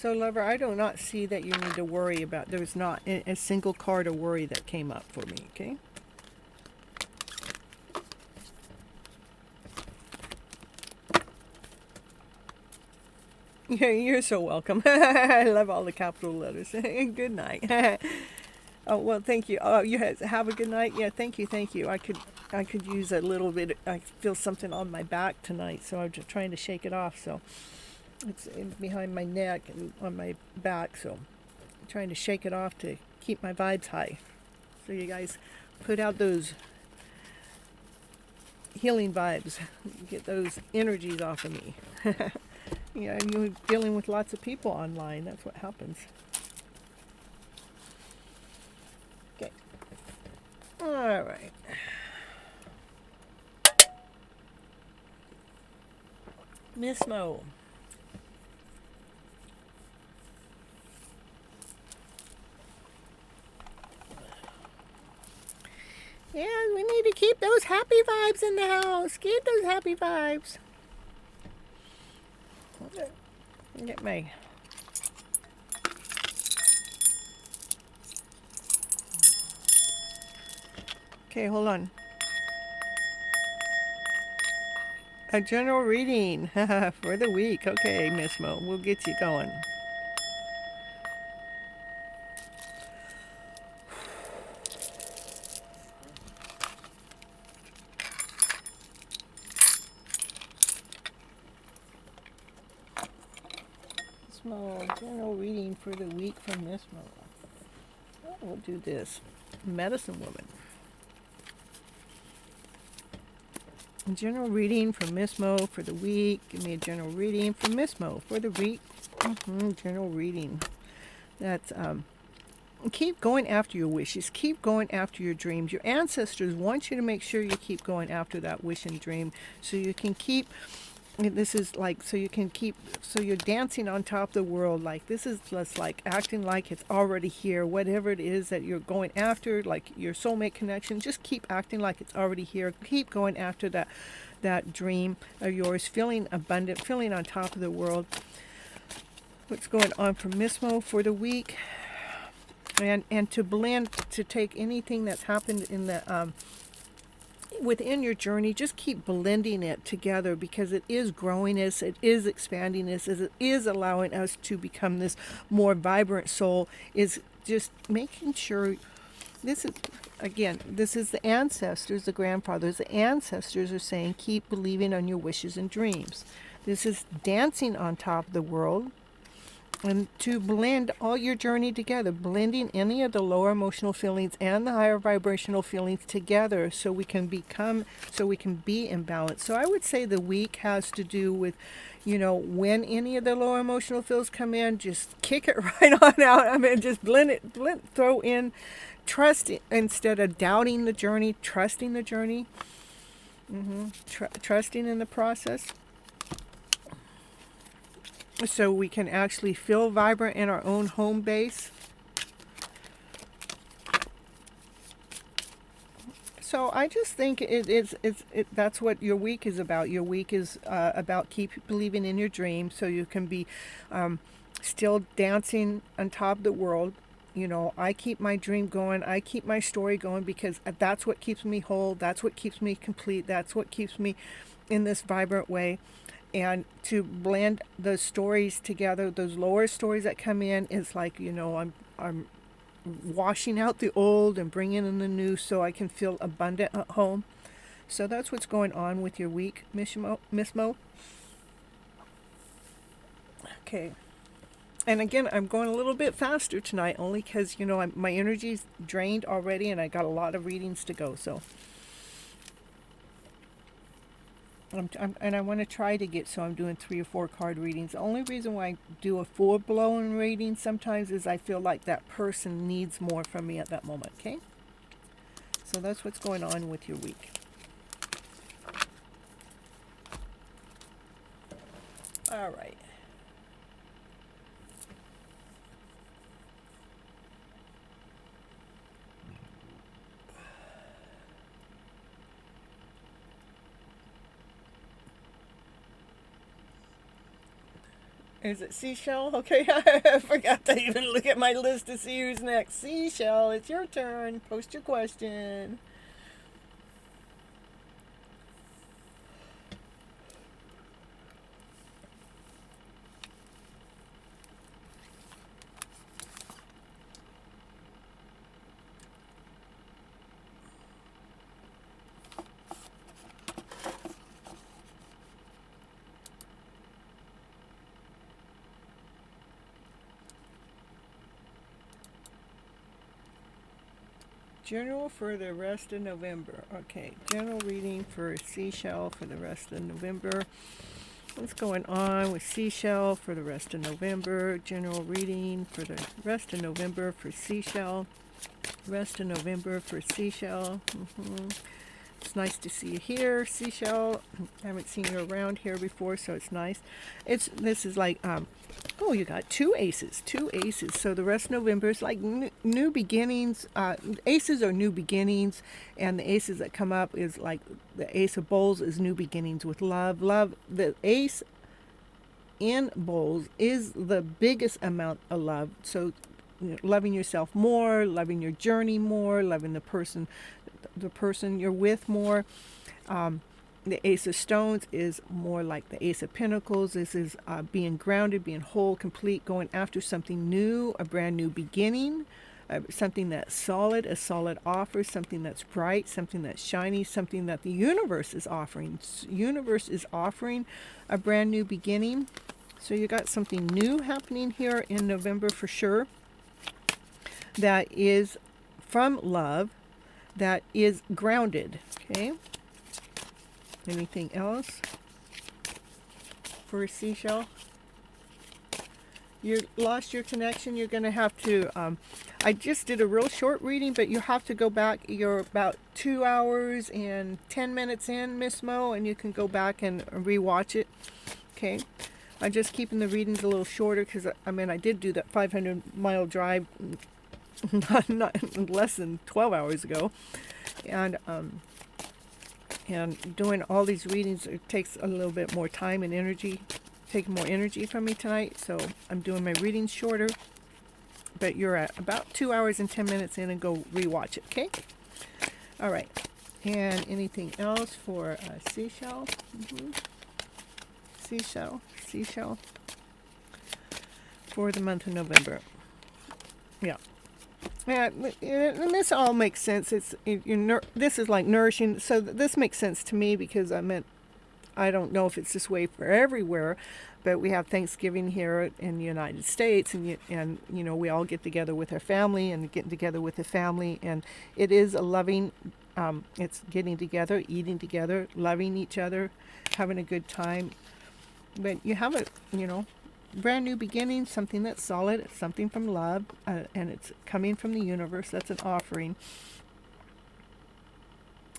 So, lover, I do not see that you need to worry about. There's not a single card of worry that came up for me, okay? Yeah, you're so welcome. I love all the capital letters. Good night. Oh, well, thank you. Oh, you have a good night. Yeah, thank you, thank you. I could use a little bit. I feel something on my back tonight, so I'm just trying to shake it off. So it's behind my neck and on my back. So I'm trying to shake it off to keep my vibes high. So you guys put out those healing vibes. Get those energies off of me. Yeah, and you're dealing with lots of people online. That's what happens. Okay. All right. Miss Mo. Yeah, we need to keep those happy vibes in the house. Keep those happy vibes. Get my... Okay, hold on. A general reading for the week. Okay, Miss Mo, we'll get you going. Miss Mo, general reading for the week from Miss Mo. Oh, we'll do this. Medicine Woman. General reading from Miss Mo for the week. Give me a general reading from Miss Mo for the week. General reading. That's keep going after your wishes. Keep going after your dreams. Your ancestors want you to make sure you keep going after that wish and dream, so you can keep. This is like so you can keep. So you're dancing on top of the world. Like this is just like acting like it's already here. Whatever it is that you're going after, like your soulmate connection, just keep acting like it's already here. Keep going after that dream of yours. Feeling abundant. Feeling on top of the world. What's going on for Miss Mo for the week? And to blend, to take anything that's happened in the within your journey, just keep blending it together, because it is growing us, it is expanding us, it is allowing us to become this more vibrant soul. Is just making sure this is, again, this is the ancestors, the grandfathers, the ancestors are saying keep believing on your wishes and dreams. This is dancing on top of the world. And to blend all your journey together, blending any of the lower emotional feelings and the higher vibrational feelings together, so we can be in balance. So I would say the week has to do with, when any of the lower emotional feels come in, just kick it right on out. I mean, just throw in trust instead of doubting the journey, trusting the journey, trusting in the process. So we can actually feel vibrant in our own home base. So I just think that's what your week is about. Your week is about keep believing in your dreams, so you can be still dancing on top of the world. I keep my dream going. I keep my story going, because that's what keeps me whole. That's what keeps me complete. That's what keeps me in this vibrant way. And to blend those stories together, those lower stories that come in, is like, I'm washing out the old and bringing in the new, so I can feel abundant at home. So that's what's going on with your week, Miss Mo. Okay. And again, I'm going a little bit faster tonight, only because, my energy's drained already, and I got a lot of readings to go, so. And I want to try to get, so I'm doing 3 or 4 card readings. The only reason why I do a full-blown reading sometimes is I feel like that person needs more from me at that moment, okay? So that's what's going on with your week. All right. Is it Seashell? Okay, I forgot to even look at my list to see who's next. Seashell, it's your turn. Post your question. General for the rest of November. Okay, general reading for Seashell for the rest of November. What's going on with Seashell for the rest of November? General reading for the rest of November for Seashell. Rest of November for Seashell. It's nice to see you here, Seashell. I haven't seen you around here before, so it's nice. This is like oh, you got two aces. So the rest of November is like new beginnings. Aces are new beginnings, and the aces that come up is like the ace of bowls is new beginnings with love. The ace in bowls is the biggest amount of love. So loving yourself more, loving your journey more, loving the person you're with more. The Ace of Stones is more like the Ace of Pentacles. This is being grounded, being whole, complete, going after something new, a brand new beginning, something that's solid, a solid offer, something that's bright, something that's shiny, something that the universe is offering. Universe is offering a brand new beginning. So you got something new happening here in November for sure. That is from love, that is grounded. Okay. Anything else for a Seashell? You lost your connection. You're going to have to, I just did a real short reading, but you have to go back. You're about 2 hours and 10 minutes in, Miss Mo, and you can go back and rewatch it. Okay. I'm just keeping the readings a little shorter because, I did do that 500-mile drive not less than 12 hours ago. And doing all these readings, it takes a little bit more time and energy, taking more energy from me tonight. So I'm doing my readings shorter. But you're at about 2 hours and 10 minutes in, and go rewatch it, okay? All right. And anything else for Seashell? Seashell. For the month of November. Yeah. Yeah, and this all makes sense. This is like nourishing. So this makes sense to me because I don't know if it's this way for everywhere, but we have Thanksgiving here in the United States, and we all get together with our family, and getting together with the family, and it is a loving. It's getting together, eating together, loving each other, having a good time. But you have brand new beginning, something that's solid, something from love, and it's coming from the universe. That's an offering,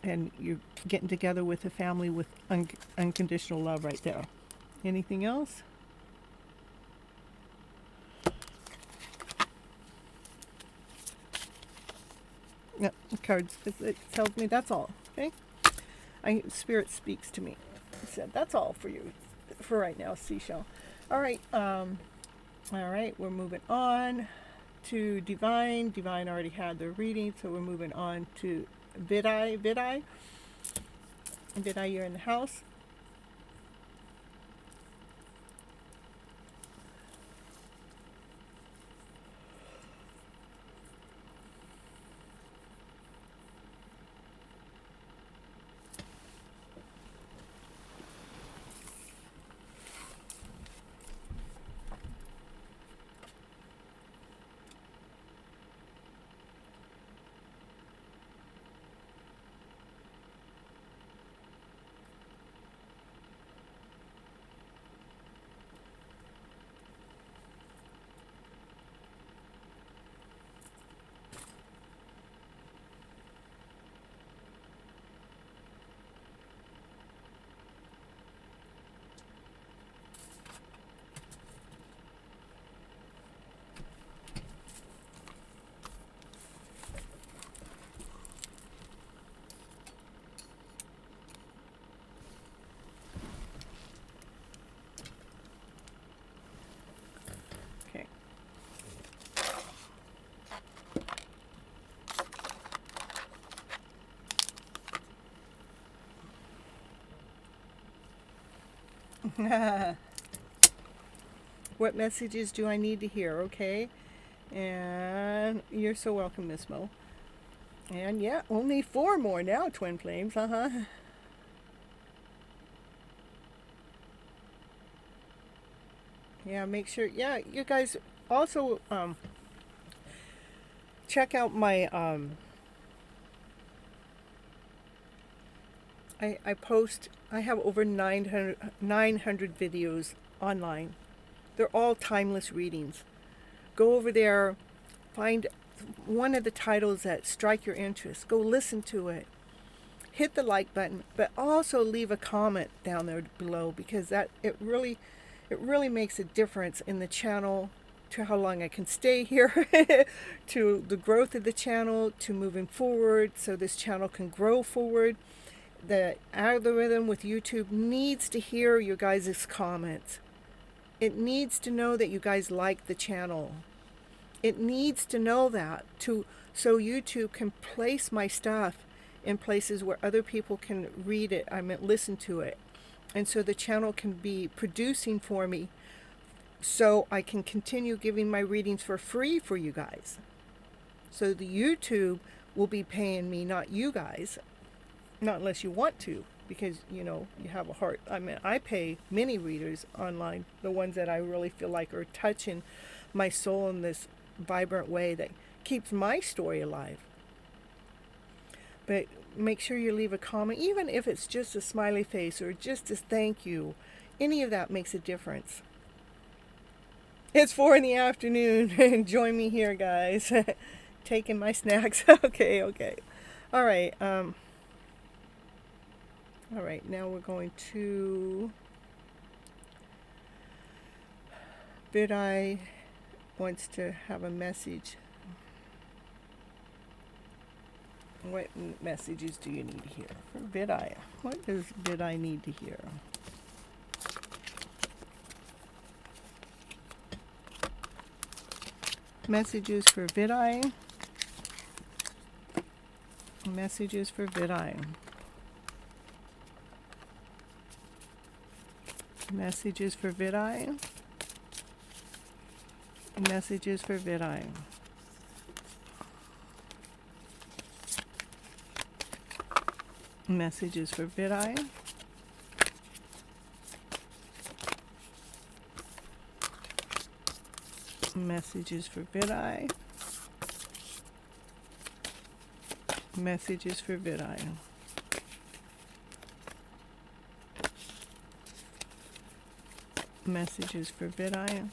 and you're getting together with a family with unconditional love right there. Anything else? Yep, the cards, it tells me that's all. Okay, Spirit speaks to me. It said that's all for you for right now, Seashell. All right, we're moving on to Divine. Divine already had their reading, so we're moving on to Vidai, you're in the house. What messages do I need to hear? Okay. And you're so welcome, Miss Mo. And yeah, only 4 more now, Twin Flames. Yeah, make sure. Yeah, you guys also check out my I post. I have over 900 videos online. They're all timeless readings. Go over there, find one of the titles that strike your interest. Go listen to it. Hit the like button, but also leave a comment down there below, because that it really makes a difference in the channel, to how long I can stay here, to the growth of the channel, to moving forward, so this channel can grow forward. The algorithm with YouTube needs to hear your guys' comments. It needs to know that you guys like the channel. It needs to know that, so YouTube can place my stuff in places where other people can read it, listen to it. And so the channel can be producing for me, so I can continue giving my readings for free for you guys. So the YouTube will be paying me, not you guys. Not unless you want to, because, you know, you have a heart. I pay many readers online, the ones that I really feel like are touching my soul in this vibrant way that keeps my story alive. But make sure you leave a comment, even if it's just a smiley face or just a thank you. Any of that makes a difference. It's 4 in the afternoon. Join me here, guys. Taking my snacks. Okay. All right. All right, now we're going to Vidai wants to have a message. What messages do you need to hear for Vidai? What does Vidai need to hear? Messages for Vidai. Messages for Vidai. Messages for Vidai. Messages for Vidai. Messages for Vidai. Messages for Vidai. Messages for Vidai. Messages for Vidai.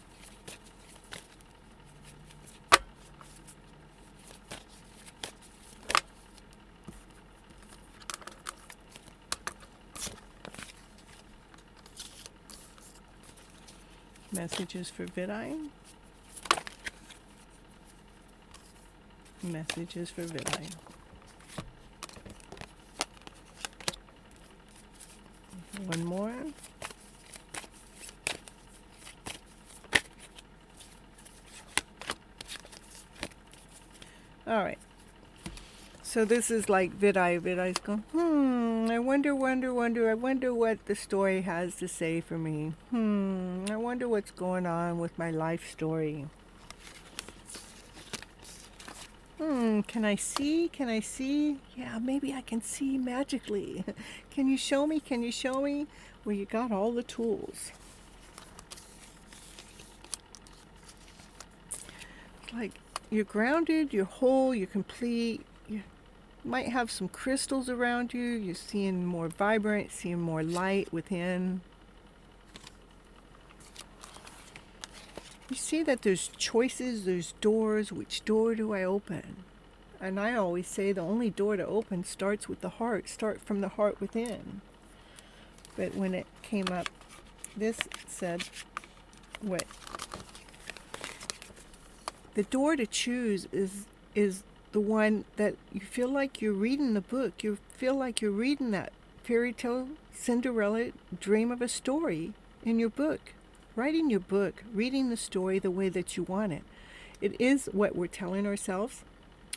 Messages for Vidai. Messages for Vidai. One more. All right. So this is like Vidai. Vidai's going, I wonder what the story has to say for me. I wonder what's going on with my life story. Can I see? Yeah, maybe I can see magically. Can you show me? Well, you got all the tools. It's like you're grounded, you're whole, you're complete. You might have some crystals around you. You're seeing more vibrant, seeing more light within. You see that there's choices, there's doors. Which door do I open? And I always say the only door to open starts with the heart. Start from the heart within. But when it came up, this said, what? The door to choose is the one that you feel like you're reading the book. You feel like you're reading that fairy tale Cinderella dream of a story in your book. Writing your book, reading the story the way that you want it. It is what we're telling ourselves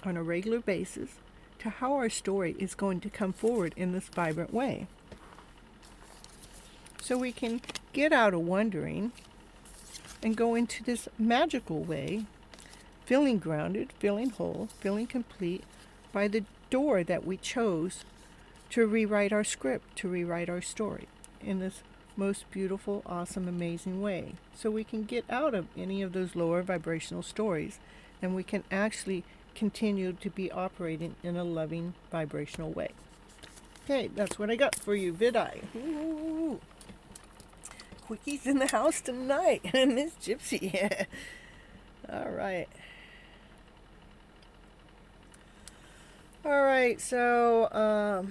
on a regular basis to how our story is going to come forward in this vibrant way. so we can get out of wondering and go into this magical way, feeling grounded, feeling whole, feeling complete by the door that we chose to rewrite our script, to rewrite our story in this most beautiful, awesome, amazing way. So we can get out of any of those lower vibrational stories and we can actually continue to be operating in a loving vibrational way. Okay, that's what I got for you, Vidai. Ooh. Quickies in the house tonight. Miss Gypsy. All right. All right, so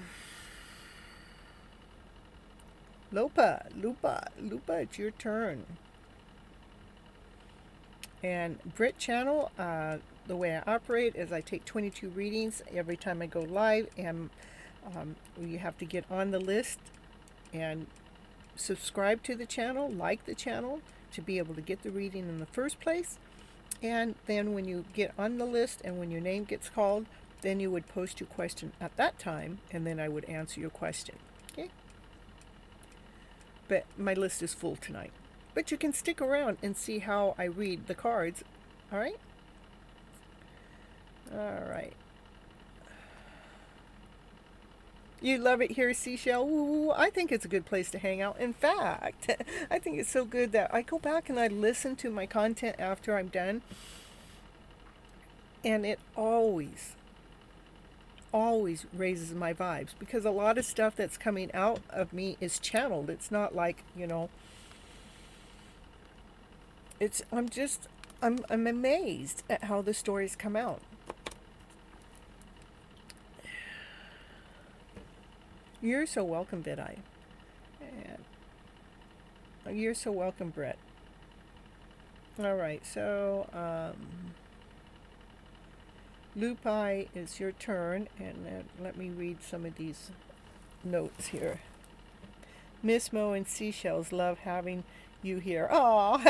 Lupa, it's your turn. And Brit channel, the way I operate is I take 22 readings every time I go live, and you have to get on the list and subscribe to the channel, like the channel, to be able to get the reading in the first place. And then when you get on the list and when your name gets called, then you would post your question at that time, and then I would answer your question. Okay? But my list is full tonight. But you can stick around and see how I read the cards. All right? All right. You love it here, Seashell? Ooh, I think it's a good place to hang out. In fact, I think it's so good that I go back and I listen to my content after I'm done. And it always raises my vibes, because a lot of stuff that's coming out of me is channeled. It's not like, I'm amazed at how the stories come out. You're so welcome, Vidai. And you're so welcome, Brett. All right, so Lupi, is your turn, and let me read some of these notes here. Miss Mo and Seashells love having you here. Aww.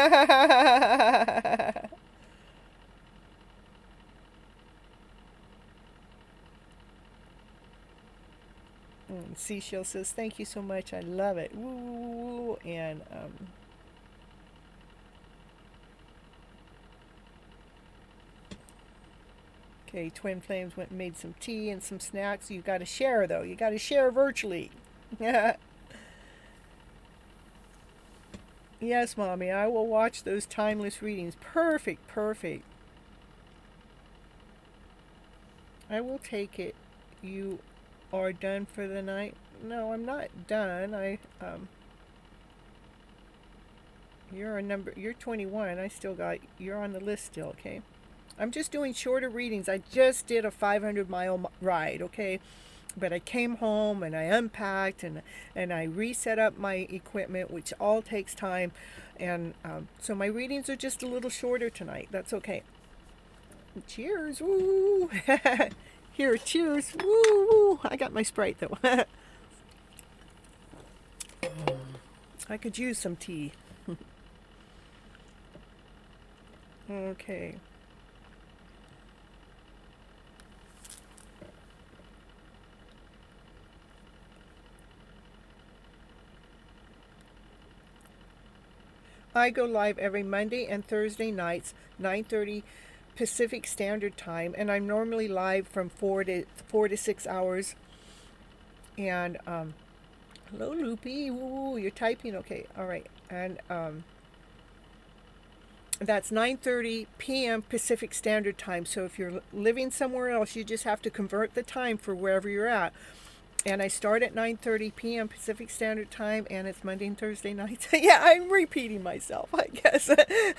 Seashell says, thank you so much. I love it. Woo. And okay, Twin Flames went and made some tea and some snacks. You got to share, though. You got to share virtually. Yes, Mommy, I will watch those timeless readings. Perfect. I will take it. You are done for the night? No, I'm not done. You're 21. You're on the list still, okay? I'm just doing shorter readings. I just did a 500-mile ride, okay? But I came home and I unpacked and I reset up my equipment, which all takes time. And so my readings are just a little shorter tonight. That's okay. Cheers. Woo. Here, cheers. Woo. I got my Sprite, though. I could use some tea. Okay. I go live every Monday and Thursday nights, 9:30 Pacific Standard Time, and I'm normally live from 4 to 6 hours. And hello, Loopy. Ooh, you're typing. Okay, all right. And that's 9:30 p.m. Pacific Standard Time. So if you're living somewhere else, you just have to convert the time for wherever you're at. And I start at 9:30 p.m. Pacific Standard Time, and it's Monday and Thursday nights. Yeah, I'm repeating myself, I guess.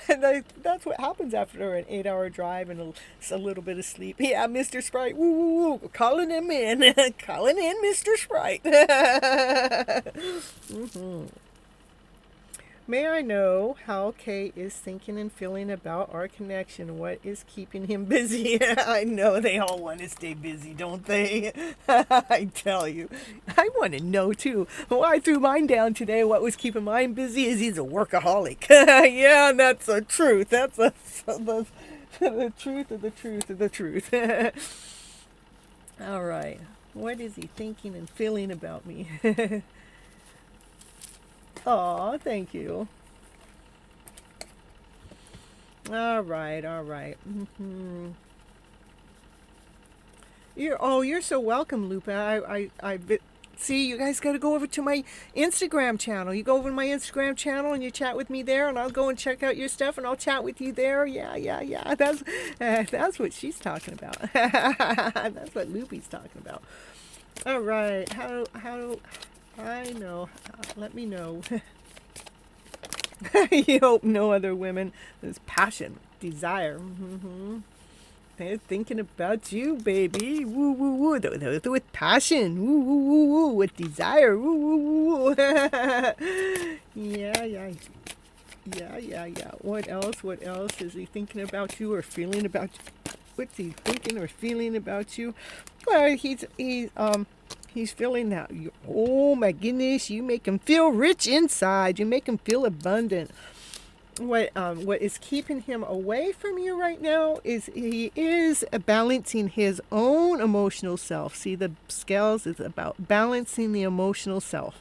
And that's what happens after an 8-hour drive and a little bit of sleep. Yeah, Mr. Sprite, woo, calling him in. Calling in Mr. Sprite. Mm-hmm. May I know how Kay is thinking and feeling about our connection? What is keeping him busy? I know they all want to stay busy, don't they? I tell you. I want to know, too. Well, I threw mine down today. What was keeping mine busy is he's a workaholic. Yeah, that's the truth. That's the truth of the truth of the truth. All right. What is he thinking and feeling about me? Aw, thank you. All right, all right. You're so welcome, Lupa. See, you guys got to go over to my Instagram channel. You go over to my Instagram channel and you chat with me there, and I'll go and check out your stuff, and I'll chat with you there. Yeah. That's what she's talking about. That's what Loopy's talking about. All right. How? I know. Let me know. You hope no other women. There's passion, desire. They're thinking about you, baby. Woo, woo, woo. With passion. Woo, woo, woo, woo. With desire. Woo, woo, woo, woo. Yeah. What else is he thinking about you or feeling about you? What's he thinking or feeling about you? Well, he's feeling that. Oh my goodness, you make him feel rich inside. You make him feel abundant. What is keeping him away from you right now is he is balancing his own emotional self. See, the scales is about balancing the emotional self.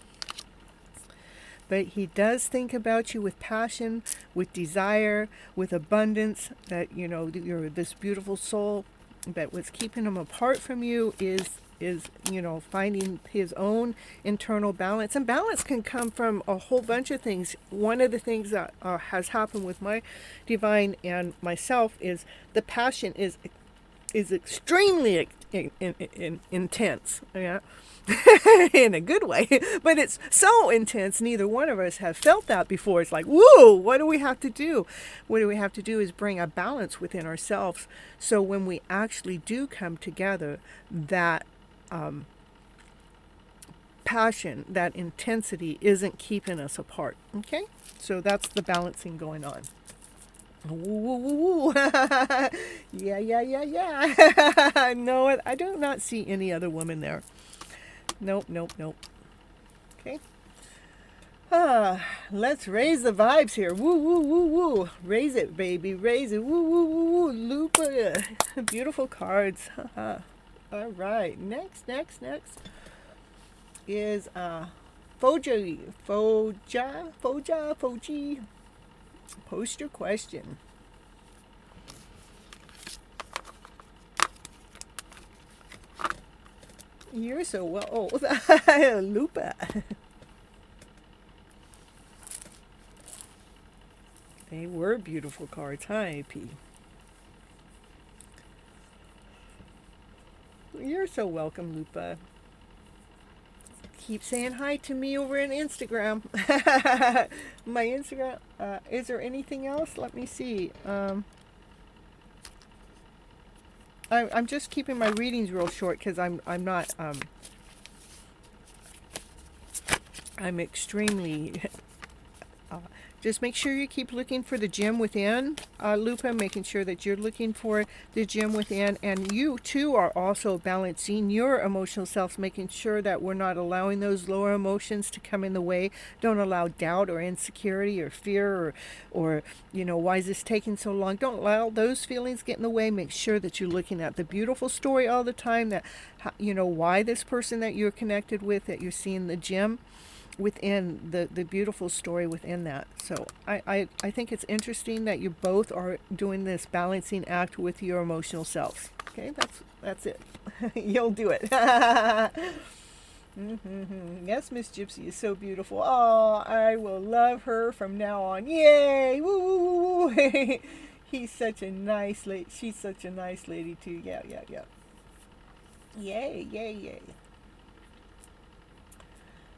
But he does think about you with passion, with desire, with abundance, that, you're this beautiful soul. But what's keeping him apart from you is finding his own internal balance. And balance can come from a whole bunch of things. One of the things that has happened with my divine and myself is the passion is extremely intense. Yeah. In a good way, but it's so intense. Neither one of us have felt that before. It's like, whoa, what do we have to do? What do we have to do is bring a balance within ourselves. So when we actually do come together, that passion, that intensity isn't keeping us apart. Okay? So that's the balancing going on. Ooh. Yeah. No, I do not see any other woman there. Nope. Okay. Let's raise the vibes here. Woo. Raise it, baby. Raise it. Woo. Lupa. Beautiful cards. All right. Next is Foji. Post your question. You're so well. Oh, Lupa. They were beautiful cards, huh, AP? You're so welcome, Lupa. Keep saying hi to me over on Instagram. My Instagram. Is there anything else? Let me see. I'm just keeping my readings real short because I'm not I'm extremely just make sure you keep looking for the gem within, Lupa, making sure that you're looking for the gem within, and you too are also balancing your emotional self, making sure that we're not allowing those lower emotions to come in the way. Don't allow doubt or insecurity or fear or why is this taking so long? Don't allow those feelings get in the way. Make sure that you're looking at the beautiful story all the time, that why this person that you're connected with, that you're seeing the gem within the beautiful story within that. So I think it's interesting that you both are doing this balancing act with your emotional selves. Okay, that's it. You'll do it. Yes, Miss Gypsy is so beautiful. Oh, I will love her from now on. Yay! Woo! He's such a nice lady. She's such a nice lady too. Yeah. Yay.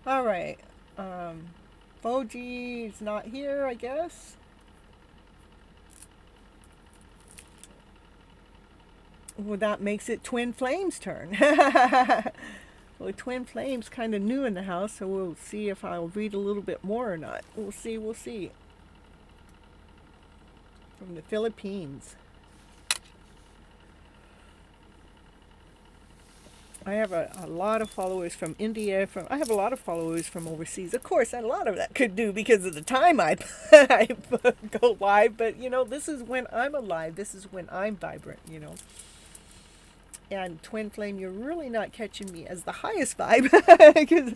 All right. Foji is not here, I guess. Well, that makes it Twin Flame's turn. Well, Twin Flame's kind of new in the house, so we'll see if I'll read a little bit more or not. We'll see. From the Philippines. I have a lot of followers from India. I have a lot of followers from overseas. Of course, a lot of that could do because of the time I go live. But, this is when I'm alive. This is when I'm vibrant, And Twin Flame, you're really not catching me as the highest vibe. 'Cause,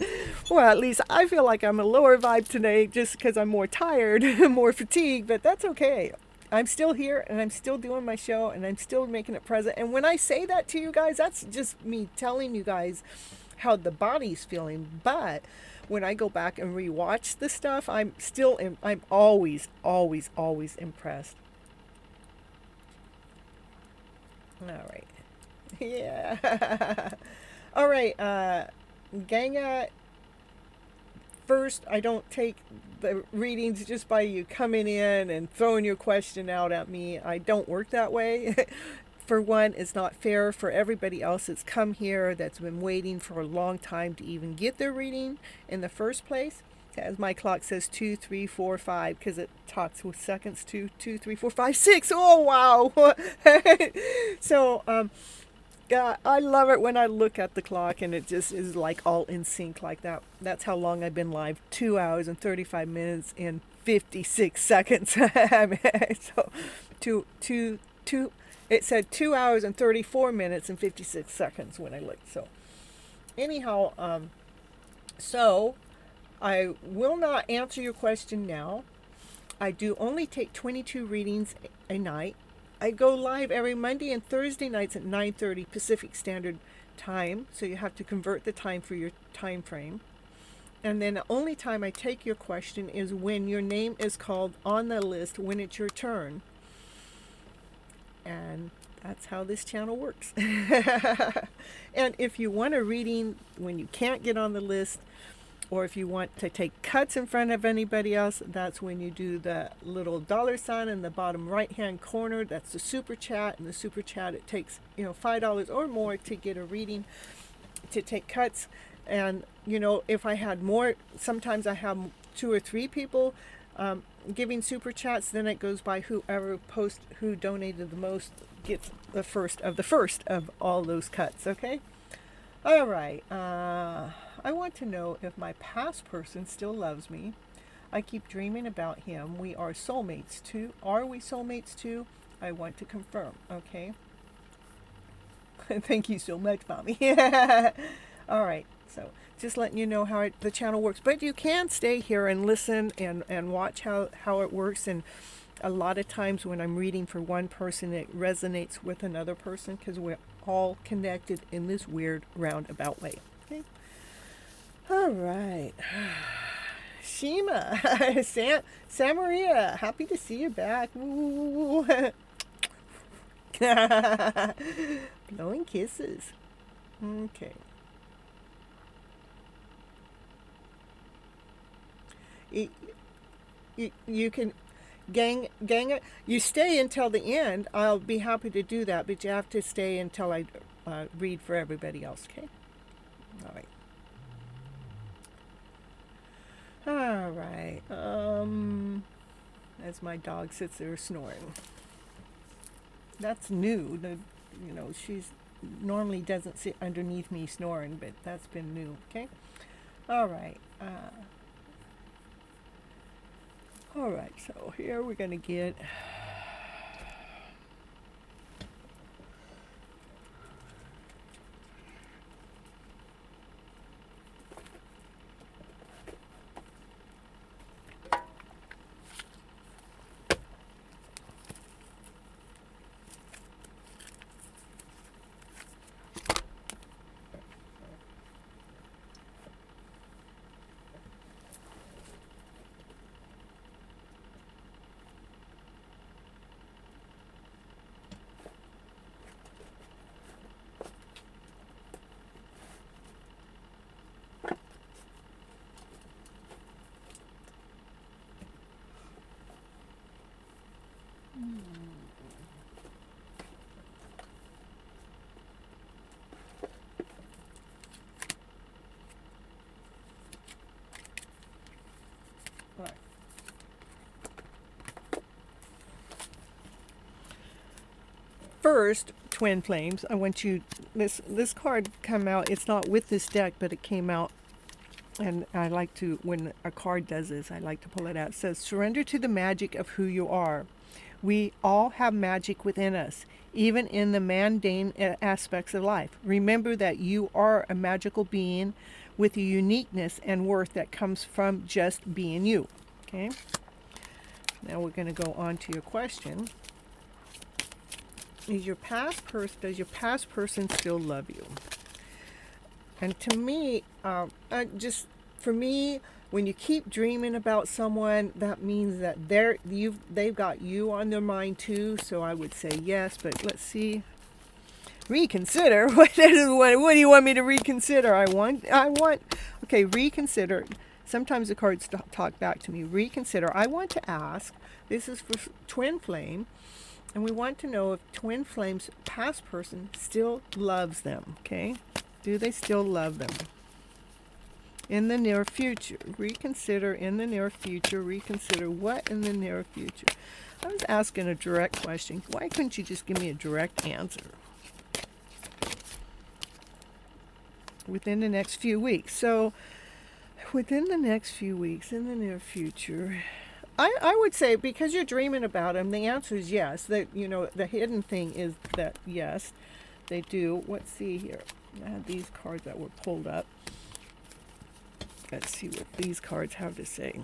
well, at least I feel like I'm a lower vibe today just because I'm more tired, more fatigued, but that's okay. I'm still here and I'm still doing my show and I'm still making it present. And when I say that to you guys, that's just me telling you guys how the body's feeling. But when I go back and rewatch the stuff, I'm always, always, always impressed. All right. Yeah. All right, Ganga. First, I don't take the readings just by you coming in and throwing your question out at me. I don't work that way. For one, it's not fair for everybody else that's come here that's been waiting for a long time to even get their reading in the first place. As my clock says 2, 3, 4, 5, because it talks with seconds. 2, 2, 3, 4, 5, 6. Oh wow! So yeah, I love it when I look at the clock and it just is like all in sync like that. That's how long I've been live. 2 hours and 35 minutes and 56 seconds. So it said 2 hours and 34 minutes and 56 seconds when I looked. So anyhow, so I will not answer your question now. I do only take 22 readings a night. I go live every Monday and Thursday nights at 9:30 Pacific Standard Time, so you have to convert the time for your time frame. And then the only time I take your question is when your name is called on the list when it's your turn. And that's how this channel works. And if you want a reading when you can't get on the list, or if you want to take cuts in front of anybody else, that's when you do the little $sign in the bottom right hand corner. That's the super chat. And the super chat, it takes $5 or more to get a reading, to take cuts. And if I had more, sometimes I have 2 or 3 people giving super chats. Then it goes by who donated the most gets the first of all those cuts. Okay. All right. I want to know if my past person still loves me. I keep dreaming about him. We are soulmates too. Are we soulmates too? I want to confirm. Okay. Thank you so much, Mommy. All right. So just letting you know how the channel works. But you can stay here and listen and watch how it works. And a lot of times when I'm reading for one person, it resonates with another person because we're all connected in this weird roundabout way. Okay. All right. Shima, Samaria, happy to see you back. Ooh. Blowing kisses. Okay. You can, gang, you stay until the end. I'll be happy to do that, but you have to stay until I read for everybody else, okay? All right. All right. As my dog sits there snoring. That's new. She's normally doesn't sit underneath me snoring, but that's been new. Okay. All right. All right. So here we're gonna get. Right. First, Twin Flames, I want you, this card come out, it's not with this deck, but it came out, and I like to, when a card does this, I like to pull it out. It says, surrender to the magic of who you are. We all have magic within us, even in the mundane aspects of life. Remember that you are a magical being with a uniqueness and worth that comes from just being you. Okay? Now we're going to go on to your question. Does your past person still love you? And to me, for me, when you keep dreaming about someone, that means that they've got you on their mind too. So I would say yes, but let's see. Reconsider. What do you want me to reconsider? Okay, reconsider. Sometimes the cards talk back to me. Reconsider. I want to ask. This is for Twin Flame, and we want to know if Twin Flame's past person still loves them. Okay, do they still love them? In the near future. Reconsider in the near future. Reconsider what in the near future? I was asking a direct question. Why couldn't you just give me a direct answer? Within the next few weeks. So, within the next few weeks, in the near future, I would say because you're dreaming about them, the answer is yes. That, you know, the hidden thing is that yes, they do. Let's see here. I had these cards that were pulled up. Let's see what these cards have to say.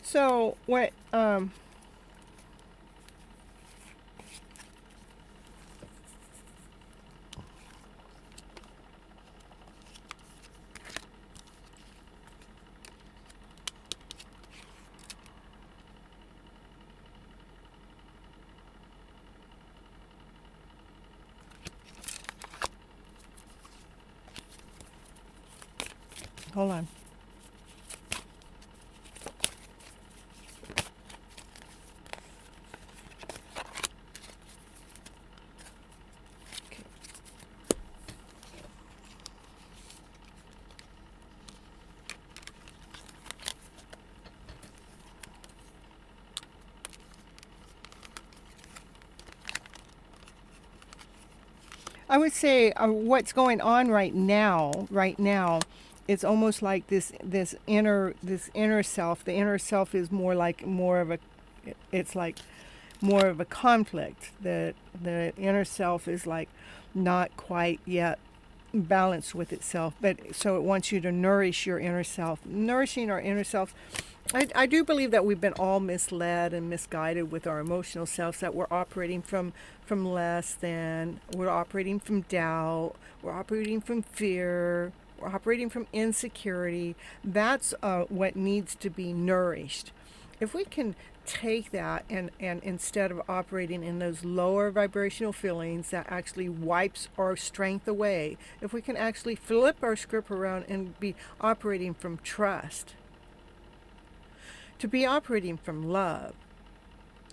So what hold on. I would say what's going on right now, it's almost like this inner self. The inner self is more of a conflict. The inner self is like not quite yet balanced with itself, but so it wants you to nourish your inner self. Nourishing our inner self. I do believe that we've been all misled and misguided with our emotional selves, that we're operating from less than, we're operating from doubt, we're operating from fear, we're operating from insecurity. That's what needs to be nourished. If we can take that and instead of operating in those lower vibrational feelings that actually wipes our strength away, if we can actually flip our script around and be operating from trust, to be operating from love,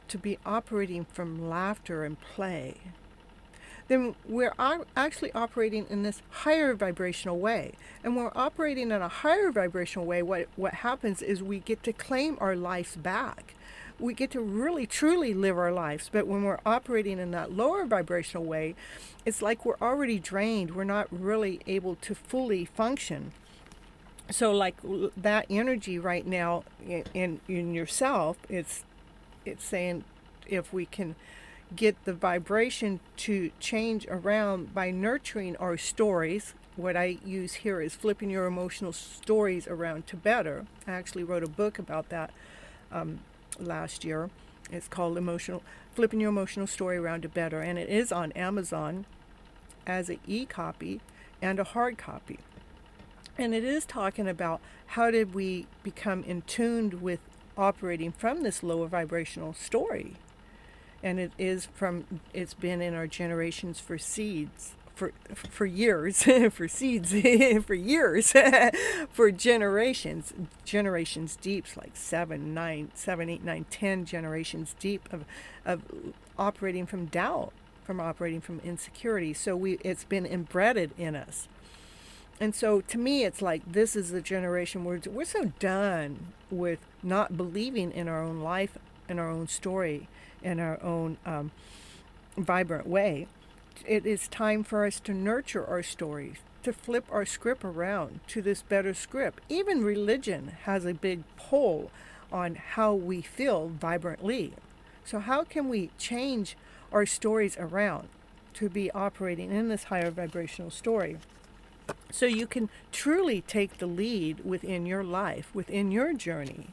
to be operating from laughter and play, then we're actually operating in this higher vibrational way. And when we're operating in a higher vibrational way, what happens is we get to claim our lives back. We get to really, truly live our lives. But when we're operating in that lower vibrational way, it's like we're already drained. We're not really able to fully function. So like that energy right now in yourself, it's saying if we can get the vibration to change around by nurturing our stories. What I use here is flipping your emotional stories around to better. I actually wrote a book about that last year. It's called Flipping Your Emotional Story Around to Better, and it is on Amazon as an e-copy and a hard copy. And it is talking about how did we become in tune with operating from this lower vibrational story. And it's been in our generations for years, for seeds, for years, for generations deep, like 7, 8, 9, 10 generations deep of operating from doubt, from operating from insecurity. So it's been embedded in us. And so to me, it's like this is the generation where we're so done with not believing in our own life, in our own story, in our own vibrant way. It is time for us to nurture our stories, to flip our script around to this better script. Even religion has a big pull on how we feel vibrantly. So how can we change our stories around to be operating in this higher vibrational story? So you can truly take the lead within your life, within your journey.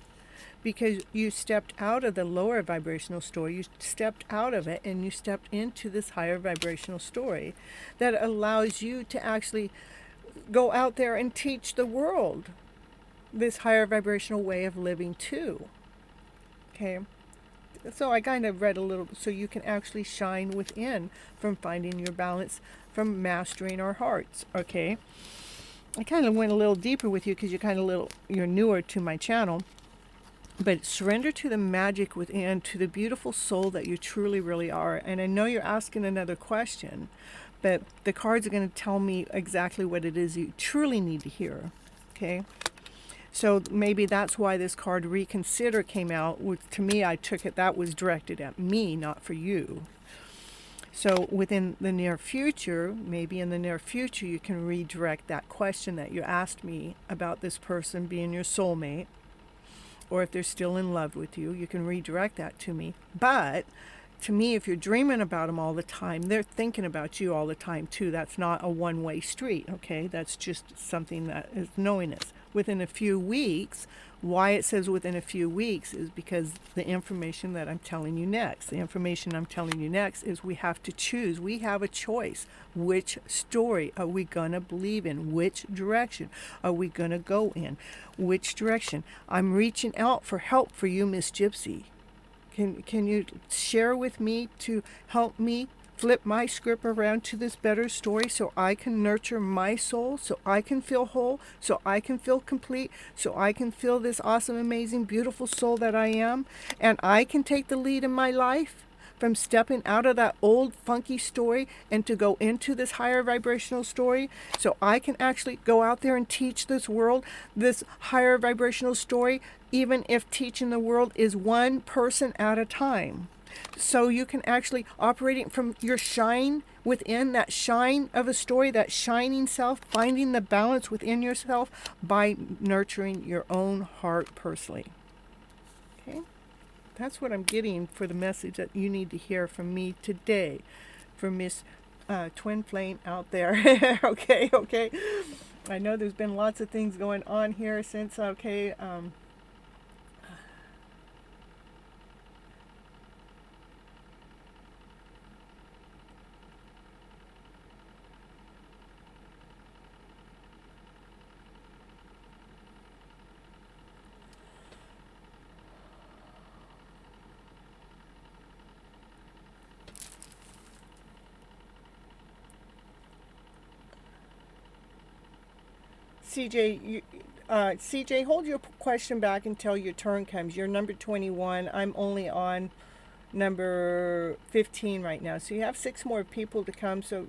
Because you stepped out of the lower vibrational story, you stepped out of it, and you stepped into this higher vibrational story that allows you to actually go out there and teach the world this higher vibrational way of living too. Okay? So I kind of read a little, so you can actually shine within from finding your balance, from mastering our hearts. Okay? I kind of went a little deeper with you because you're newer to my channel. But surrender to the magic within, to the beautiful soul that you truly, really are. And I know you're asking another question, but the cards are going to tell me exactly what it is you truly need to hear. Okay? So maybe that's why this card reconsider came out. Which, to me, I took it that was directed at me, not for you. So within the near future, maybe in the near future, you can redirect that question that you asked me about this person being your soulmate. Or if they're still in love with you, you can redirect that to me. But to me, if you're dreaming about them all the time, they're thinking about you all the time too. That's not a one-way street, okay? That's just something that is knowingness. Within a few weeks, why it says within a few weeks is because the information that I'm telling you next. The information I'm telling you next is we have to choose. We have a choice. Which story are we going to believe in? Which direction are we going to go in? Which direction? I'm reaching out for help for you, Miss Gypsy. Can you share with me to help me flip my script around to this better story so I can nurture my soul, so I can feel whole, so I can feel complete, so I can feel this awesome, amazing, beautiful soul that I am, and I can take the lead in my life from stepping out of that old funky story and to go into this higher vibrational story, so I can actually go out there and teach this world this higher vibrational story, even if teaching the world is one person at a time. So you can actually operating from your shine within, that shine of a story, that shining self, finding the balance within yourself by nurturing your own heart personally. Okay? That's what I'm getting for the message that you need to hear from me today, from Miss Twin Flame out there. Okay. I know there's been lots of things going on here since, CJ, hold your question back until your turn comes. You're number 21. I'm only on number 15 right now. So you have 6 more people to come. So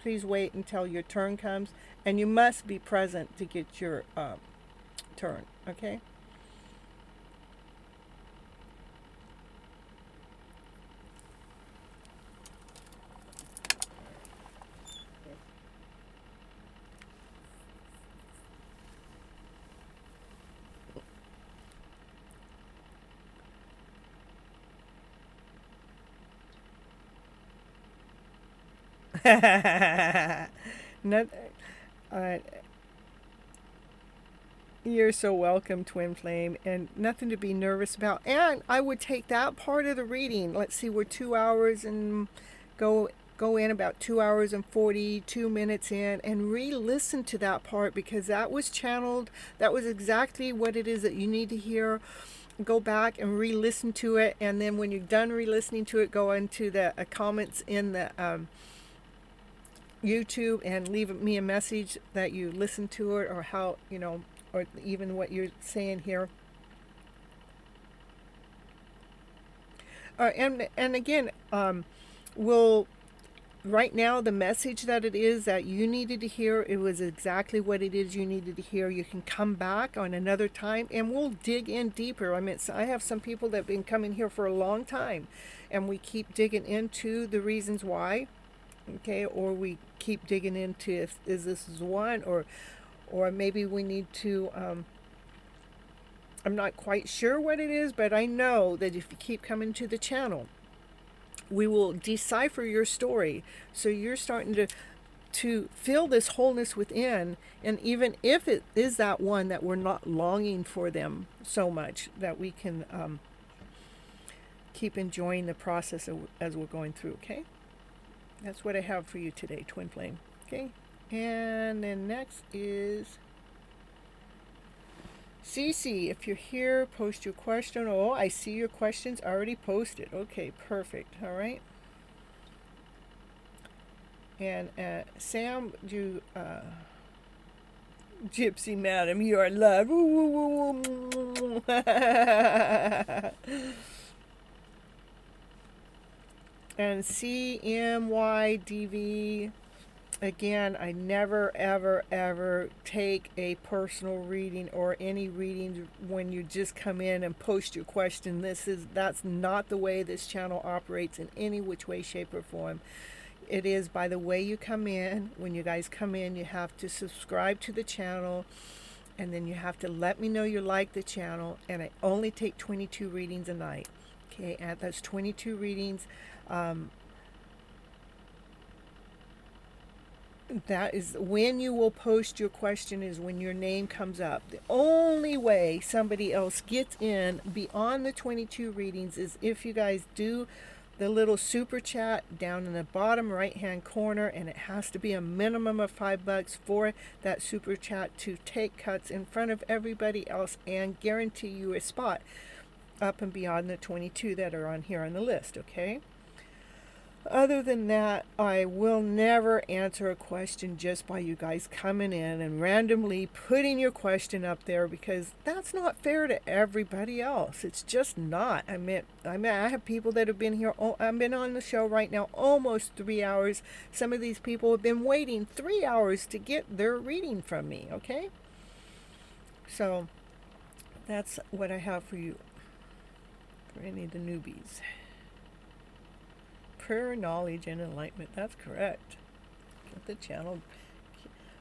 please wait until your turn comes. And you must be present to get your turn. Okay? Not, you're so welcome, Twin Flame, and nothing to be nervous about. And I would take that part of the reading. Let's see, we're 2 hours and go in about 2 hours and 42 minutes in and re-listen to that part, because that was channeled. That was exactly what it is that you need to hear. Go back and re-listen to it, and then when you're done re-listening to it, go into the comments in the YouTube and leave me a message that you listened to it, or how, or even what you're saying here. And again, we'll right now, the message that it is that you needed to hear, it was exactly what it is you needed to hear. You can come back on another time and we'll dig in deeper. I mean, I have some people that have been coming here for a long time, and we keep digging into the reasons why, okay? Or we keep digging into if this is one, or maybe we need to, I'm not quite sure what it is, but I know that if you keep coming to the channel, we will decipher your story. So you're starting to feel this wholeness within, and even if it is that one that we're not longing for them so much, that we can keep enjoying the process as we're going through. Okay, that's what I have for you today, Twin Flame. Okay, and then next is Cece. If you're here, post your question. Oh, I see your questions already posted. Okay, perfect. All right. And Sam, you, Gypsy Madam, you are loved. And CMYDV. Again, I never, ever, ever take a personal reading or any reading when you just come in and post your question. That's not the way this channel operates in any which way, shape, or form. It is by the way you come in. When you guys come in, you have to subscribe to the channel, and then you have to let me know you like the channel. And I only take 22 readings a night. Okay, and that's 22 readings. That is when you will post your question, is when your name comes up. The only way somebody else gets in beyond the 22 readings is if you guys do the little super chat down in the bottom right hand corner, and it has to be a minimum of $5 for that super chat to take cuts in front of everybody else and guarantee you a spot up and beyond the 22 that are on here on the list. Okay, other than that, I will never answer a question just by you guys coming in and randomly putting your question up there, because that's not fair to everybody else. It's just not. I mean, I have people that have been here. I've been on the show right now almost 3 hours. Some of these people have been waiting 3 hours to get their reading from me. Okay, so that's what I have for you, for any of the newbies. Prayer, knowledge, and enlightenment. That's correct. Get the channel.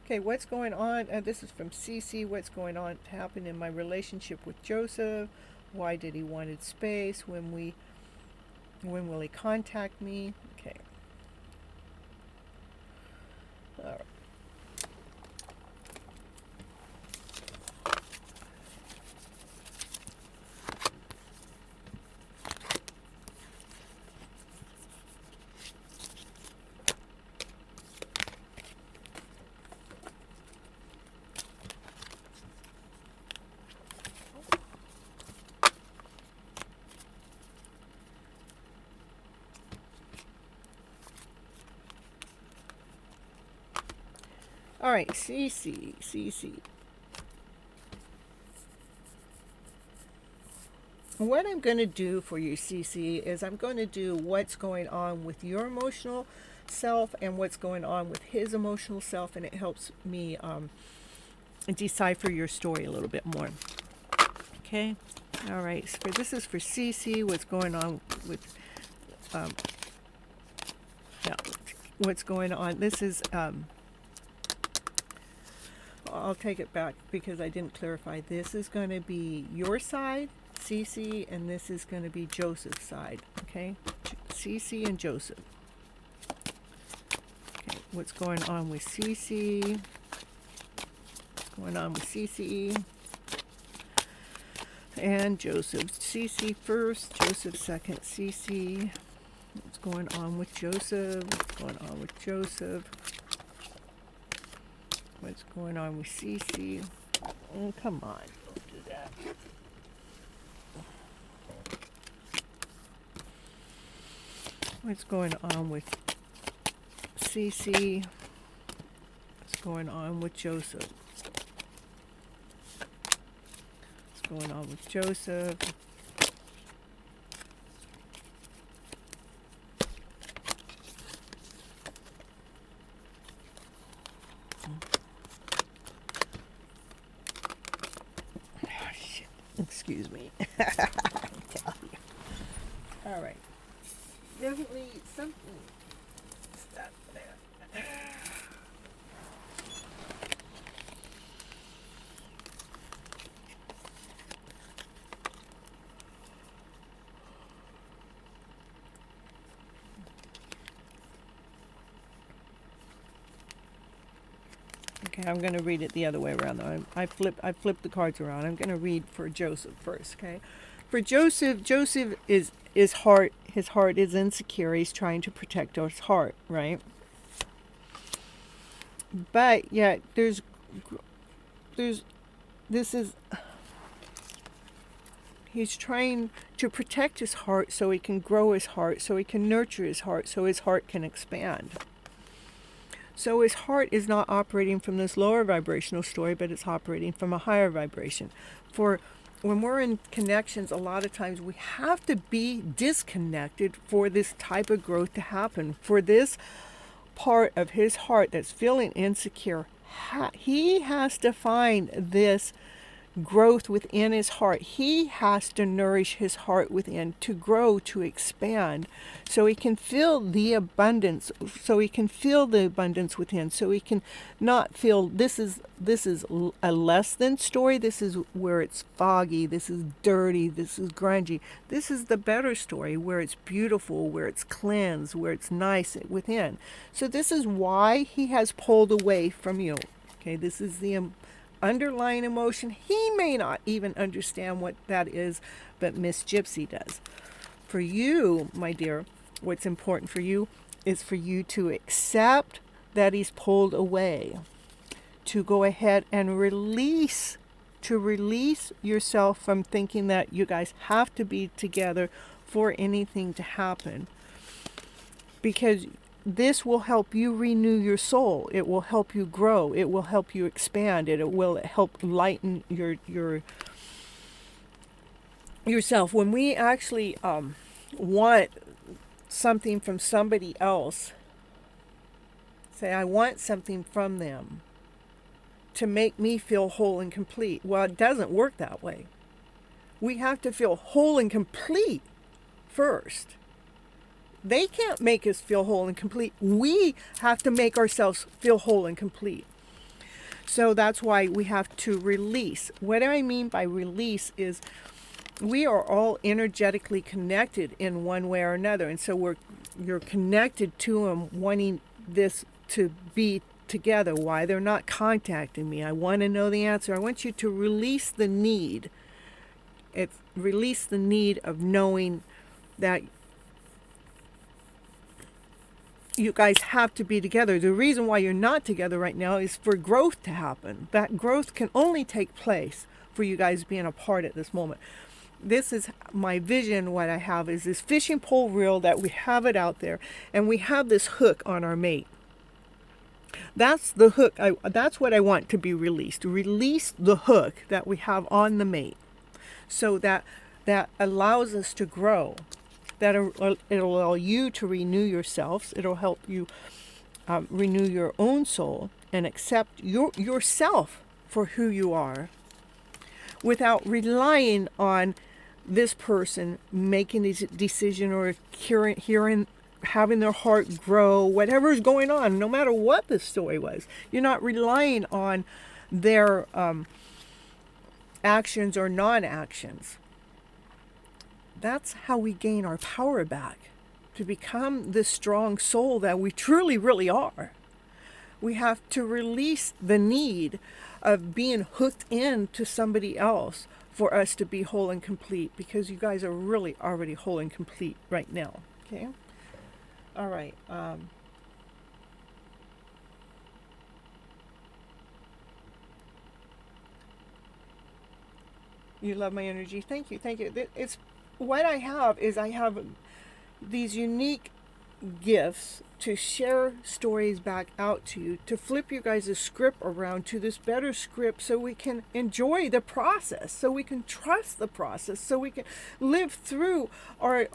Okay, what's going on? This is from CC. What's going on to happen in my relationship with Joseph? Why did he wanted space? When will he contact me? Okay. All right. All right, CC. What I'm going to do for you, CC, is I'm going to do what's going on with your emotional self and what's going on with his emotional self, and it helps me decipher your story a little bit more. Okay? All right, so this is for CC, what's going on with, what's going on. This is, I'll take it back because I didn't clarify. This is going to be your side, Cece, and this is going to be Joseph's side. Okay, Cece and Joseph. Okay, what's going on with Cece? What's going on with Cece and Joseph? Cece first, Joseph second. Cece. What's going on with Joseph? What's going on with Joseph? What's going on with Cece? Oh, come on, don't do that. What's going on with Cece? going on with Joseph? What's going on with Joseph? Oh, shit. Excuse me. I tell you. All right. Definitely something. Stop there. Okay, I'm going to read it the other way around though. I flipped the cards around. I'm going to read for Joseph first, okay? For Joseph, his heart is insecure. He's trying to protect his heart, right? But yet this is, he's trying to protect his heart so he can grow his heart, so he can nurture his heart, so his heart can expand. So his heart is not operating from this lower vibrational story, but it's operating from a higher vibration. For when we're in connections, a lot of times we have to be disconnected for this type of growth to happen. For this part of his heart that's feeling insecure, he has to find this growth within his heart. He has to nourish his heart within to grow, to expand, so he can feel the abundance, within, so he can not feel this is a less than story. This is where it's foggy, this is dirty, this is grungy. This is the better story, where it's beautiful, where it's cleansed, where it's nice within. So this is why he has pulled away from you. Okay, this is the underlying emotion. He may not even understand what that is, but Miss Gypsy does. For you, my dear, what's important for you is for you to accept that he's pulled away, to go ahead and release yourself from thinking that you guys have to be together for anything to happen, because this will help you renew your soul. It will help you grow. It will help you expand. It will help lighten yourself. When we actually want something from somebody else, say, I want something from them to make me feel whole and complete. Well, it doesn't work that way. We have to feel whole and complete first. They can't make us feel whole and complete. We have to make ourselves feel whole and complete. So that's why we have to release. What I mean by release is we are all energetically connected in one way or another. And so you're connected to them, wanting this to be together. Why they're not contacting me, I want to know the answer. I want you to release the need. Release the need of knowing that you guys have to be together. The reason why you're not together right now is for growth to happen. That growth can only take place for you guys being apart at this moment. This is my vision. What I have is this fishing pole reel that we have it out there, and we have this hook on our mate. That's the hook. That's what I want to be released. Release the hook that we have on the mate, so that allows us to grow. It'll allow you to renew yourselves. It'll help you renew your own soul and accept yourself for who you are, without relying on this person making a decision or having their heart grow, whatever is going on, no matter what the story was. You're not relying on their actions or non-actions. That's how we gain our power back, to become the strong soul that we truly, really are. We have to release the need of being hooked into somebody else for us to be whole and complete, because you guys are really already whole and complete right now. Okay? All right. You love my energy. Thank you. Thank you. It's what I have is I have these unique gifts to share stories back out to you, to flip you guys' script around to this better script so we can enjoy the process, so we can trust the process, so we can live through our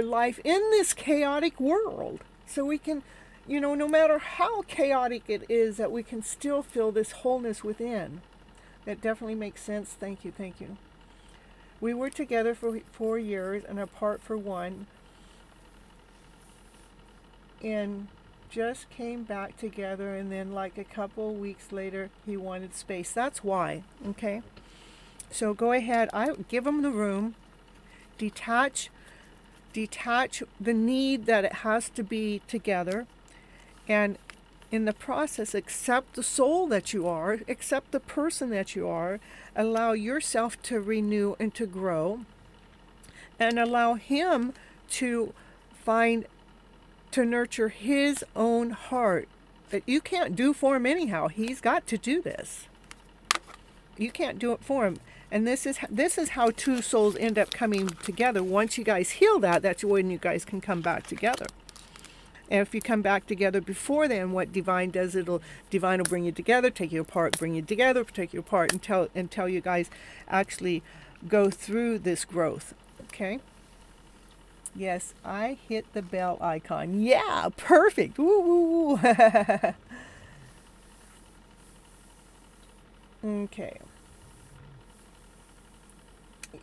life in this chaotic world. So we can, no matter how chaotic it is, that we can still feel this wholeness within. That definitely makes sense. Thank you, thank you. We were together for 4 years and apart for 1. And just came back together, and then like a couple weeks later he wanted space. That's why. Okay, so go ahead, I give him the room, detach the need that it has to be together, and in the process accept the soul that you are, accept the person that you are, allow yourself to renew and to grow, and allow him to nurture his own heart that you can't do for him anyhow. He's got to do this. You can't do it for him. And this is how two souls end up coming together. Once you guys heal that, that's when you guys can come back together. And if you come back together before then, what Divine does, Divine will bring you together, take you apart, bring you together, take you apart, until you guys actually go through this growth. Okay? Yes, I hit the bell icon. Yeah, perfect. Woo, woo, woo. Okay.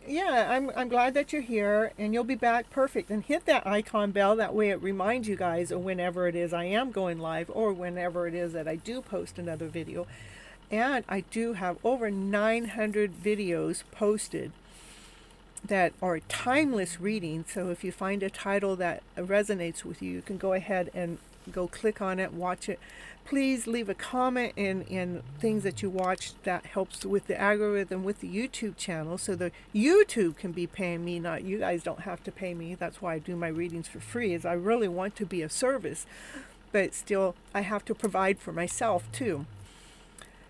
Yeah, I'm glad that you're here, and you'll be back. Perfect. And hit that icon bell. That way it reminds you guys of whenever it is I am going live, or whenever it is that I do post another video. And I do have over 900 videos posted that are timeless reading. So if you find a title that resonates with you, you can go ahead and go click on it, watch it. Please leave a comment in things that you watch. That helps with the algorithm with the YouTube channel, so the YouTube can be paying me, not you guys don't have to pay me. That's why I do my readings for free, is I really want to be of service, but still I have to provide for myself too.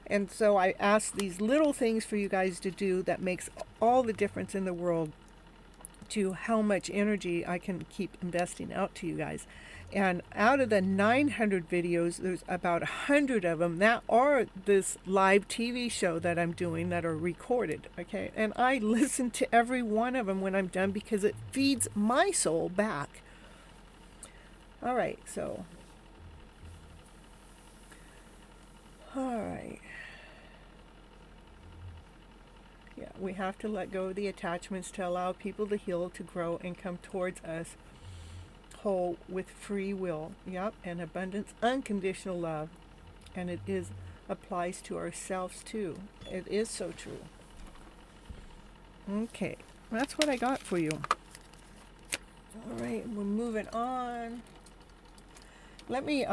And so I ask these little things for you guys to do that makes all the difference in the world to how much energy I can keep investing out to you guys. And out of the 900 videos, there's about 100 of them that are this live TV show that I'm doing that are recorded. Okay, and I listen to every one of them when I'm done, because it feeds my soul back. All right, so all right. Yeah, we have to let go of the attachments to allow people to heal, to grow, and come towards us whole with free will. Yep, and abundance, unconditional love. And it applies to ourselves too. It is so true. Okay, that's what I got for you. All right, we're moving on. Let me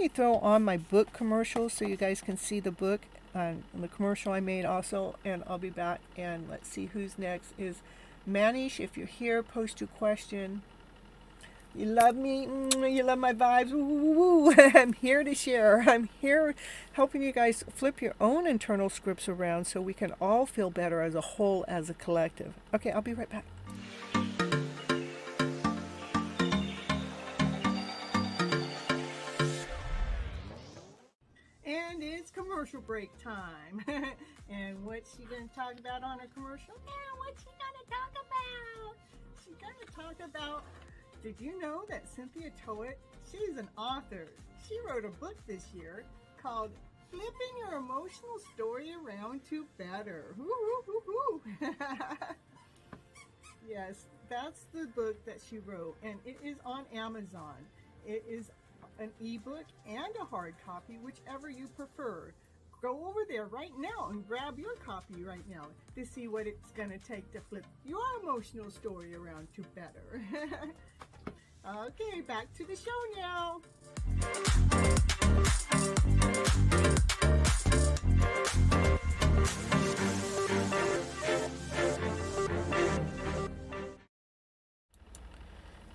throw on my book commercial so you guys can see the book and the commercial I made also, and I'll be back. And let's see who's next. Is Manish. If you're here, post your question. You love me, you love my vibes. Woo. I'm here to share. I'm here helping you guys flip your own internal scripts around so we can all feel better as a whole, as a collective. Okay, I'll be right back. And it's commercial break time. And what's she going to talk about on her commercial? Now, what's she going to talk about? She's going to talk about, did you know that Cynthia Toet, she's an author. She wrote a book this year called Flipping Your Emotional Story Around to Better. Yes, that's the book that she wrote, and it is on Amazon. It is an ebook and a hard copy, whichever you prefer. Go over there right now and grab your copy right now to see what it's going to take to flip your emotional story around to better. Okay, back to the show now.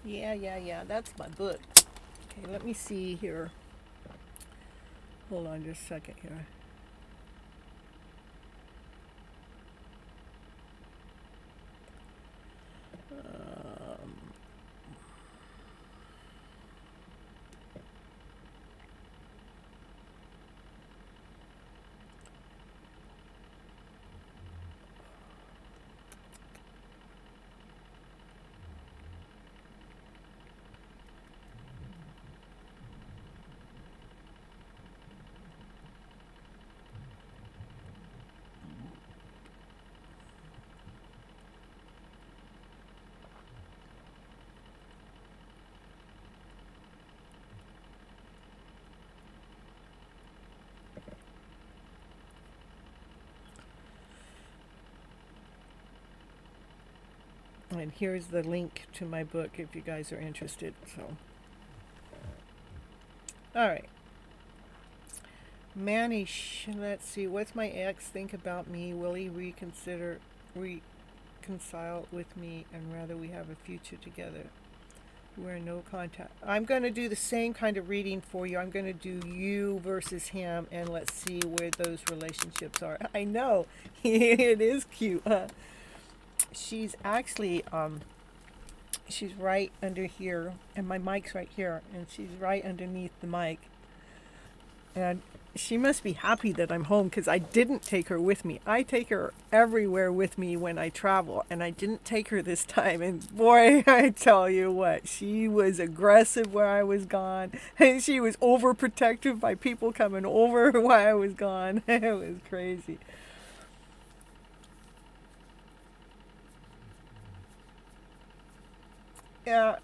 Yeah, that's my book. Okay, let me see here. Hold on just a second here. And here's the link to my book if you guys are interested. So, all right. Manish, let's see. What's my ex think about me? Will he reconcile with me and rather we have a future together? We're in no contact. I'm going to do the same kind of reading for you. I'm going to do you versus him, and let's see where those relationships are. I know. It is cute, huh? She's actually, she's right under here, and my mic's right here, and she's right underneath the mic. And she must be happy that I'm home because I didn't take her with me. I take her everywhere with me when I travel, and I didn't take her this time. And boy, I tell you what, she was aggressive where I was gone, and she was overprotective by people coming over while I was gone. It was crazy. And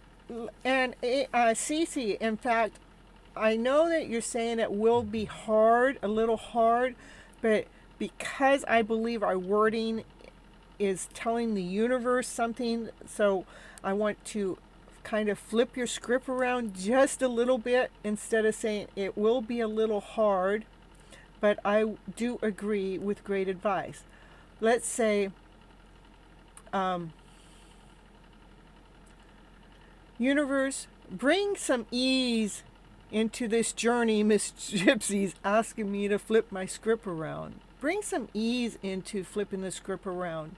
Cece, in fact, I know that you're saying it will be hard, a little hard, but because I believe our wording is telling the universe something, so I want to kind of flip your script around just a little bit instead of saying it will be a little hard, but I do agree with great advice. Let's say, universe, bring some ease into this journey. Miss Gypsy's asking me to flip my script around. Bring some ease into flipping the script around.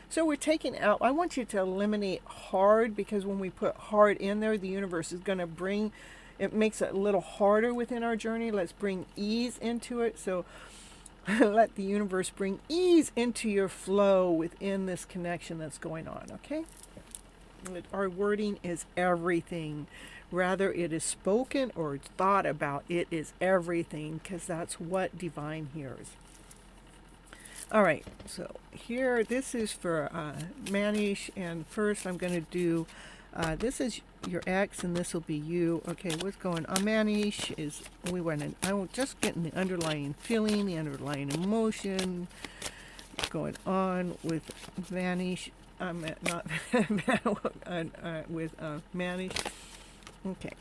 So we're taking out, I want you to eliminate hard, because when we put hard in there, the universe is going to bring, it makes it a little harder within our journey. Let's bring ease into it. So let the universe bring ease into your flow within this connection that's going on, okay? Our wording is everything. Rather it is spoken or thought about, it is everything, because that's what divine hears. All right, so here, this is for Manish, and first I'm going to do, this is your ex, and this will be you. Okay, what's going on? Manish is, I'm just getting the underlying feeling, the underlying emotion going on with Manish. Not with Manish. Okay.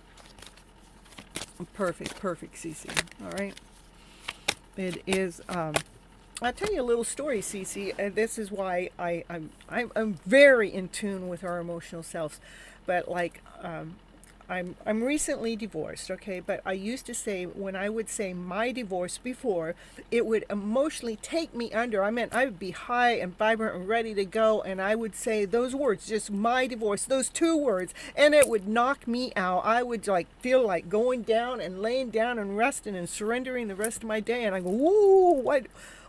Perfect, Cece. All right. It is. I'll tell you a little story, Cece. This is why I'm very in tune with our emotional selves. But like, I'm recently divorced, okay? But I used to say, when I would say my divorce before, it would emotionally take me under. I meant I would be high and vibrant and ready to go, and I would say those words, just my divorce, those two words, and it would knock me out. I would like feel like going down and laying down and resting and surrendering the rest of my day, and I go, ooh,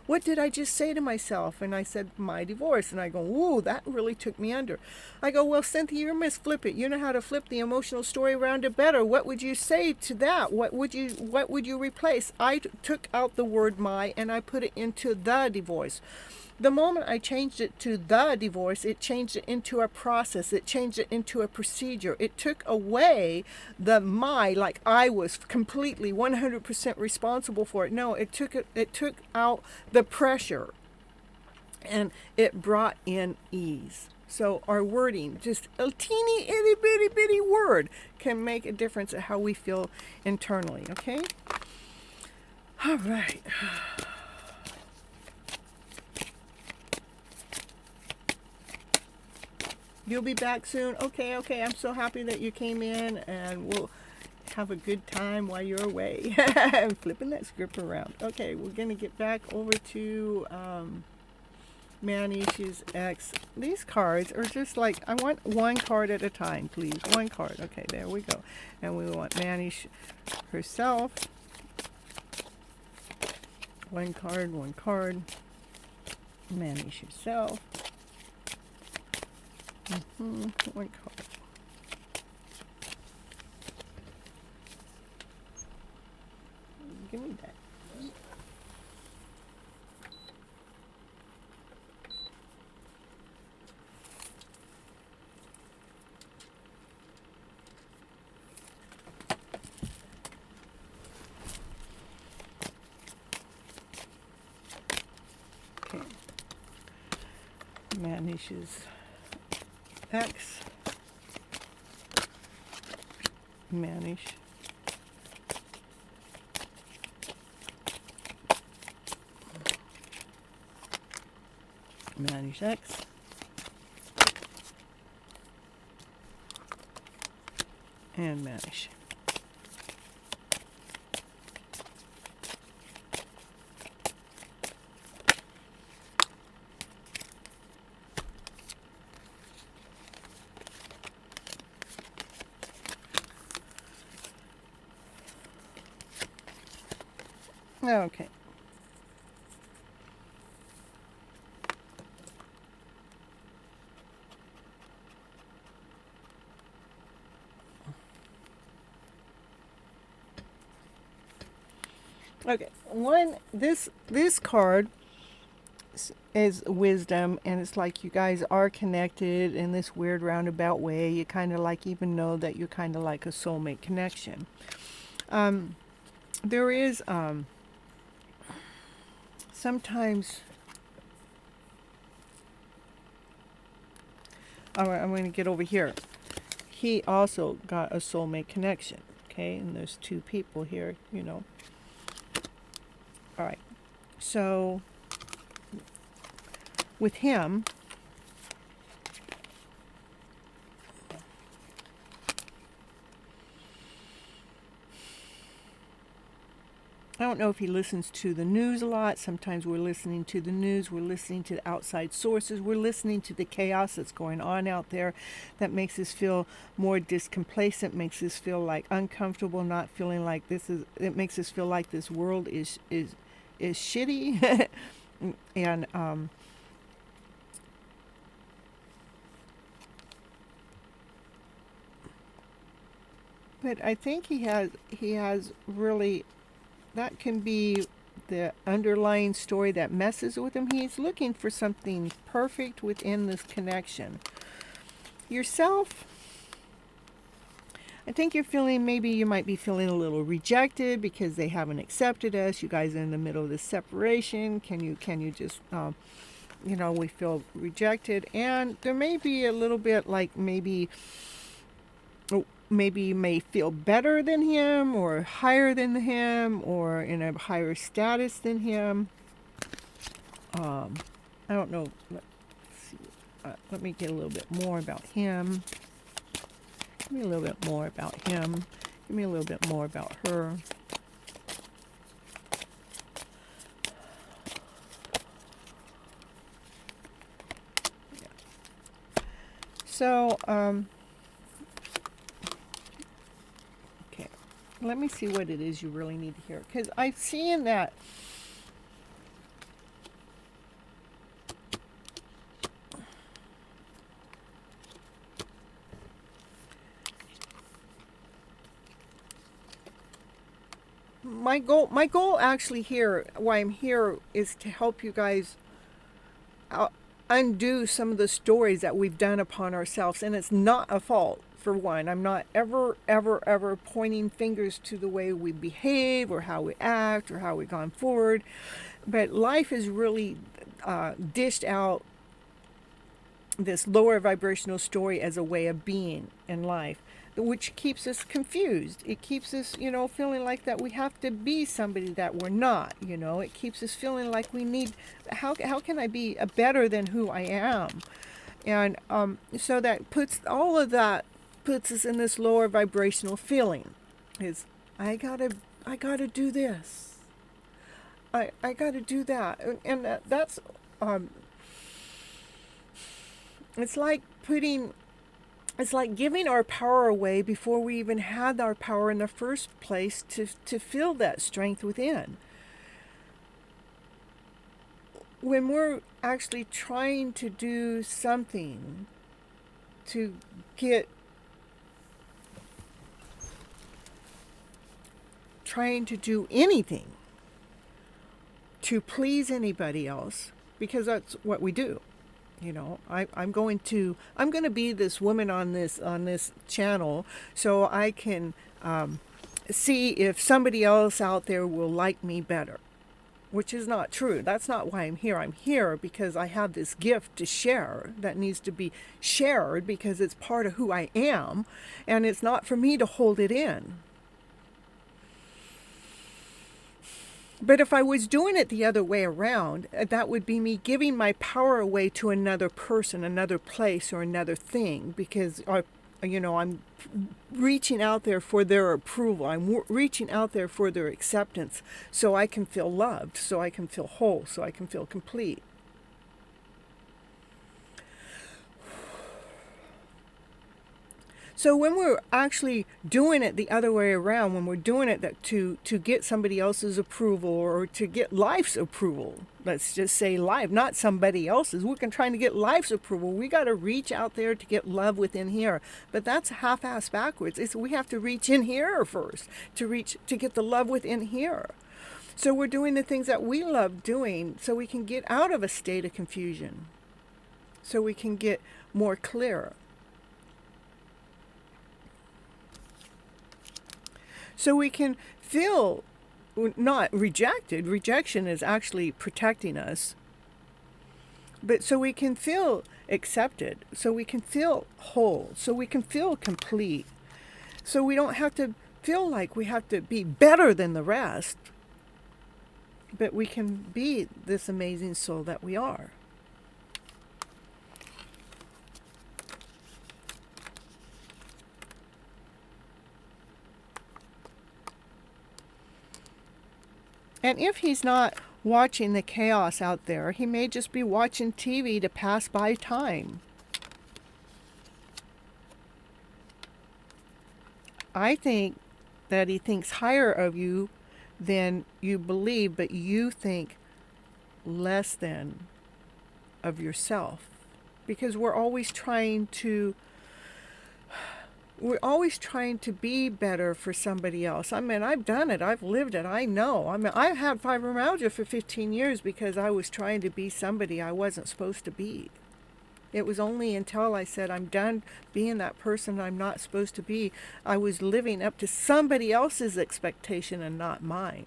what did I just say to myself? And I said, my divorce. And I go, ooh, that really took me under. I go, well, Cynthia, you're Miss Flip It. You know how to flip the emotional story around it better. What would you say to that? What would you replace? I took out the word my and I put it into the divorce. The moment I changed it to the divorce, it changed it into a process. It changed it into a procedure. It took away the my, like I was completely 100% responsible for it. No, it took out the pressure, and it brought in ease. So our wording, just a teeny itty bitty word, can make a difference at how we feel internally. Okay. All right. You'll be back soon. Okay. I'm so happy that you came in, and we'll have a good time while you're away. I'm flipping that script around. Okay, we're going to get back over to Manish's ex. These cards are just like, I want one card at a time, please. One card. Okay, there we go. And we want Manish herself. One card. Manish herself. One card. Give me that. Okay. Manish's X. Vanish. Vanish X. And vanish. Okay. Okay. This card is wisdom, and it's like you guys are connected in this weird roundabout way. You kind of like even know that you're kind of like a soulmate connection. There is sometimes I'm going to get over here. He also got a soulmate connection. Okay, and there's two people here, you know. All right, so with him, I don't know if he listens to the news a lot. Sometimes we're listening to the news, we're listening to the outside sources, we're listening to the chaos that's going on out there that makes us feel more discomplacent, makes us feel like uncomfortable, not feeling like it makes us feel like this world is shitty. And but I think he has really, that can be the underlying story that messes with him. He's looking for something perfect within this connection. Yourself, I think you're feeling, maybe you might be feeling a little rejected because they haven't accepted us. You guys are in the middle of this separation. Can you just, we feel rejected. And there may be a little bit like maybe you may feel better than him or higher than him or in a higher status than him. I don't know. Let's see. Let me get a little bit more about him. Give me a little bit more about him. Give me a little bit more about her. Yeah. So, let me see what it is you really need to hear. Because I'm seeing that my goal actually here, why I'm here, is to help you guys undo some of the stories that we've done upon ourselves. And it's not a fault. For one, I'm not ever pointing fingers to the way we behave or how we act or how we've gone forward. But life has really dished out this lower vibrational story as a way of being in life, which keeps us confused. It keeps us, feeling like that we have to be somebody that we're not. It keeps us feeling like we need, how can I be better than who I am? And so that puts us in this lower vibrational feeling. Is I gotta do this. I gotta do that, and that's it's like giving our power away before we even had our power in the first place to feel that strength within. When we're actually trying to do something to trying to do anything to please anybody else, because that's what we do. I'm going to be this woman on this channel so I can see if somebody else out there will like me better. which is not true. That's not why I'm here. I'm here because I have this gift to share that needs to be shared because it's part of who I am, and it's not for me to hold it in. But if I was doing it the other way around, that would be me giving my power away to another person, another place, or another thing, because I'm reaching out there for their approval. I'm reaching out there for their acceptance so I can feel loved, so I can feel whole, so I can feel complete. So when we're actually doing it the other way around, when we're doing it to get somebody else's approval or to get life's approval, let's just say life, not somebody else's. We're trying to get life's approval. We got to reach out there to get love within here. But that's half-ass backwards. We have to reach in here first to get the love within here. So we're doing the things that we love doing so we can get out of a state of confusion, so we can get more clear. So we can feel not rejected. Rejection is actually protecting us. But so we can feel accepted. So we can feel whole. So we can feel complete. So we don't have to feel like we have to be better than the rest. But we can be this amazing soul that we are. And if he's not watching the chaos out there, he may just be watching TV to pass by time. I think that he thinks higher of you than you believe, but you think less than of yourself. Because we're always trying to be better for somebody else. I mean, I've done it. I've lived it. I know. I mean, I had fibromyalgia for 15 years because I was trying to be somebody I wasn't supposed to be. It was only until I said, I'm done being that person I'm not supposed to be, I was living up to somebody else's expectation and not mine.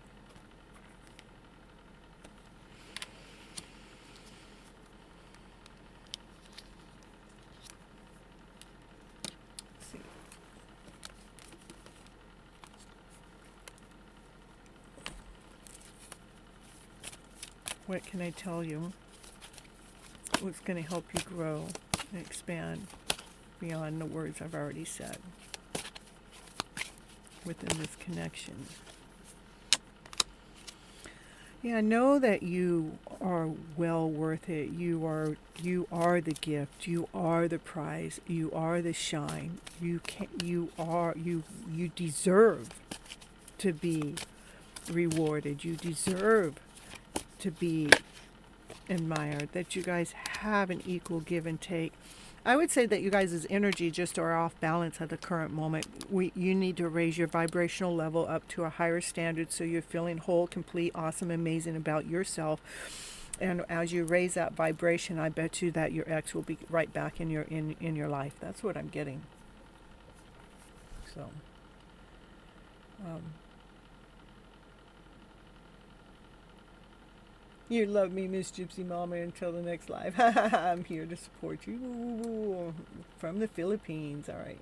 What can I tell you? What's going to help you grow and expand beyond the words I've already said within this connection? Yeah, know that you are well worth it. You are the gift. You are the prize. You are the shine. You deserve to be rewarded. You deserve to be admired, that you guys have an equal give and take. I would say that you guys' energy just are off balance at the current moment. You need to raise your vibrational level up to a higher standard so you're feeling whole, complete, awesome, amazing about yourself. And as you raise that vibration, I bet you that your ex will be right back in your life. That's what I'm getting. So you love me, Miss Gypsy Mama, until the next live. I'm here to support you from the Philippines. All right.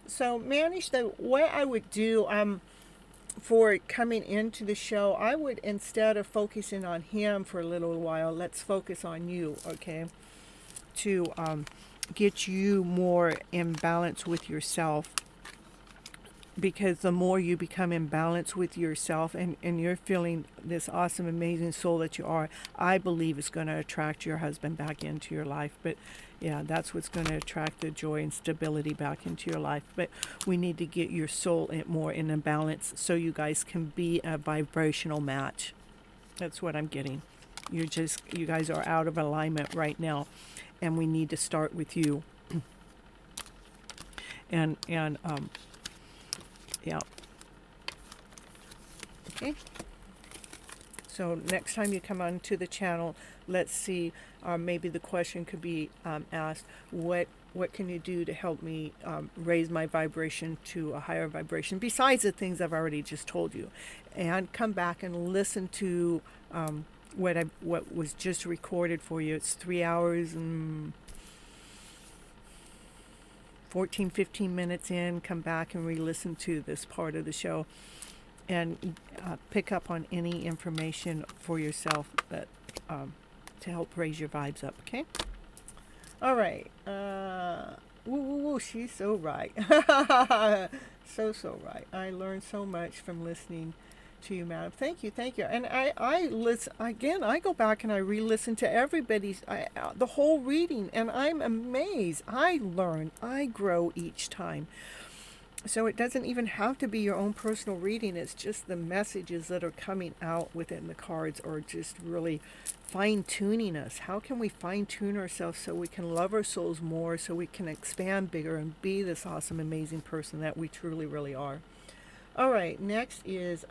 So, Manish, what I would do for coming into the show, I would, instead of focusing on him for a little while, let's focus on you, okay? To get you more in balance with yourself. Because the more you become in balance with yourself and you're feeling this awesome, amazing soul that you are, I believe it's going to attract your husband back into your life. But yeah, that's what's going to attract the joy and stability back into your life. But we need to get your soul more in a balance so you guys can be a vibrational match. That's what I'm getting. You guys are out of alignment right now, and we need to start with you. Yeah. Okay. So next time you come onto the channel, let's see, maybe the question could be asked, what what can you do to help me raise my vibration to a higher vibration besides the things I've already just told you, and come back and listen to what was just recorded for you. It's 3 hours and 15 minutes in. Come back and re-listen to this part of the show and pick up on any information for yourself that to help raise your vibes up. Okay. All right. Woo, woo, woo. She's so right. So right. I learned so much from listening to you, madam. Thank you. And I listen again. I go back and I re-listen to everybody's the whole reading, and I'm amazed. I learn. I grow each time. So it doesn't even have to be your own personal reading. It's just the messages that are coming out within the cards, or just really fine-tuning us. How can we fine-tune ourselves so we can love our souls more, so we can expand bigger and be this awesome, amazing person that we truly, really are? All right, next is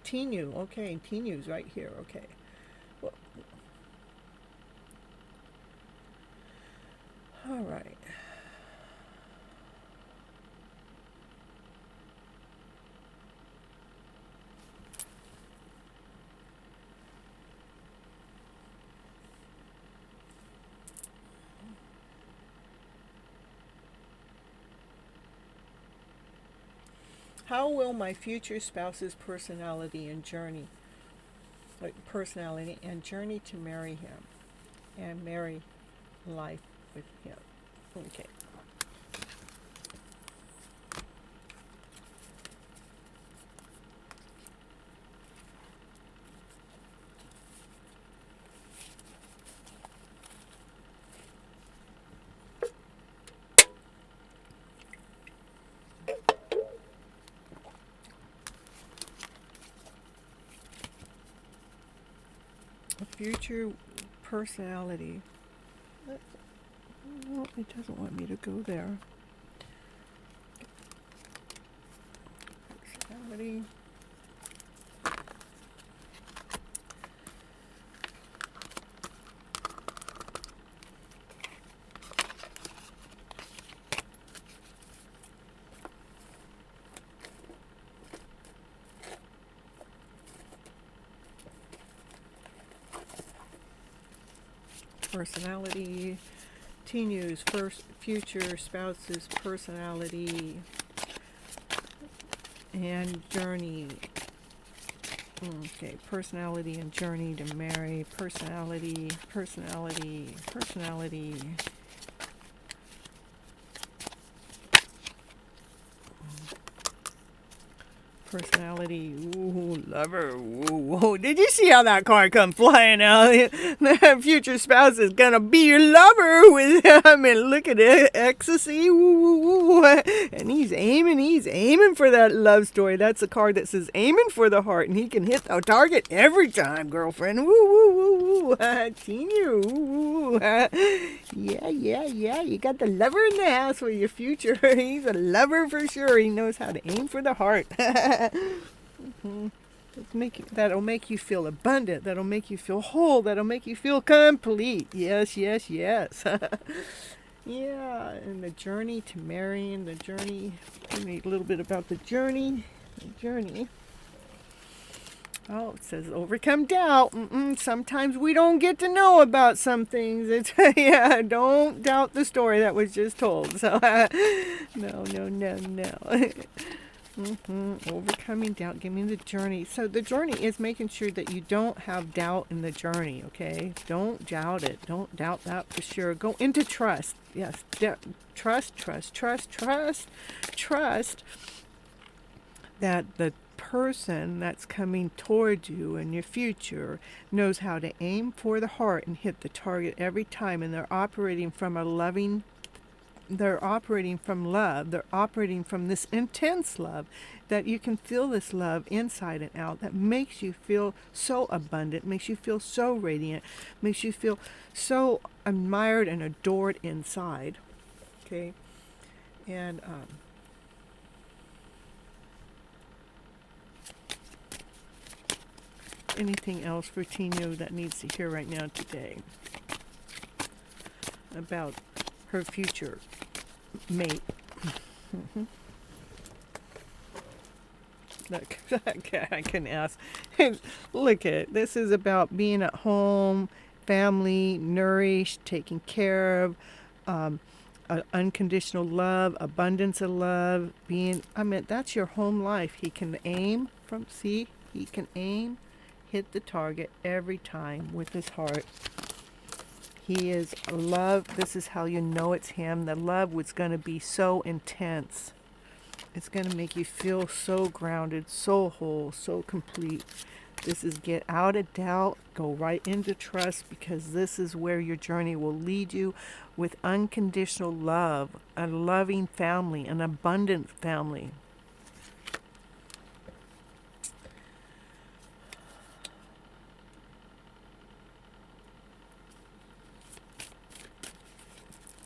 Tinu. Okay, Tinu's right here. Okay. Well, all right. How will my future spouse's personality and journey to marry him and marry life with him? Okay. Future personality. No, it doesn't want me to go there. Personality. Personality, Tinu's future spouse's personality and journey. Okay, personality and journey to marry. Personality. Personality, ooh, lover, ooh. Did you see how that card come flying out? That future spouse is gonna be your lover with, I mean, look at it, ecstasy, ooh. And he's aiming for that love story. That's a card that says aiming for the heart, and he can hit the target every time, girlfriend. Tinu, yeah, you got the lover in the house with your future. He's a lover for sure. He knows how to aim for the heart. That'll make you feel abundant. That'll make you feel whole. That'll make you feel complete. Yes. Yeah, and the journey to marrying. The journey. Tell me a little bit about the journey. Oh, it says overcome doubt. Sometimes we don't get to know about some things. It's, yeah, don't doubt the story that was just told. So, no. Overcoming doubt. Give me the journey. So the journey is making sure that you don't have doubt in the journey, okay? Don't doubt it. Don't doubt that for sure. Go into trust. Yes, trust that the person that's coming towards you in your future knows how to aim for the heart and hit the target every time, and they're operating from love. They're operating from this intense love, that you can feel this love inside and out, that makes you feel so abundant, makes you feel so radiant, makes you feel so admired and adored inside. Okay. And anything else for Tinu that needs to hear right now today? about her future mate. Look, I can ask. Look at it. This is about being at home, family, nourished, taken care of, unconditional love, abundance of love, that's your home life. He can aim he can aim, hit the target every time with his heart. He is love. This is how you know it's him. The love was going to be so intense. It's going to make you feel so grounded, so whole, so complete. This is get out of doubt, go right into trust, because this is where your journey will lead you with unconditional love, a loving family, an abundant family.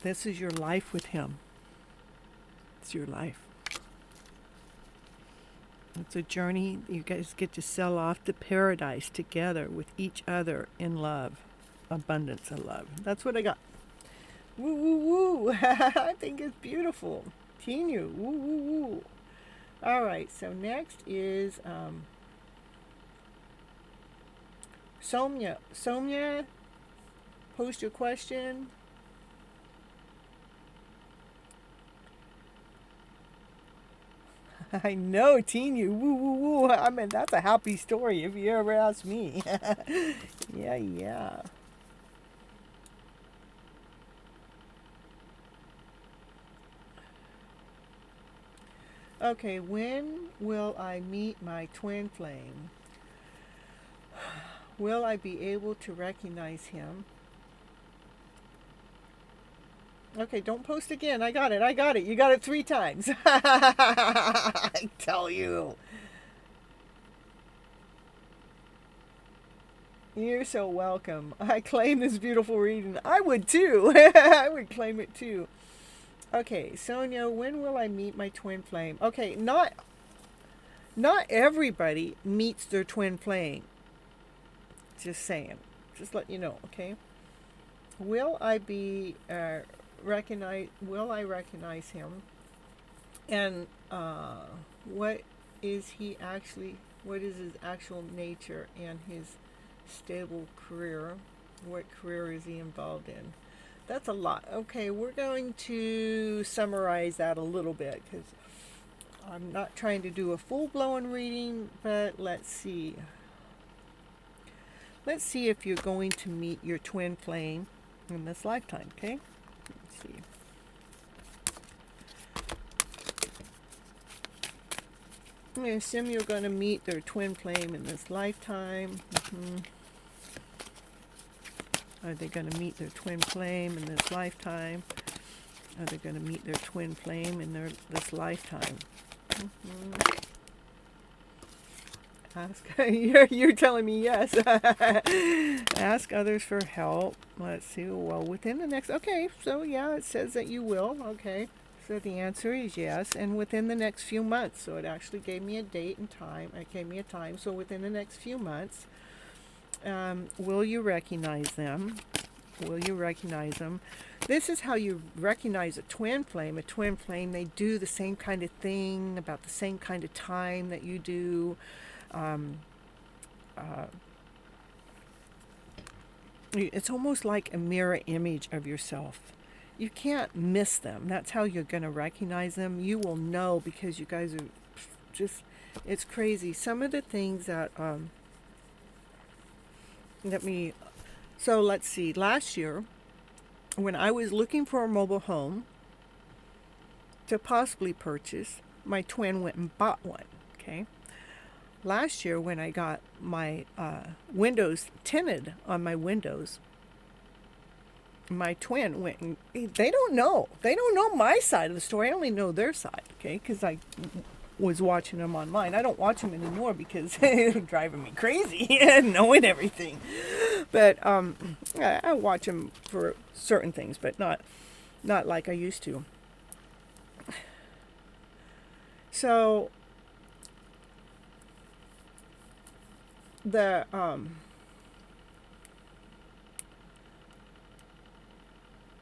This is your life with him. It's your life. It's a journey. You guys get to sail off to paradise together with each other in love. Abundance of love. That's what I got. Woo, woo, woo. I think it's beautiful. Continue. Woo, woo, woo. All right. So next is Somya. Somya, post your question. I know, teen you. Woo, woo, woo. I mean, that's a happy story if you ever ask me. Yeah. Okay, when will I meet my twin flame? Will I be able to recognize him? Okay, don't post again. I got it. You got it 3 times. I tell you. You're so welcome. I claim this beautiful reading. I would too. I would claim it too. Okay, Sonia, when will I meet my twin flame? Okay, not everybody meets their twin flame. Just saying. Just let you know, okay? Will I be will I recognize him? And what is his actual nature and his stable career? What career is he involved in? That's a lot. Okay, we're going to summarize that a little bit, because I'm not trying to do a full-blown reading, but let's see. Let's see if you're going to meet your twin flame in this lifetime, okay? Let's see. I'm going to assume you're going to meet their twin flame in this lifetime. Are they going to meet their twin flame in this lifetime? Are they going to meet their twin flame in this lifetime? Ask. You're telling me yes. Ask others for help. Let's see. Well, within the next. Okay, so yeah, it says that you will. Okay, so the answer is yes, and within the next few months. So it actually gave me a date and time. It gave me a time. So within the next few months, will you recognize them? Will you recognize them? This is how you recognize a twin flame. A twin flame, they do the same kind of thing about the same kind of time that you do. It's almost like a mirror image of yourself. You can't miss them. That's how you're going to recognize them. You will know, because you guys are just, it's crazy. Some of the things that, so let's see, last year, when I was looking for a mobile home to possibly purchase, my twin went and bought one, okay? Last year, when I got my windows tinted on my windows, my twin went and they don't know my side of the story. I only know their side, okay? Because I was watching them online. I don't watch them anymore because they're driving me crazy and knowing everything. But I watch them for certain things, but not like I used to. So the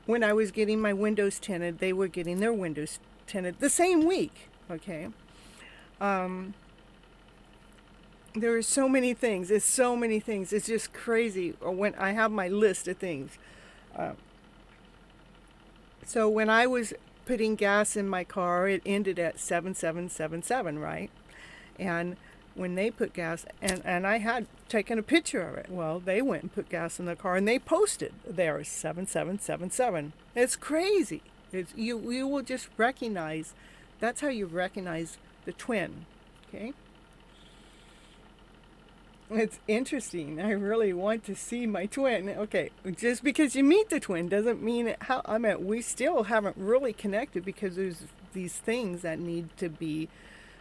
when I was getting my windows tinted, they were getting their windows tinted the same week. Okay. There are so many things. It's so many things. It's just crazy. When I have my list of things. So when I was putting gas in my car, it ended at 7777, right? And when they put gas, and I had taken a picture of it. Well, they went and put gas in the car, and they posted there 7777. It's crazy. You will just recognize. That's how you recognize the twin. Okay. It's interesting. I really want to see my twin. Okay, just because you meet the twin doesn't mean we still haven't really connected, because there's these things that need to be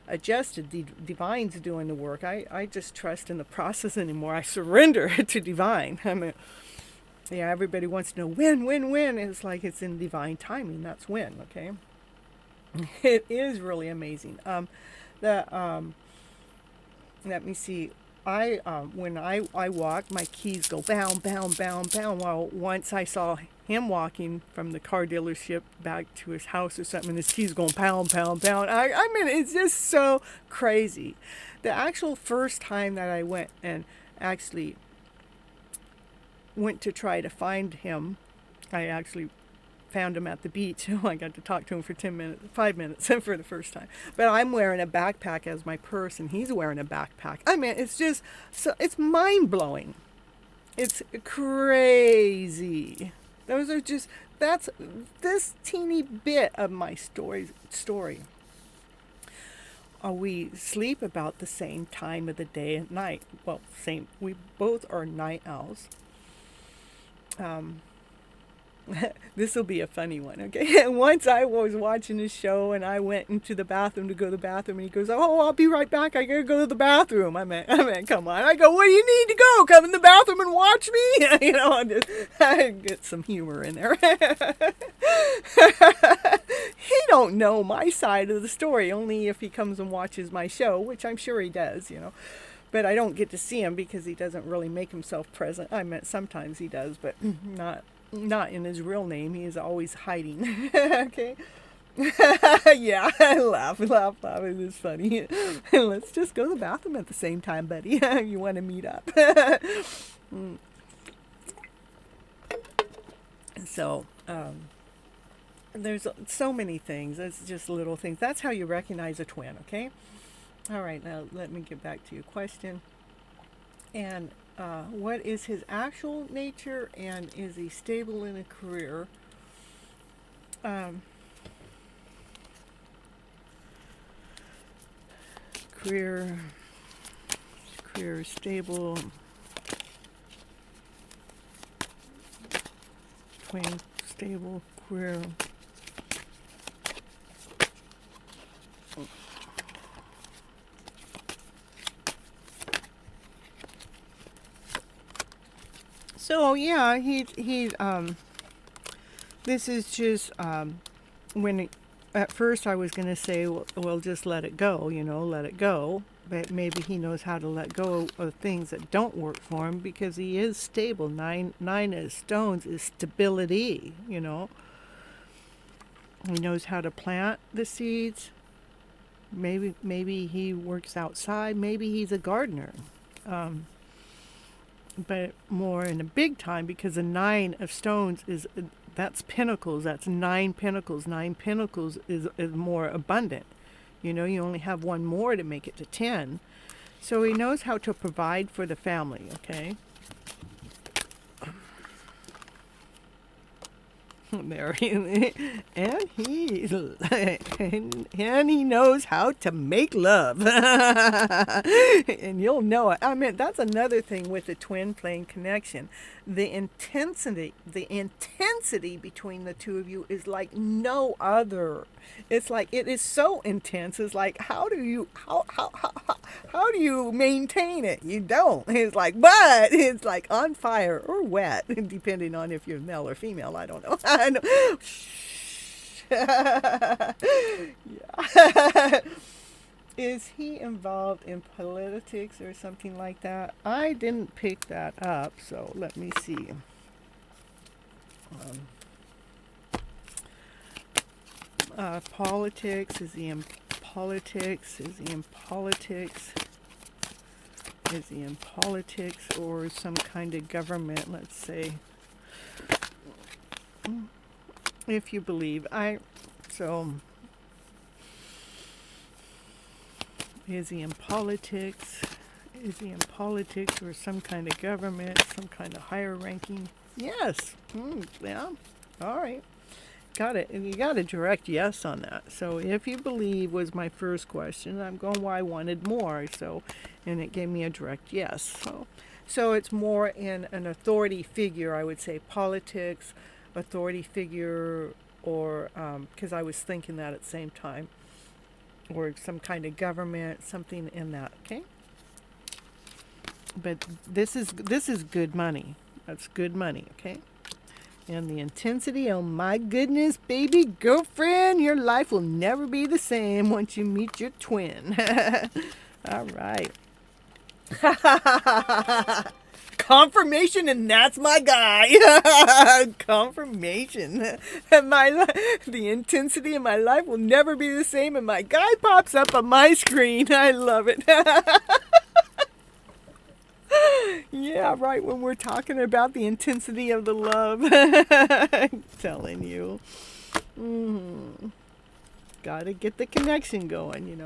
adjusted. The divine's doing the work. I just trust in the process anymore. I surrender to divine. Yeah, everybody wants to know when. It's like it's in divine timing. That's when. Okay, it is really amazing. Let me see. When I walk, my keys go bound. Well, once I saw him walking from the car dealership back to his house or something, and his keys going pound. I mean, it's just so crazy. The actual first time that I went and actually went to try to find him, I actually found him at the beach. I got to talk to him for 5 minutes for the first time. But I'm wearing a backpack as my purse, and he's wearing a backpack. I mean, it's just it's mind-blowing. It's crazy. That's this teeny bit of my story. We sleep about the same time of the day and night. Well, same. We both are night owls. This will be a funny one, okay? Once I was watching a show, and I went into the bathroom to go to the bathroom, and he goes, "Oh, I'll be right back. I gotta go to the bathroom." I mean, come on. I go, "Where do you need to go? Come in the bathroom and watch me?" I get some humor in there. He don't know my side of the story, only if he comes and watches my show, which I'm sure he does, But I don't get to see him because he doesn't really make himself present. I mean, sometimes he does, but not in his real name. He is always hiding. Okay. Yeah, laugh. It is funny. Let's just go to the bathroom at the same time, buddy. You want to meet up? So, there's so many things. It's just little things. That's how you recognize a twin, okay? All right, now let me get back to your question. And what is his actual nature, and is he stable in a career? Career stable. Twin stable career. So yeah, this is just when at first I was gonna say, well, just let it go, let it go. But maybe he knows how to let go of things that don't work for him, because he is stable. Nine of stones is stability. He knows how to plant the seeds. Maybe he works outside. Maybe he's a gardener. But more in a big time, because the 9 of stones that's pinnacles. That's 9 pinnacles. 9 pinnacles is more abundant. You only have one more to make it to 10. So he knows how to provide for the family, okay? There, and he knows how to make love. And you'll know it. I mean, that's another thing with the twin flame connection. The intensity between the two of you is like no other. It's like, it is so intense. It's like, how do you maintain it? You don't. It's like, but it's like on fire or wet, depending on if you're male or female. I don't know. I know. Yeah. Is he involved in politics or something like that? I didn't pick that up, so let me see. Politics. Is he in politics? Is he in politics? Is he in politics or some kind of government, let's say? If you believe. Is he in politics? Is he in politics or some kind of government, some kind of higher ranking? Yes. Yeah. All right. Got it. And you got a direct yes on that. So if you believe was my first question. I'm going, well, I wanted more. And it gave me a direct yes. So it's more in an authority figure, I would say, politics, authority figure, or because I was thinking that at the same time, or some kind of government, something in that. Okay. But this is good money. That's good money, okay? And the intensity, oh my goodness, baby girlfriend, your life will never be the same once you meet your twin. All right. Confirmation, and that's my guy. Confirmation. The intensity of my life will never be the same, and my guy pops up on my screen. I love it. Yeah, right, when we're talking about the intensity of the love. I'm telling you. Gotta get the connection going,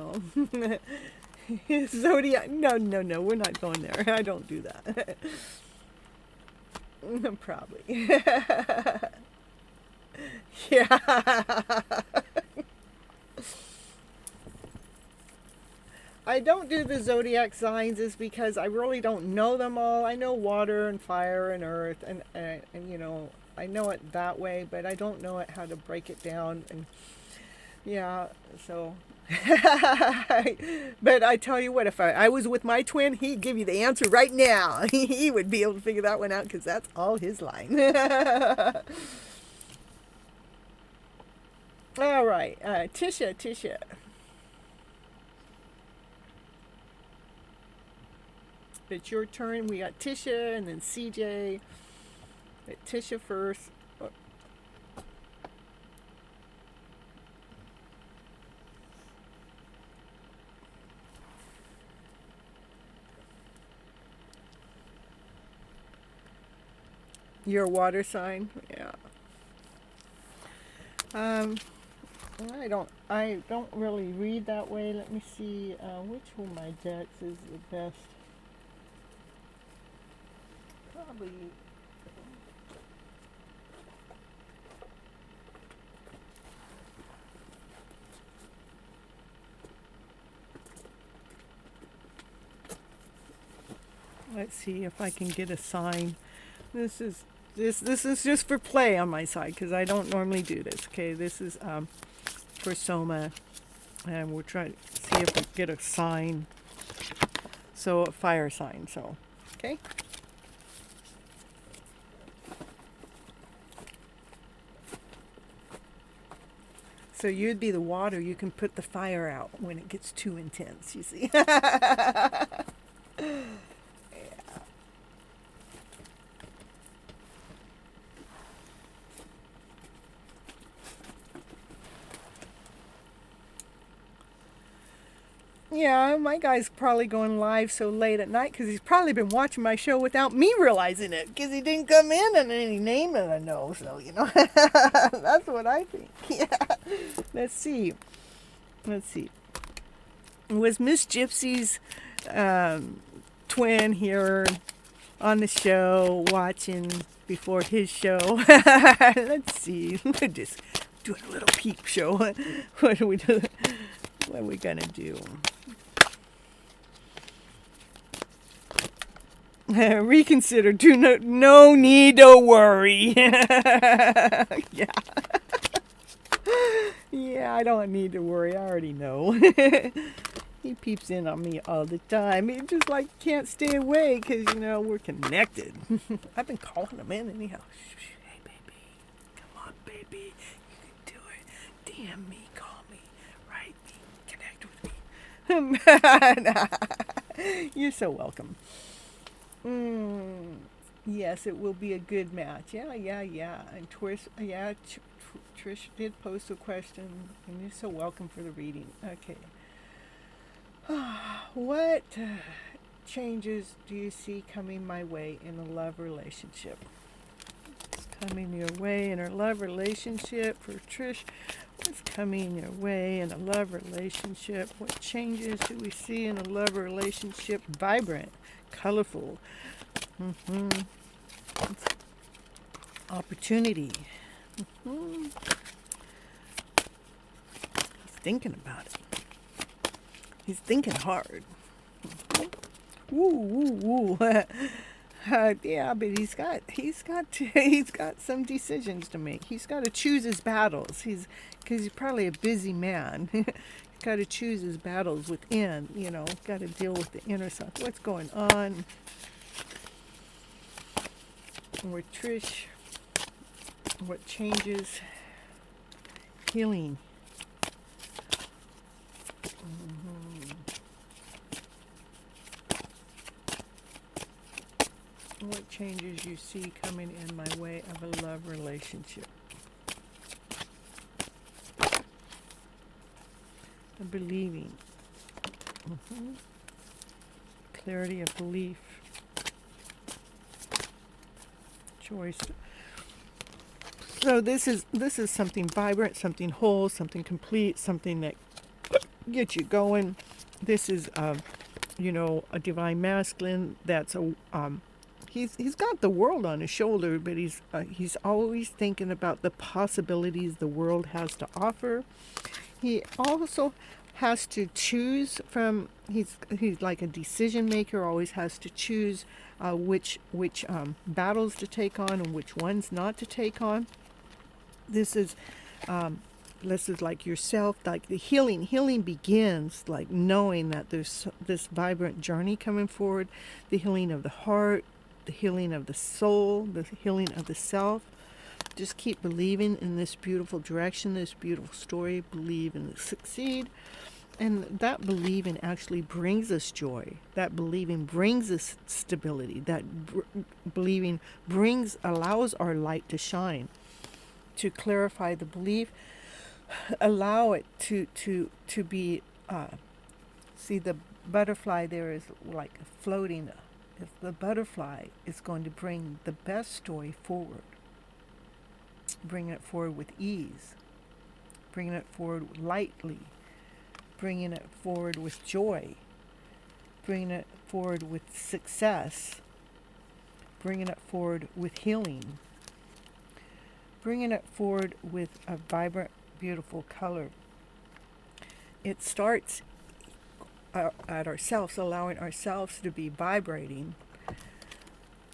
Zodiac. No, we're not going there. I don't do that. Probably. Yeah. I don't do the zodiac signs is because I really don't know them all. I know water and fire and earth and I know it that way, but I don't know how to break it down. And yeah, so but I tell you what, if I was with my twin, he'd give you the answer right now. He would be able to figure that one out because that's all his line. All right, Tisha. It's your turn. We got Tisha and then CJ. Tisha first. Your water sign, yeah. I don't really read that way. Let me see which one of my decks is the best. Probably. Let's see if I can get a sign. This is just for play on my side because I don't normally do this. Okay, this is for Soma, and we're trying to see if we get a sign. So a fire sign. So okay. So you'd be the water. You can put the fire out when it gets too intense, you see. Yeah, my guy's probably going live so late at night because he's probably been watching my show without me realizing it because he didn't come in and any name that I know. So, that's what I think. Yeah. Let's see. Was Miss Gypsy's twin here on the show watching before his show? Let's see. We're just doing a little peep show. What are we doing? What are we going to do? Reconsider. No need to worry. Yeah. Yeah, I don't need to worry. I already know. He peeps in on me all the time. He just can't stay away because, we're connected. I've been calling him in anyhow. Hey, baby. Come on, baby. You can do it. DM me. Call me. Write me. Connect with me. You're so welcome. Yes, it will be a good match. Yeah. And Trish did post a question, and you're so welcome for the reading. Okay. What changes do you see coming my way in a love relationship? What's coming your way in a love relationship for Trish? What's coming your way in a love relationship? What changes do we see in a love relationship? Vibrant, colorful, opportunity. He's thinking about it. He's thinking hard. Woo, woo, woo. Yeah, but he's got some decisions to make. He's got to choose his battles. Because he's probably a busy man. He's got to choose his battles within. Got to deal with the inner self. What's going on? With Trish, what changes? Healing. What changes you see coming in my way of a love relationship? The believing. Clarity of belief. Choice. So this is something vibrant, something whole, something complete, something that gets you going. This is a divine masculine that's he's got the world on his shoulder, but he's always thinking about the possibilities the world has to offer. He also has to choose from. He's like a decision maker. Always has to choose which battles to take on and which ones not to take on. This is like yourself, like the healing. Healing begins like knowing that there's this vibrant journey coming forward, the healing of the heart, the healing of the soul, the healing of the self. Just keep believing in this beautiful direction, this beautiful story. Believe and succeed. And that believing actually brings us joy. That believing brings us stability. That believing allows our light to shine. To clarify the belief, allow it to be, see the butterfly there is like floating. If the butterfly is going to bring the best story forward, bring it forward with ease, bringing it forward lightly, bringing it forward with joy, bringing it forward with success, bringing it forward with healing, bringing it forward with a vibrant, beautiful color. It starts at ourselves, allowing ourselves to be vibrating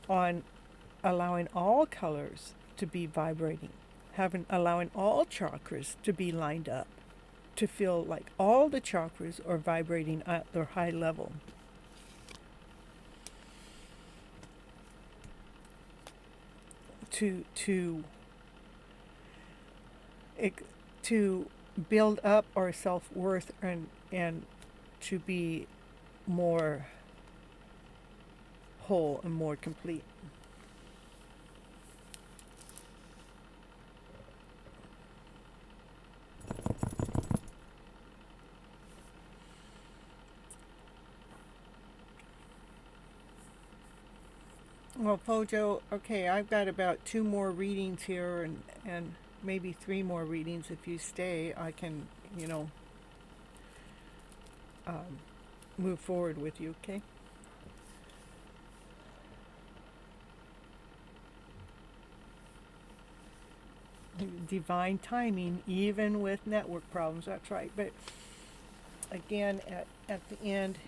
on allowing all colors to be vibrating, allowing all chakras to be lined up, to feel like all the chakras are vibrating at their high level. To build up our self-worth and to be more whole and more complete. Well, Fojo, okay, I've got about 2 more readings here and maybe 3 more readings. If you stay, I can, move forward with you, okay? Divine timing, even with network problems, that's right. But again, at the end.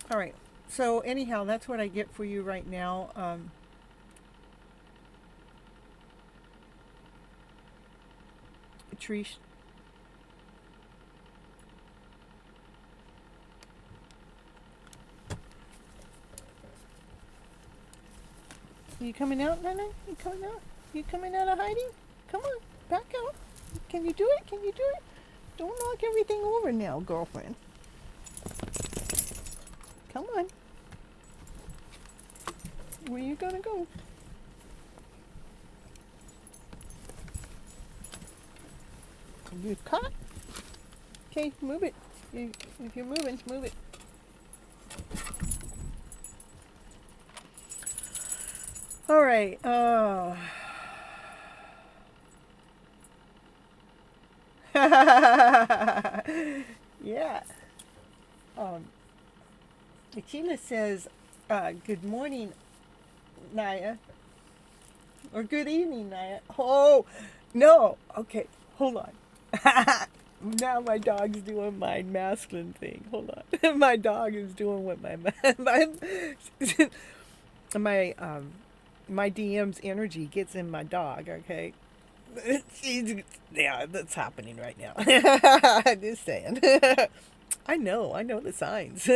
All right, so anyhow, that's what I get for you right now. Trish. Are you coming out, Nana? You coming out? You coming out of hiding? Come on, back out. Can you do it? Can you do it? Don't knock everything over now, girlfriend. Come on. Where you gonna go? You've caught. Okay, move it. If you're moving, move it. All right. Yeah. Akila says, good morning, Naya. Or good evening, Naya. Oh, no. Okay, hold on. Now my dog's doing my masculine thing. Hold on. My dog is doing what my DM's energy gets in my dog, okay? Yeah, that's happening right now. Just saying. I know the signs.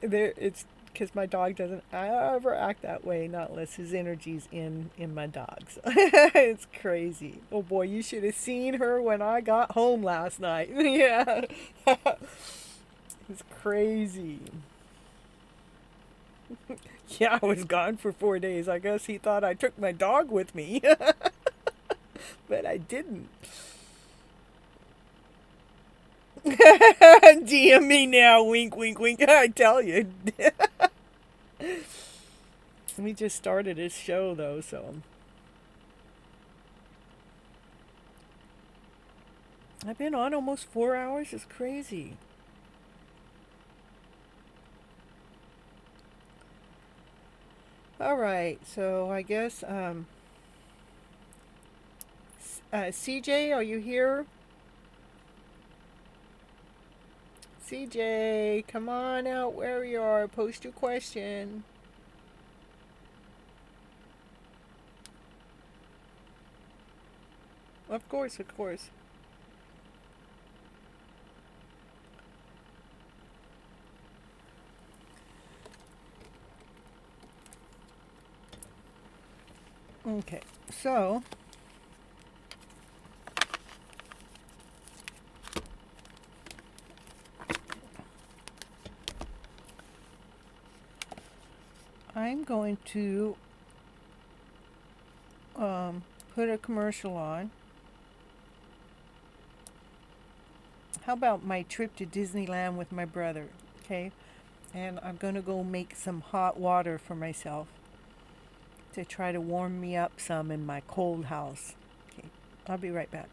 It's because my dog doesn't ever act that way, not unless his energy's in my dog's. It's crazy. Oh boy, you should have seen her when I got home last night. Yeah. It's crazy. Yeah, I was gone for 4 days. I guess he thought I took my dog with me. But I didn't. DM me now, wink, wink, wink. I tell you. We just started his show, though, so. I've been on almost 4 hours. It's crazy. All right, so I guess, CJ, are you here? CJ, come on out where you are. Post your question. Of course, of course. Okay, so I'm going to put a commercial on. How about my trip to Disneyland with my brother, okay? And I'm going to go make some hot water for myself to try to warm me up some in my cold house. Okay, I'll be right back.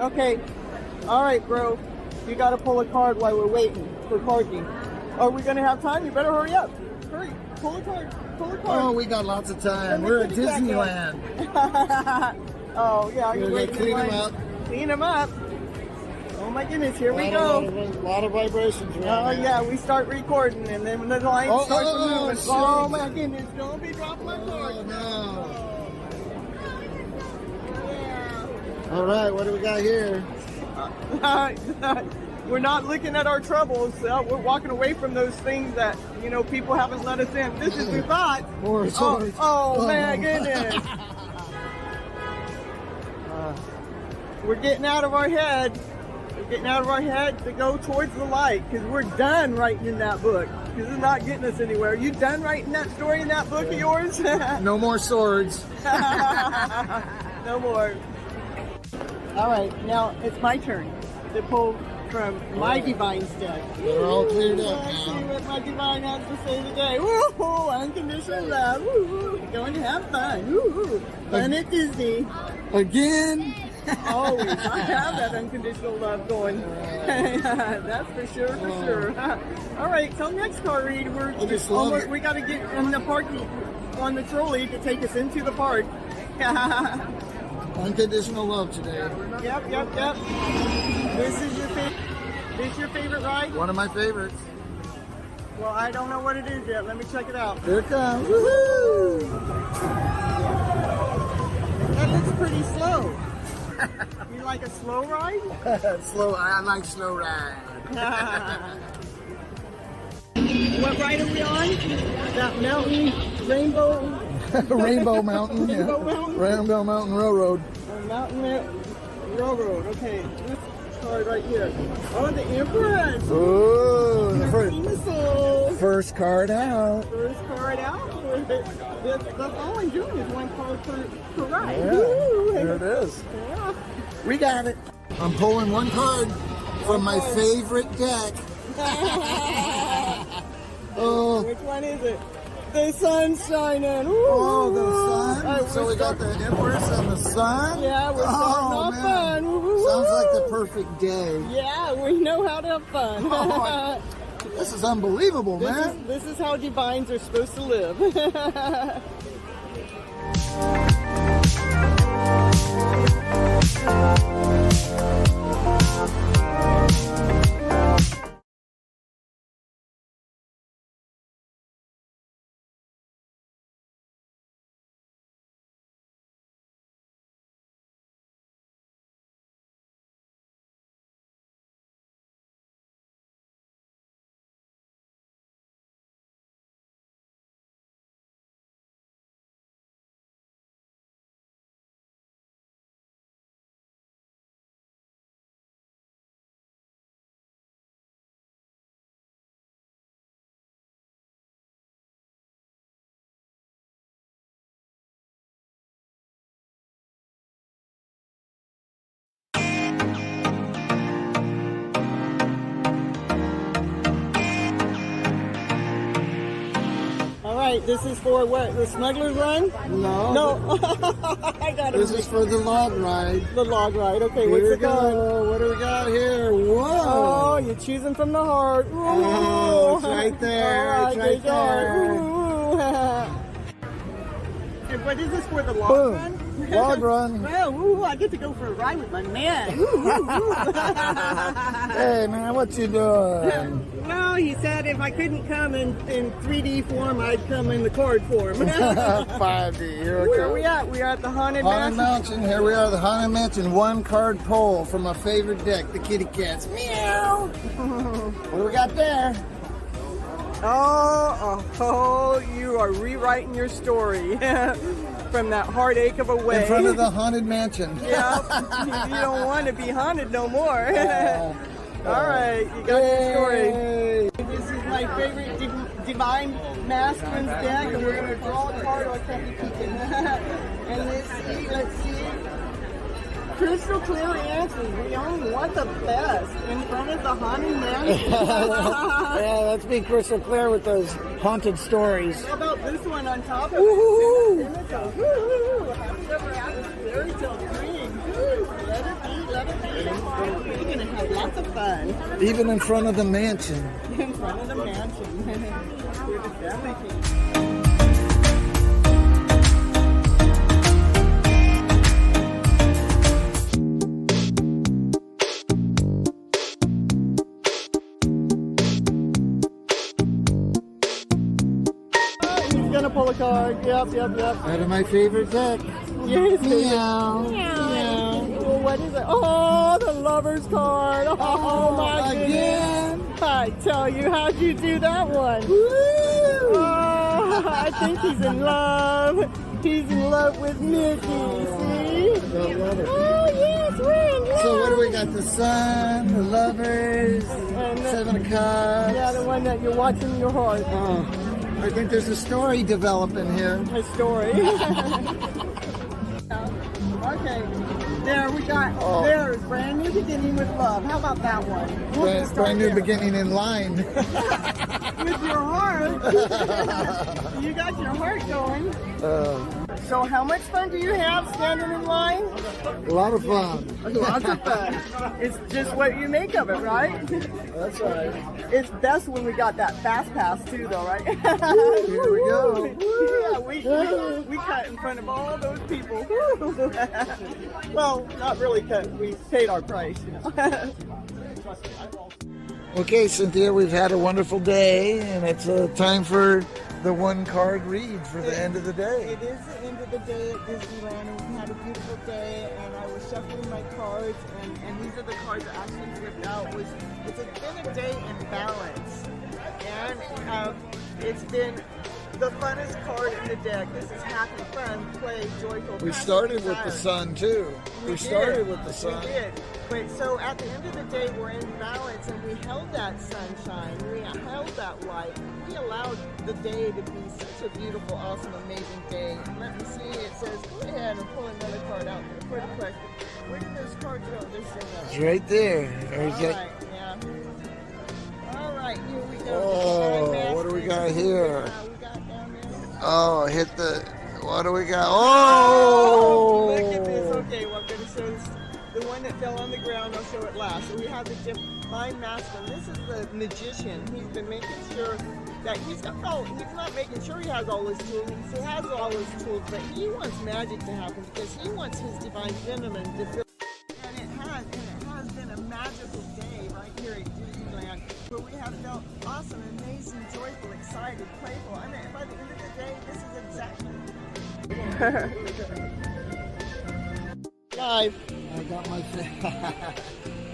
Okay, all right, bro. You got to pull a card while we're waiting for parking. Are we going to have time? You better hurry up. Hurry, pull a card. Pull a card. Oh, we got lots of time. We're at Disneyland. Oh, yeah. We're going to clean them up. Clean them up. Oh my goodness, here we go. A lot of vibrations around here. Yeah, we start recording and then when the line starts moving. Oh my goodness, don't be dropping my card. Oh no. All right, what do we got here? We're not looking at our troubles. We're walking away from those things that, people haven't let us in. This is the thought. More swords. Oh my goodness. We're getting out of our head. We're getting out of our head to go towards the light because we're done writing in that book. This is not getting us anywhere. Are you done writing that story in that book of yours? No more swords. No more. All right, now it's my turn to pull from my divine deck. They're all cleared up Let's see now. what my divine has to say today. Woo-hoo, unconditional love. Woo-hoo, going to have fun. Woo-hoo, fun at Disney. Again? Always. I have that unconditional love going. That's for sure, for sure. All right, so next car read, we got to get in the parking on the trolley to take us into the park. Unconditional love today. Yep. This is your favorite ride? One of my favorites. Well, I don't know what it is yet. Let me check it out. Here it comes. Woohoo! That looks pretty slow. You like a slow ride? Slow. I like slow ride. What ride are we on? That mountain rainbow. Rainbow Mountain. Rainbow Mountain? Rainbow Mountain Railroad. Mountain Railroad. Okay. card right here. Oh, the Empress. Ooh, Missile. first card out. First card out. That's all I'm doing is one card per ride. Yeah, Woo. there it is. Yeah. We got it. I'm pulling one card from my favorite deck. Oh, Which one is it? The sun's shining. Woo. oh, the sun. Alright, So we got the Empress and the sun. Yeah, we're starting off fun. Woo, woo, Sounds woo. like the perfect day. Yeah, we know how to have fun. Oh, this is unbelievable, man. This is how divines are supposed to live. All right, this is for what? The smuggler's run? No. No. I got it. This is for the log ride. The log ride. Okay, Here what's we the card? go. What do we got here? Oh, Whoa. you're choosing from the heart. Ooh. Oh, it's right there. All It's right, right good card. there. Ooh. And what is this for, the log Boom. run? Log run. Well, ooh, I get to go for a ride with my man. Ooh, ooh, ooh. Hey, man, what you doing? Well, he said if I couldn't come in 3D form, I'd come in the card form. 5D. Here we Where are go. we at? We are at the Haunted Haunted Mansion. Mansion. Here we are, the Haunted Mansion one card pull from my favorite deck, the kitty cats. Meow. What do we got there? Oh, you are rewriting your story from that heartache of a way. In front of the Haunted Mansion. Yeah, you don't want to be haunted no more. All right, you got your story. Yay. This is my favorite Divine Masculine's deck, and we're going to draw a card. Oh, I can't be peeking. And let's see. Crystal clear answers. We only want the best in front of the Haunted Mansion. Yeah, let's be crystal clear with those haunted stories. How about this one on top of it? Woohoo! Woohoo! Happy ever after Fairytale Dream. Woo! Let it be, let it be. We're going to have lots of fun Even in front of the mansion. in front of the mansion. We're the family team. Gonna pull a card. Yep. Out of my favorite deck. Yes. Meow. Meow. Well, what is it? Oh, the lover's card. Oh my again. goodness. I tell you, how'd you do that one? Woo! Oh, I think he's in love. He's in love with Mickey. See? Oh yes, we're in love. So what do we got? The sun, the lovers, And the- 7 of cups. Yeah, the one that you're watching in your heart. Oh, I think there's a story developing here. A story. Okay. There we got. Oh. There's brand new beginning with love. How about that one? We'll just start Brand new there. beginning in line. With your heart. You got your heart going. So how much fun do you have standing in line? A lot of fun. Lots of fun. It's just what you make of it, right? That's right. It's best when we got that fast pass too, though, right? Here we go. Yeah, we cut in front of all those people. Well, not really cut. We paid our price, you know. Okay, Cynthia, we've had a wonderful day, and it's time for the one card read for the end of the day. It is the end of the day at Disneyland, and we had a beautiful day, and I was shuffling my cards, and these are the cards that actually flipped out. It's been a day in balance, and it's been the funnest card in the deck. This is happy, fun, play, joyful. We started with the sun too. We started with the sun. We did. But so at the end of the day, we're in balance, and we held that sunshine. We held that light. We allowed the day to be such a beautiful, awesome, amazing day. Let me see. It says, go ahead and pull another card out there for the question. Where did those cards go? It's right there. All right, yeah. All right, here we go. Oh, what do we got here? We got down there. Oh, hit the. What do we got? Oh! Look at this. Okay, well, I'm going to show this. The one that fell on the ground, I'll show it last. So we have the Divine Masculine. This is the magician. He's been making sure that he's not making sure he has all his tools. He has all his tools, but he wants magic to happen because he wants his divine feminine to feel. And it has been a magical day right here at Disneyland where we have felt awesome, amazing, joyful, excited, playful. I mean, by the end of the day, this is exactly. Live. I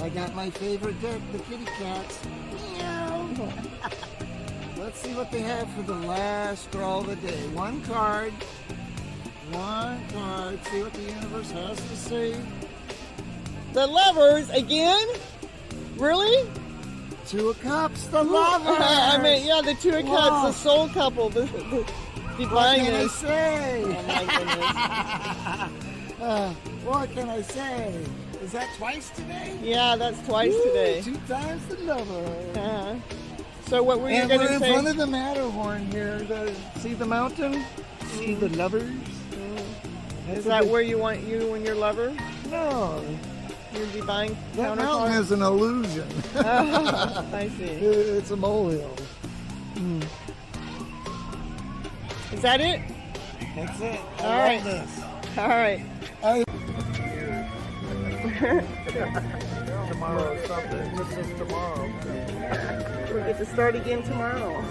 got my favorite deck, the kitty cats. Meow. Let's see what they have for the last draw of the day. One card. See what the universe has to say. The Lovers again? Really? Two of Cups, the Lovers. I mean, yeah, the Two of Cups, the soul couple, the What can I divineness. say? Oh my goodness. What can I say? Is that twice today? Yeah, that's twice today. 2 times the Lover. So what were you And going we're to in say? front of the Matterhorn here. See the mountain? See the lovers? Is that where you want you and your lover? No. Your divine That mountain counterpart? is an illusion. I see. It's a molehill. Is that it? That's it. All right. All right. Tomorrow something. This is tomorrow. We get to start again tomorrow.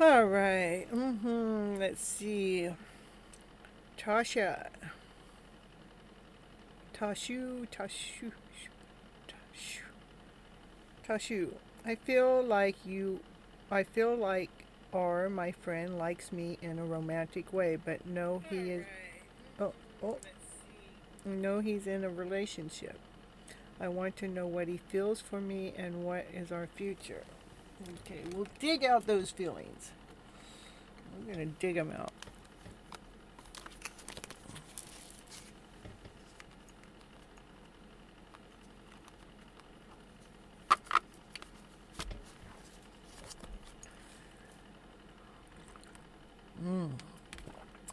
All right. Let's see. Tashu. I feel like my friend likes me in a romantic way, but no, he is. No, he's in a relationship. I want to know what he feels for me and what is our future. Okay, we'll dig out those feelings. We're going to dig them out.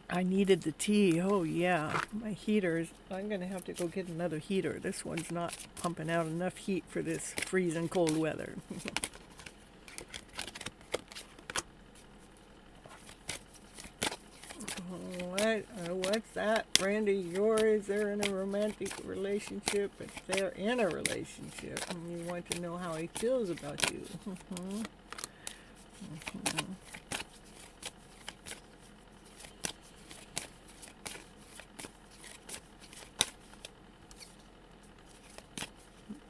I needed the tea. Oh yeah, my heaters. I'm going to have to go get another heater. This one's not pumping out enough heat for this freezing cold weather. What's that, Brandy? They're in a romantic relationship, but they're in a relationship, and you want to know how he feels about you.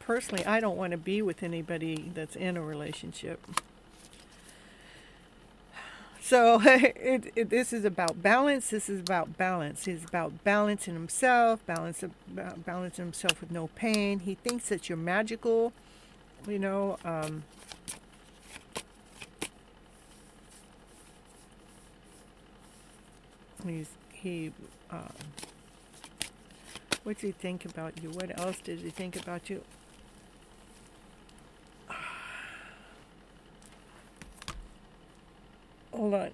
personally, I don't want to be with anybody that's in a relationship. So this is about balance. This is about balance. He's about balancing himself, balancing himself with no pain. He thinks that you're magical, you know. What did he think about you? What else did he think about you? Hold on.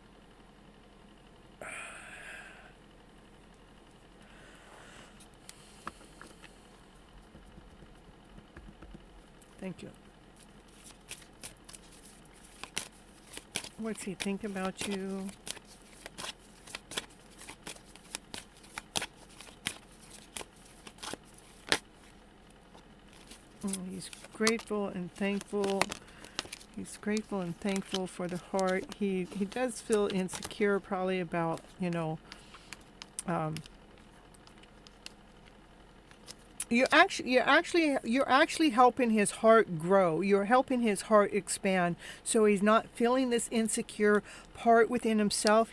Thank you. What's he think about you? He's grateful and thankful. He's grateful and thankful for the heart. He does feel insecure, probably about, you know, you're actually helping his heart grow. You're helping his heart expand. So he's not feeling this insecure part within himself.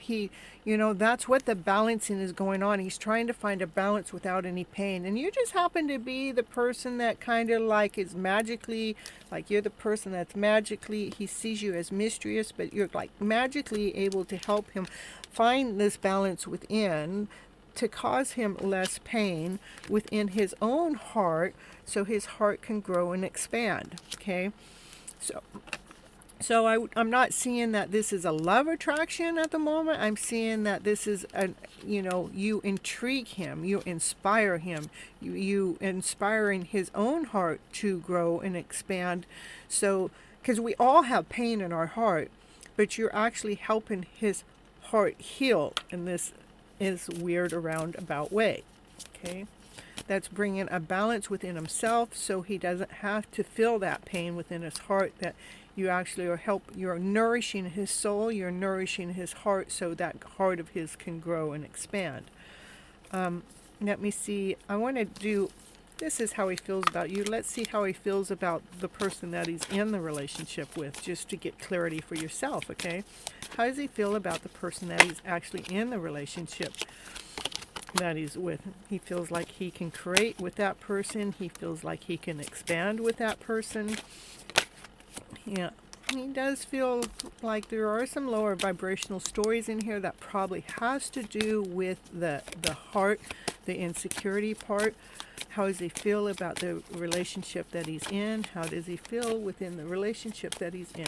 That's what the balancing is going on. He's trying to find a balance without any pain. And you just happen to be the person that kind of like is magically, like you're the person that's magically, he sees you as mysterious, but you're like magically able to help him find this balance within, to cause him less pain within his own heart, so his heart can grow and expand. Okay, so I'm not seeing that this is a love attraction at the moment. I'm seeing that this is you intrigue him, you inspire him, you inspiring his own heart to grow and expand. So, because we all have pain in our heart, but you're actually helping his heart heal in this is weird roundabout way. Okay, that's bringing a balance within himself, so he doesn't have to feel that pain within his heart. That you actually you're nourishing his soul, you're nourishing his heart, so that heart of his can grow and expand. Let me see. I want to do. This is how he feels about you. Let's see how he feels about the person that he's in the relationship with, just to get clarity for yourself, okay? How does he feel about the person that he's actually in the relationship that he's with? He feels like he can create with that person. He feels like he can expand with that person. Yeah, he does feel like there are some lower vibrational stories in here that probably has to do with the heart, the insecurity part. How does he feel about the relationship that he's in? How does he feel within the relationship that he's in?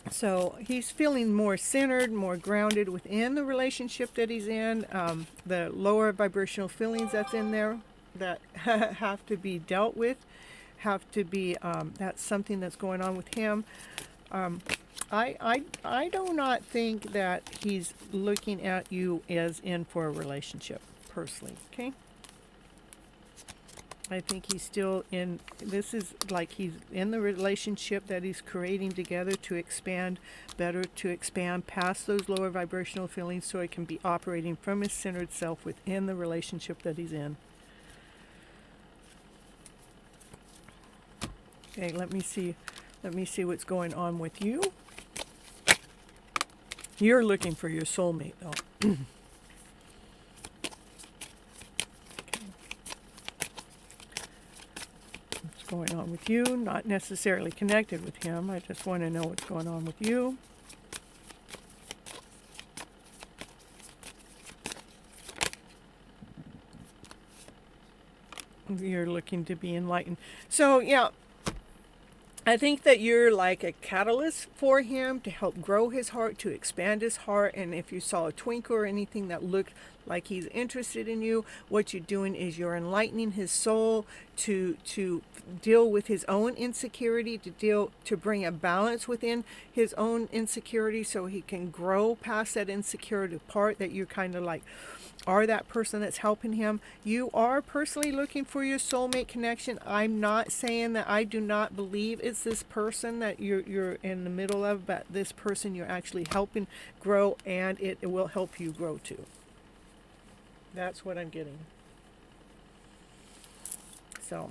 So he's feeling more centered, more grounded within the relationship that he's in. The lower vibrational feelings that's in there that have to be dealt with, have to be, that's something that's going on with him. I do not think that he's looking at you as in for a relationship, personally, okay? I think he's still in, this is like he's in the relationship that he's creating together to expand better, to expand past those lower vibrational feelings, so he can be operating from his centered self within the relationship that he's in. Okay, let me see what's going on with you. You're looking for your soulmate, though. Okay. What's going on with you? Not necessarily connected with him. I just want to know what's going on with you. You're looking to be enlightened. So, yeah. I think that you're like a catalyst for him to help grow his heart, to expand his heart. And if you saw a twinkle or anything that looked like he's interested in you, what you're doing is you're enlightening his soul to deal with his own insecurity, to bring a balance within his own insecurity, so he can grow past that insecurity part that you're kind of like are that person that's helping him. You are personally looking for your soulmate connection. I'm not saying that I do not believe it's this person that you're in the middle of, but this person you're actually helping grow, and it will help you grow too. That's what I'm getting. So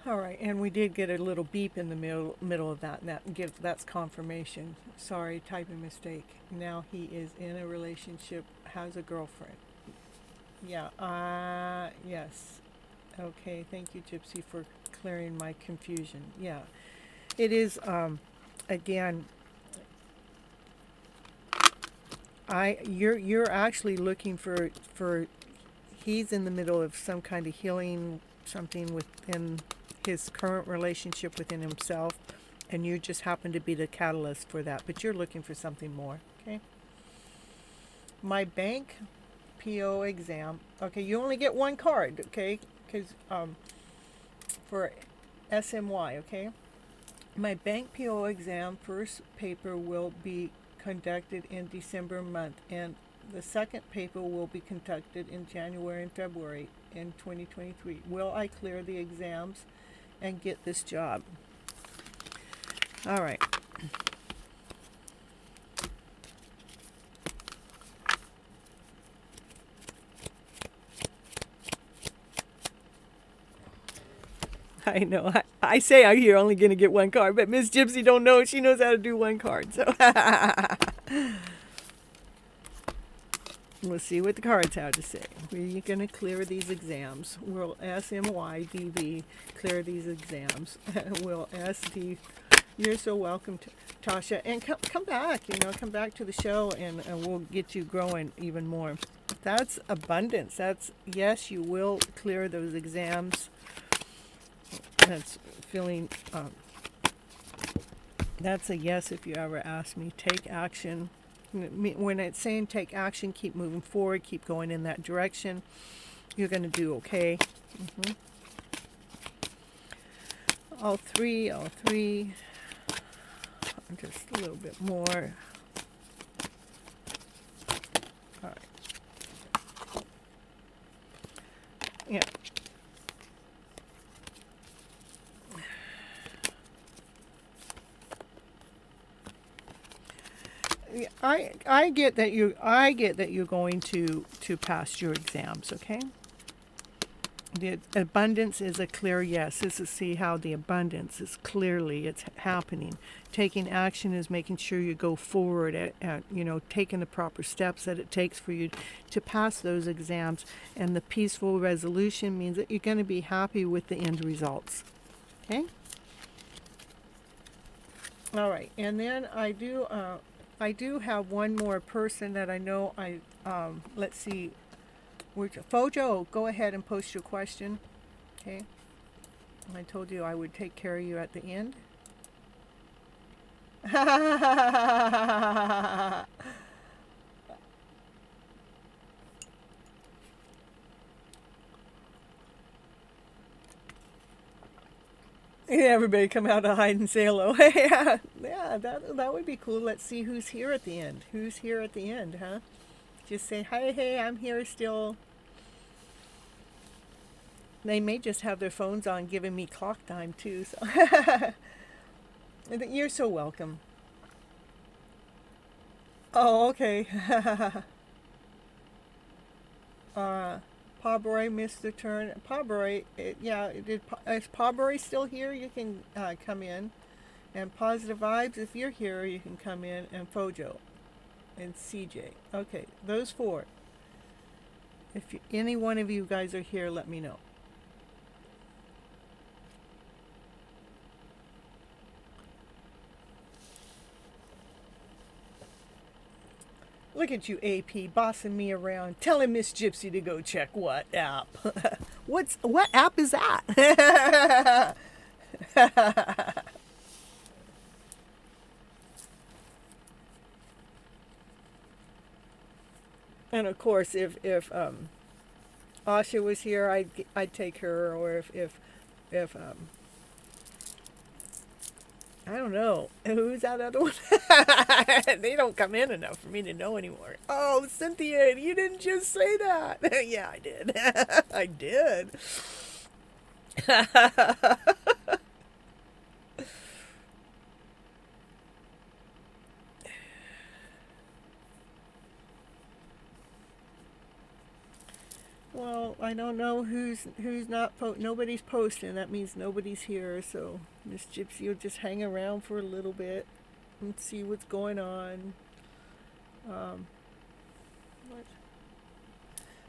all right, and we did get a little beep in the middle of that, and that's confirmation. Sorry, typing mistake. Now he is in a relationship, has a girlfriend. Yeah. Yes. Okay. Thank you, Gypsy, for clearing my confusion. Yeah, it is. Again, you're actually looking for. He's in the middle of some kind of healing, something within his current relationship within himself, and you just happen to be the catalyst for that, but you're looking for something more. Okay. My bank PO exam. Okay, you only get one card. Okay, because for SMY. Okay, my bank PO exam first paper will be conducted in December month, and the second paper will be conducted in January and February in 2023. Will I clear the exams and get this job? All right. I know. I say you're only going to get one card, but Miss Gypsy don't know. She knows how to do one card. So we'll see what the cards have to say. We're going to clear these exams. We'll SMYDV clear these exams. We'll SD. You're so welcome, Tasha. And come back, come back to the show, and we'll get you growing even more. That's abundance. That's, yes, you will clear those exams. That's feeling, that's a yes if you ever ask me. Take action. When it's saying take action, keep moving forward, keep going in that direction. You're going to do okay. All three. Just a little bit more. All right. Yeah. I get that you're going to pass your exams, okay? The abundance is a clear yes. This is see how the abundance is clearly it's happening. Taking action is making sure you go forward at taking the proper steps that it takes for you to pass those exams, and the peaceful resolution means that you're going to be happy with the end results. Okay? All right. And then I do have one more person that I know let's see. Fojo, go ahead and post your question. Okay. I told you I would take care of you at the end. Everybody come out to hide and say hello. Yeah, that would be cool. Let's see who's here at the end. Who's here at the end, huh? Just say, hey, I'm here still. They may just have their phones on giving me clock time too. So you're so welcome. Oh, okay. Pabroy missed the turn. Pabroy, is Pabroy still here? You can come in. And Positive Vibes, if you're here, you can come in. And Fojo and CJ. Okay, those four. If any one of you guys are here, let me know. Look at you, AP, bossing me around, telling Miss Gypsy to go check what app. What app is that? And of course, if Asha was here, I'd take her, or if I don't know. Who's that other one? They don't come in enough for me to know anymore. Oh, Cynthia, you didn't just say that. Yeah, I did. I did. don't know who's not nobody's posting. That means nobody's here. So Miss Gypsy will just hang around for a little bit and see what's going on. What?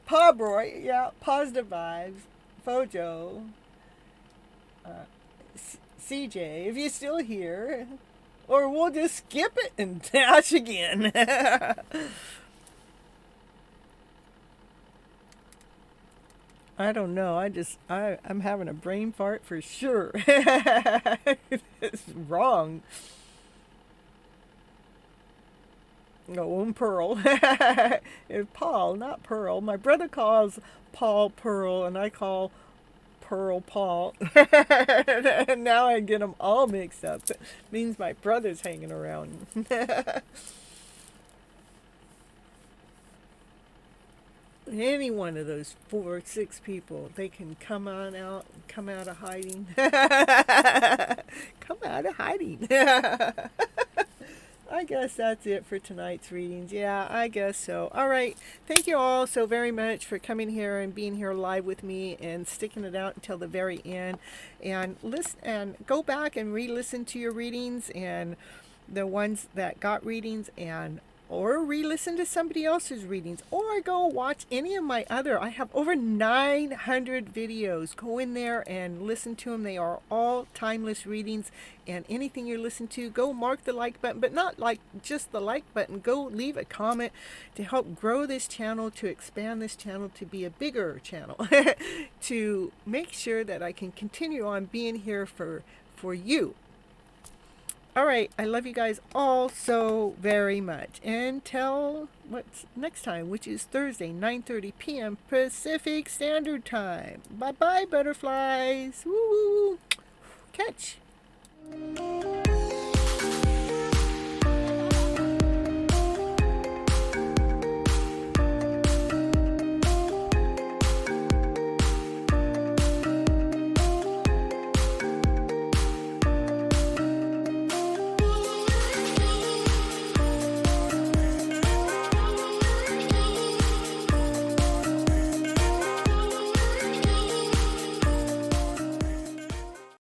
Pabroy, yeah, positive vibes. Fojo, CJ, if you're still here, or we'll just skip it and dash again. I don't know. I'm having a brain fart for sure. It's wrong. Oh, and Pearl. It's Paul, not Pearl. My brother calls Paul Pearl, and I call Pearl Paul. And now I get them all mixed up. It means my brother's hanging around. Any one of those 4 or 6 people, they can come out of hiding. Come out of hiding. I guess that's it for tonight's readings. Yeah, I guess so. All right. Thank you all so very much for coming here and being here live with me and sticking it out until the very end. And listen and go back and re-listen to your readings and the ones that got readings, and or re-listen to somebody else's readings, or go watch any of my other. I have over 900 videos. Go in there and listen to them. They are all timeless readings, and anything you listen to, go mark the like button, but not like just the like button. Go leave a comment to help grow this channel, to expand this channel to be a bigger channel, to make sure that I can continue on being here for you. All right, I love you guys all so very much. Until what's next time, which is Thursday, 9:30 p.m. Pacific Standard Time. Bye-bye, butterflies. Woo! Catch.